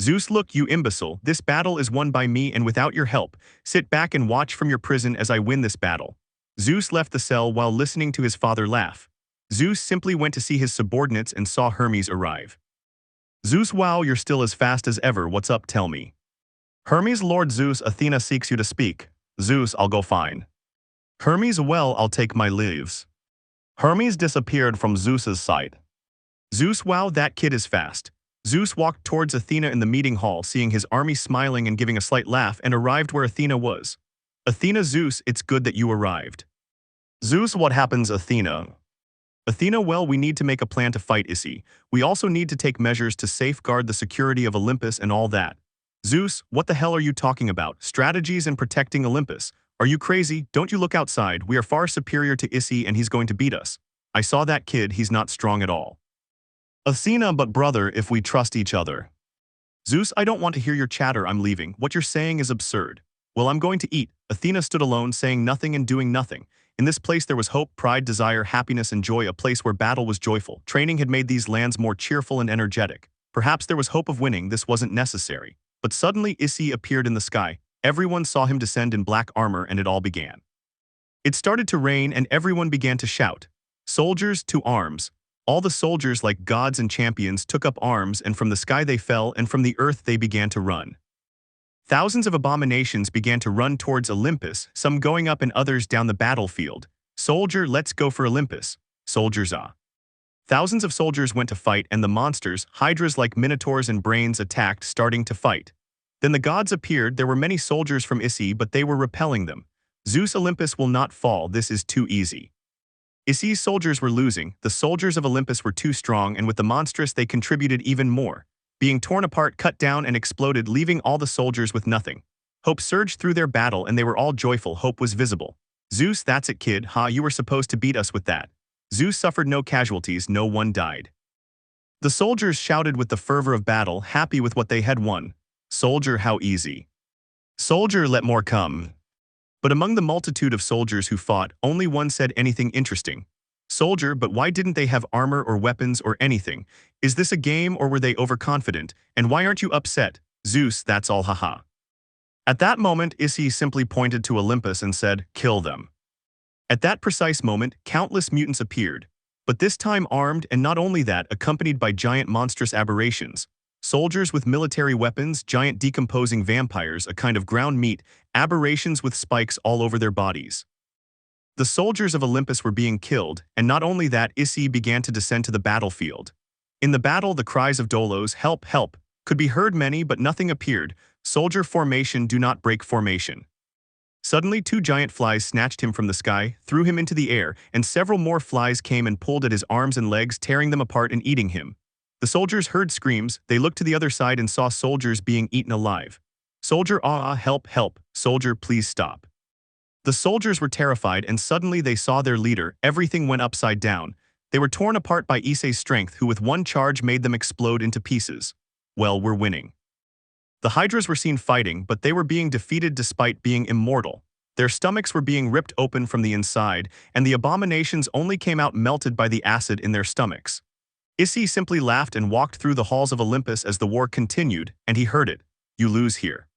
Zeus, look you imbecile, this battle is won by me and without your help. Sit back and watch from your prison as I win this battle. Zeus left the cell while listening to his father laugh. Zeus simply went to see his subordinates and saw Hermes arrive. Zeus, wow, you're still as fast as ever, what's up, tell me. Hermes, Lord Zeus, Athena seeks you to speak. Zeus, I'll go fine. Hermes, well, I'll take my leaves. Hermes disappeared from Zeus's sight. Zeus, wow, that kid is fast. Zeus walked towards Athena in the meeting hall, seeing his army smiling and giving a slight laugh, and arrived where Athena was. Athena, Zeus, it's good that you arrived. Zeus, what happens, Athena? Athena, well, we need to make a plan to fight Issei. We also need to take measures to safeguard the security of Olympus and all that. Zeus, what the hell are you talking about? Strategies and protecting Olympus. Are you crazy? Don't you look outside. We are far superior to Issei and he's going to beat us. I saw that kid, he's not strong at all. Athena, but brother, if we trust each other. Zeus, I don't want to hear your chatter, I'm leaving. What you're saying is absurd. Well, I'm going to eat. Athena stood alone, saying nothing and doing nothing. In this place there was hope, pride, desire, happiness, and joy, a place where battle was joyful. Training had made these lands more cheerful and energetic. Perhaps there was hope of winning, this wasn't necessary. But suddenly Issei appeared in the sky. Everyone saw him descend in black armor and it all began. It started to rain and everyone began to shout. Soldiers, to arms. All the soldiers, like gods and champions, took up arms, and from the sky they fell, and from the earth they began to run. Thousands of abominations began to run towards Olympus, some going up and others down the battlefield. Soldier, let's go for Olympus. Soldiers, ah. Thousands of soldiers went to fight, and the monsters, hydras like minotaurs and brains, attacked, starting to fight. Then the gods appeared. There were many soldiers from Issei, but they were repelling them. Zeus, Olympus will not fall, this is too easy. Issei's soldiers were losing, the soldiers of Olympus were too strong, and with the monstrous they contributed even more. Being torn apart, cut down, and exploded, leaving all the soldiers with nothing. Hope surged through their battle, and they were all joyful. Hope was visible. Zeus, that's it, kid, ha, you were supposed to beat us with that. Zeus suffered no casualties, no one died. The soldiers shouted with the fervor of battle, happy with what they had won. Soldier, how easy. Soldier, let more come. But among the multitude of soldiers who fought, only one said anything interesting. Soldier, but why didn't they have armor or weapons or anything? Is this a game or were they overconfident? And why aren't you upset? Zeus, that's all, haha. At that moment, Issei simply pointed to Olympus and said, kill them. At that precise moment, countless mutants appeared. But this time armed, and not only that, accompanied by giant monstrous aberrations. Soldiers with military weapons, giant decomposing vampires, a kind of ground meat, aberrations with spikes all over their bodies. The soldiers of Olympus were being killed, and not only that, Issei began to descend to the battlefield. In the battle, the cries of Dolos, help, help, could be heard many, but nothing appeared. Soldier formation, do not break formation. Suddenly, two giant flies snatched him from the sky, threw him into the air, and several more flies came and pulled at his arms and legs, tearing them apart and eating him. The soldiers heard screams, they looked to the other side and saw soldiers being eaten alive. Soldier, help, help, soldier, please stop. The soldiers were terrified, and suddenly they saw their leader. Everything went upside down. They were torn apart by Issei's strength, who with one charge made them explode into pieces. Well, we're winning. The hydras were seen fighting, but they were being defeated despite being immortal. Their stomachs were being ripped open from the inside, and the abominations only came out melted by the acid in their stomachs. Issei simply laughed and walked through the halls of Olympus as the war continued, and he heard it. You lose here.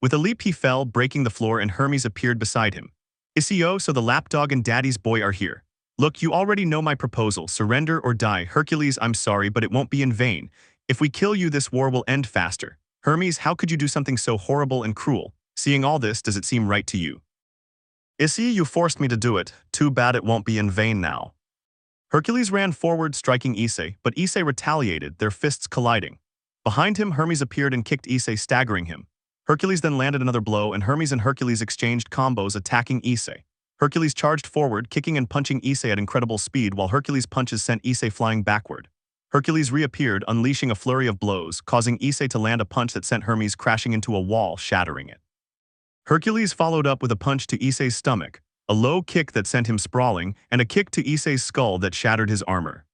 With a leap he fell, breaking the floor, and Hermes appeared beside him. Issei, so the lapdog and daddy's boy are here. Look, you already know my proposal, surrender or die. Hercules, I'm sorry, but it won't be in vain. If we kill you, this war will end faster. Hermes, how could you do something so horrible and cruel? Seeing all this, does it seem right to you? Issei, you forced me to do it. Too bad it won't be in vain now. Hercules ran forward, striking Issei, but Issei retaliated, their fists colliding. Behind him, Hermes appeared and kicked Issei, staggering him. Hercules then landed another blow, and Hercules exchanged combos, attacking Issei. Hercules charged forward, kicking and punching Issei at incredible speed, while Hercules' punches sent Issei flying backward. Hercules reappeared, unleashing a flurry of blows, causing Issei to land a punch that sent Hermes crashing into a wall, shattering it. Hercules followed up with a punch to Issei's stomach, a low kick that sent him sprawling, and a kick to Issei's skull that shattered his armor.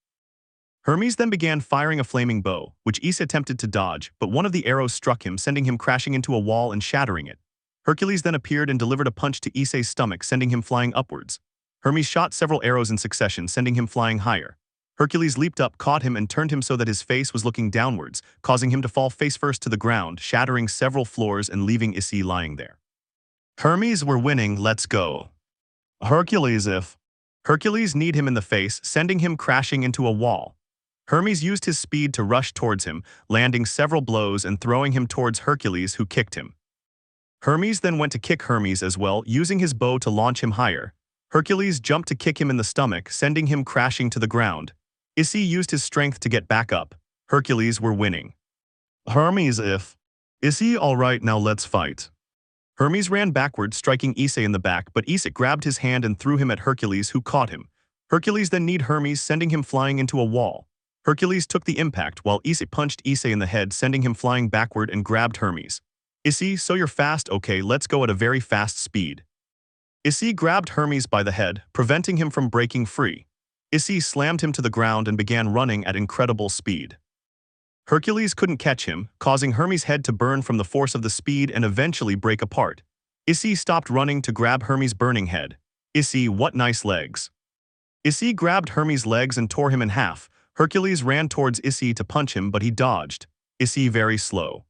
Hermes then began firing a flaming bow, which Issei attempted to dodge, but one of the arrows struck him, sending him crashing into a wall and shattering it. Hercules then appeared and delivered a punch to Issei's stomach, sending him flying upwards. Hermes shot several arrows in succession, sending him flying higher. Hercules leaped up, caught him, and turned him so that his face was looking downwards, causing him to fall face first to the ground, shattering several floors and leaving Issei lying there. Hermes, we're winning, let's go. Hercules, if Hercules kneed him in the face, sending him crashing into a wall. Hermes used his speed to rush towards him, landing several blows and throwing him towards Hercules, who kicked him. Hermes then went to kick Hermes as well, using his bow to launch him higher. Hercules jumped to kick him in the stomach, sending him crashing to the ground. Issei used his strength to get back up. Hercules were winning. Hermes, if Issei, alright, now let's fight. Hermes ran backward, striking Issei in the back, but Issei grabbed his hand and threw him at Hercules, who caught him. Hercules then kneed Hermes, sending him flying into a wall. Hercules took the impact, while Issei punched Issei in the head, sending him flying backward and grabbed Hermes. Issei, so you're fast, okay, let's go at a very fast speed. Issei grabbed Hermes by the head, preventing him from breaking free. Issei slammed him to the ground and began running at incredible speed. Hercules couldn't catch him, causing Hermes' head to burn from the force of the speed and eventually break apart. Issei stopped running to grab Hermes' burning head. Issei, what nice legs. Issei grabbed Hermes' legs and tore him in half. Hercules ran towards Issei to punch him, but he dodged. Issei very slow.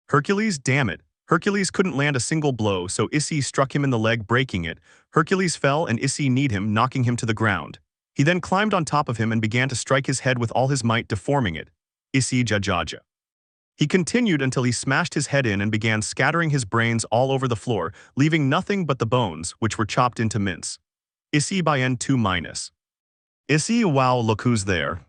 Hercules, damn it. Hercules couldn't land a single blow, so Issei struck him in the leg, breaking it. Hercules fell and Issei kneed him, knocking him to the ground. He then climbed on top of him and began to strike his head with all his might, deforming it. Issei jajaja. He continued until he smashed his head in and began scattering his brains all over the floor, leaving nothing but the bones, which were chopped into mince. Issei by N2-. Issei, wow, look who's there.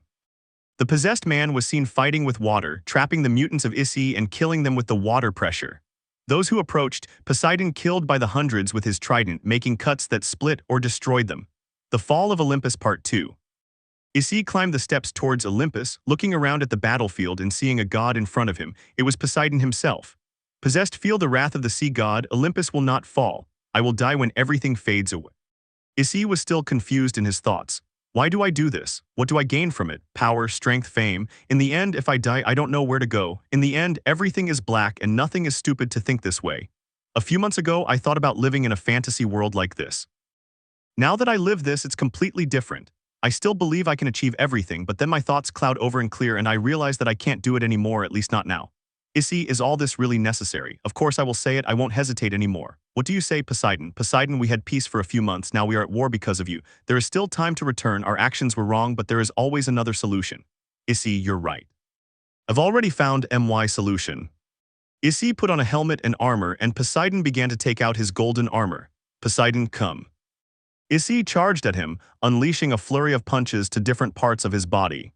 The possessed man was seen fighting with water, trapping the mutants of Issei and killing them with the water pressure. Those who approached, Poseidon killed by the hundreds with his trident, making cuts that split or destroyed them. The Fall of Olympus Part 2. Issei climbed the steps towards Olympus, looking around at the battlefield and seeing a god in front of him. It was Poseidon himself. Possessed, feel the wrath of the sea god. Olympus will not fall. I will die when everything fades away. Issei was still confused in his thoughts. Why do I do this? What do I gain from it? Power, strength, fame. In the end, if I die, I don't know where to go. In the end, everything is black and nothing is stupid to think this way. A few months ago, I thought about living in a fantasy world like this. Now that I live this, it's completely different. I still believe I can achieve everything, but then my thoughts cloud over and clear and I realize that I can't do it anymore, at least not now. Issei, is all this really necessary? Of course I will say it, I won't hesitate anymore. What do you say, Poseidon? Poseidon, we had peace for a few months, now we are at war because of you. There is still time to return, our actions were wrong, but there is always another solution. Issei, you're right. I've already found my solution. Issei put on a helmet and armor and Poseidon began to take out his golden armor. Poseidon, come. Issei charged at him, unleashing a flurry of punches to different parts of his body.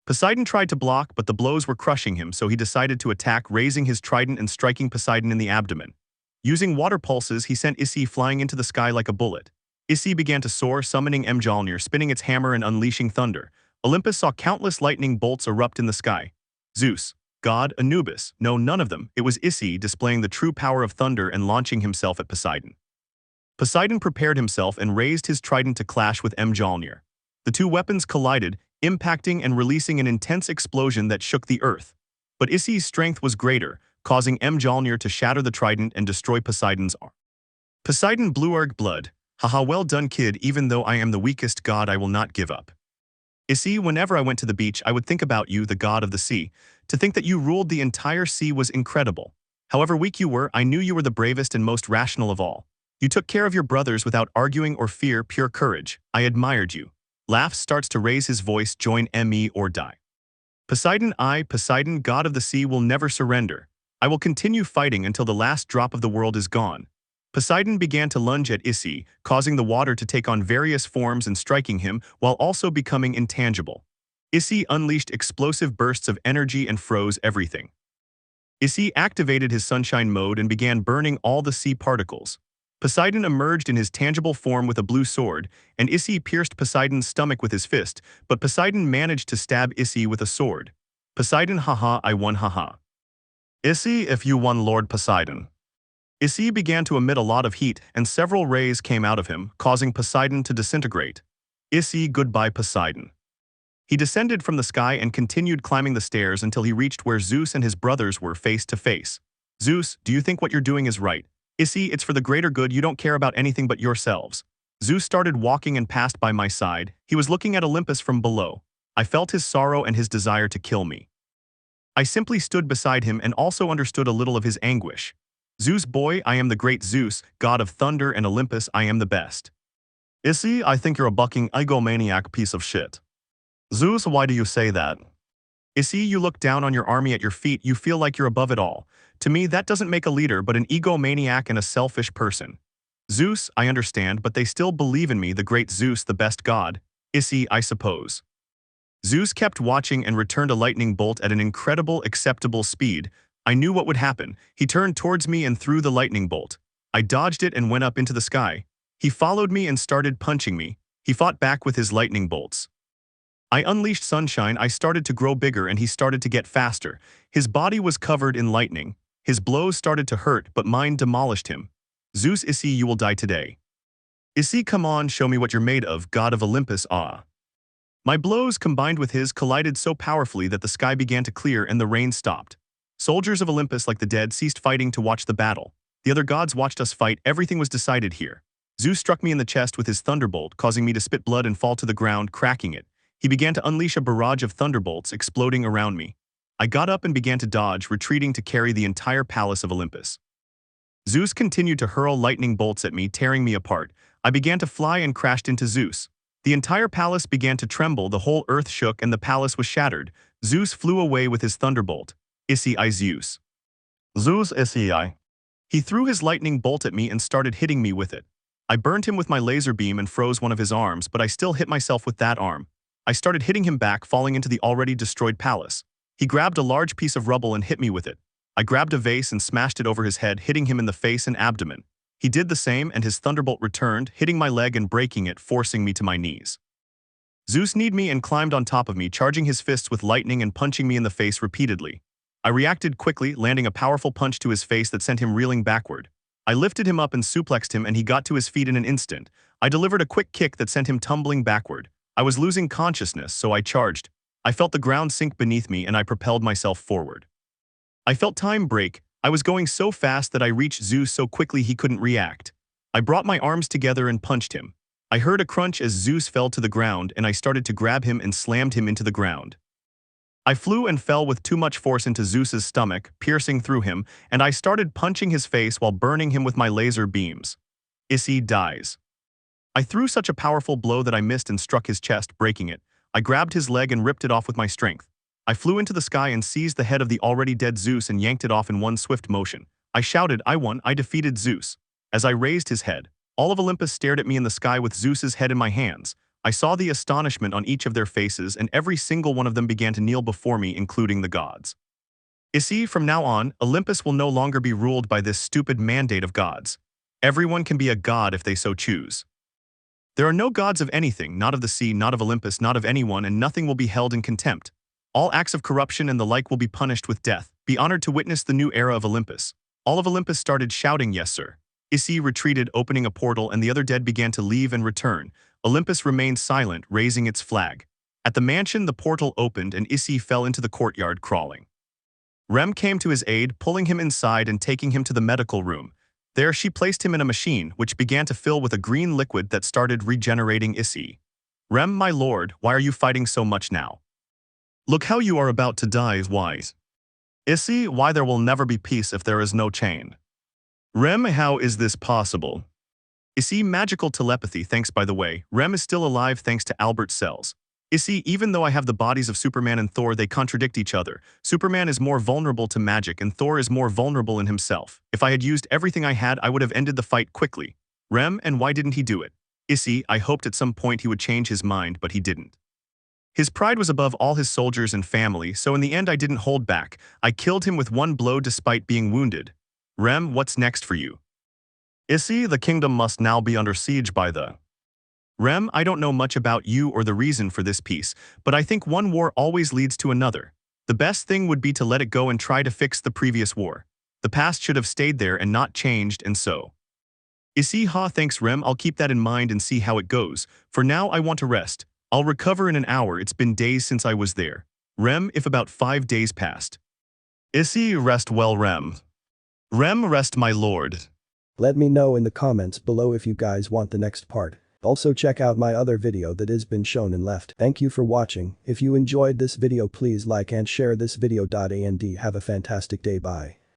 Poseidon tried to block, but the blows were crushing him, so he decided to attack, raising his trident and striking Poseidon in the abdomen. Using water pulses, he sent Issei flying into the sky like a bullet. Issei began to soar, summoning Mjolnir, spinning its hammer and unleashing thunder. Olympus saw countless lightning bolts erupt in the sky. Zeus, God, Anubis, no, none of them. It was Issei displaying the true power of thunder and launching himself at Poseidon. Poseidon prepared himself and raised his trident to clash with Mjolnir. The two weapons collided, impacting and releasing an intense explosion that shook the earth. But Issei's strength was greater, causing Mjolnir to shatter the trident and destroy Poseidon's arm. Poseidon blew blood. Haha, well done, kid, even though I am the weakest god, I will not give up. Issei, whenever I went to the beach, I would think about you, the god of the sea. To think that you ruled the entire sea was incredible. However weak you were, I knew you were the bravest and most rational of all. You took care of your brothers without arguing or fear, pure courage. I admired you. Laughs starts to raise his voice, join me or die. Poseidon, Poseidon, god of the sea, will never surrender. I will continue fighting until the last drop of the world is gone. Poseidon began to lunge at Issei, causing the water to take on various forms and striking him while also becoming intangible. Issei unleashed explosive bursts of energy and froze everything. Issei activated his sunshine mode and began burning all the sea particles. Poseidon emerged in his tangible form with a blue sword, and Issei pierced Poseidon's stomach with his fist, but Poseidon managed to stab Issei with a sword. Poseidon, haha, I won, haha. Issei, if you won, Lord Poseidon. Issei began to emit a lot of heat, and several rays came out of him, causing Poseidon to disintegrate. Issei, goodbye, Poseidon. He descended from the sky and continued climbing the stairs until he reached where Zeus and his brothers were face to face. Zeus, do you think what you're doing is right? Issei, it's for the greater good, you don't care about anything but yourselves. Zeus started walking and passed by my side. He was looking at Olympus from below. I felt his sorrow and his desire to kill me. I simply stood beside him and also understood a little of his anguish. Zeus boy, I am the great Zeus, god of thunder and Olympus, I am the best. Issei, I think you're a bucking egomaniac piece of shit. Zeus, why do you say that? Issei, you look down on your army at your feet, you feel like you're above it all. To me, that doesn't make a leader but an egomaniac and a selfish person. Zeus, I understand, but they still believe in me, the great Zeus, the best god. Issei, I suppose. Zeus kept watching and returned a lightning bolt at an incredible, acceptable speed. I knew what would happen. He turned towards me and threw the lightning bolt. I dodged it and went up into the sky. He followed me and started punching me. He fought back with his lightning bolts. I unleashed sunshine, I started to grow bigger and he started to get faster. His body was covered in lightning. His blows started to hurt, but mine demolished him. Zeus, Issei, you will die today. Issei, come on, show me what you're made of, god of Olympus, ah. My blows combined with his collided so powerfully that the sky began to clear and the rain stopped. Soldiers of Olympus like the dead ceased fighting to watch the battle. The other gods watched us fight, everything was decided here. Zeus struck me in the chest with his thunderbolt, causing me to spit blood and fall to the ground, cracking it. He began to unleash a barrage of thunderbolts exploding around me. I got up and began to dodge, retreating to carry the entire palace of Olympus. Zeus continued to hurl lightning bolts at me, tearing me apart. I began to fly and crashed into Zeus. The entire palace began to tremble, the whole earth shook and the palace was shattered. Zeus flew away with his thunderbolt. Issei, Zeus. Zeus, Issei. He threw his lightning bolt at me and started hitting me with it. I burned him with my laser beam and froze one of his arms, but I still hit myself with that arm. I started hitting him back, falling into the already destroyed palace. He grabbed a large piece of rubble and hit me with it. I grabbed a vase and smashed it over his head, hitting him in the face and abdomen. He did the same and his thunderbolt returned, hitting my leg and breaking it, forcing me to my knees. Zeus kneed me and climbed on top of me, charging his fists with lightning and punching me in the face repeatedly. I reacted quickly, landing a powerful punch to his face that sent him reeling backward. I lifted him up and suplexed him and he got to his feet in an instant. I delivered a quick kick that sent him tumbling backward. I was losing consciousness, so I charged. I felt the ground sink beneath me and I propelled myself forward. I felt time break. I was going so fast that I reached Zeus so quickly he couldn't react. I brought my arms together and punched him. I heard a crunch as Zeus fell to the ground and I started to grab him and slammed him into the ground. I flew and fell with too much force into Zeus's stomach, piercing through him, and I started punching his face while burning him with my laser beams. Issei dies. I threw such a powerful blow that I missed and struck his chest, breaking it. I grabbed his leg and ripped it off with my strength. I flew into the sky and seized the head of the already dead Zeus and yanked it off in one swift motion. I shouted, I won, I defeated Zeus. As I raised his head, all of Olympus stared at me in the sky with Zeus's head in my hands. I saw the astonishment on each of their faces and every single one of them began to kneel before me, including the gods. Issei, from now on, Olympus will no longer be ruled by this stupid mandate of gods. Everyone can be a god if they so choose. There are no gods of anything, not of the sea, not of Olympus, not of anyone, and nothing will be held in contempt. All acts of corruption and the like will be punished with death. Be honored to witness the new era of Olympus. All of Olympus started shouting, yes sir. Issei retreated, opening a portal, and the other dead began to leave and return. Olympus remained silent, raising its flag. At the mansion, the portal opened and Issei fell into the courtyard, crawling. Rem came to his aid, pulling him inside and taking him to the medical room. There she placed him in a machine, which began to fill with a green liquid that started regenerating Issei. Rem, my lord, why are you fighting so much now? Look how you are about to die, wise. Issei, why there will never be peace if there is no chain. Rem, how is this possible? Issei, magical telepathy, thanks by the way. Rem is still alive thanks to Albert's cells. Issei, even though I have the bodies of Superman and Thor, they contradict each other. Superman is more vulnerable to magic and Thor is more vulnerable in himself. If I had used everything I had, I would have ended the fight quickly. Rem, and why didn't he do it? Issei, I hoped at some point he would change his mind, but he didn't. His pride was above all his soldiers and family, so in the end I didn't hold back. I killed him with one blow despite being wounded. Rem, what's next for you? Issei, the kingdom must now be under siege by the... Rem, I don't know much about you or the reason for this peace, but I think one war always leads to another. The best thing would be to let it go and try to fix the previous war. The past should have stayed there and not changed, and so. Issei, ha, thanks Rem, I'll keep that in mind and see how it goes. For now I want to rest. I'll recover in an hour, it's been days since I was there. Rem, if about 5 days passed. Issei, rest well Rem. Rem, rest my lord. Let me know in the comments below if you guys want the next part. Also check out my other video that has been shown and left. Thank you for watching. If you enjoyed this video please like and share this video. And have a fantastic day. Bye.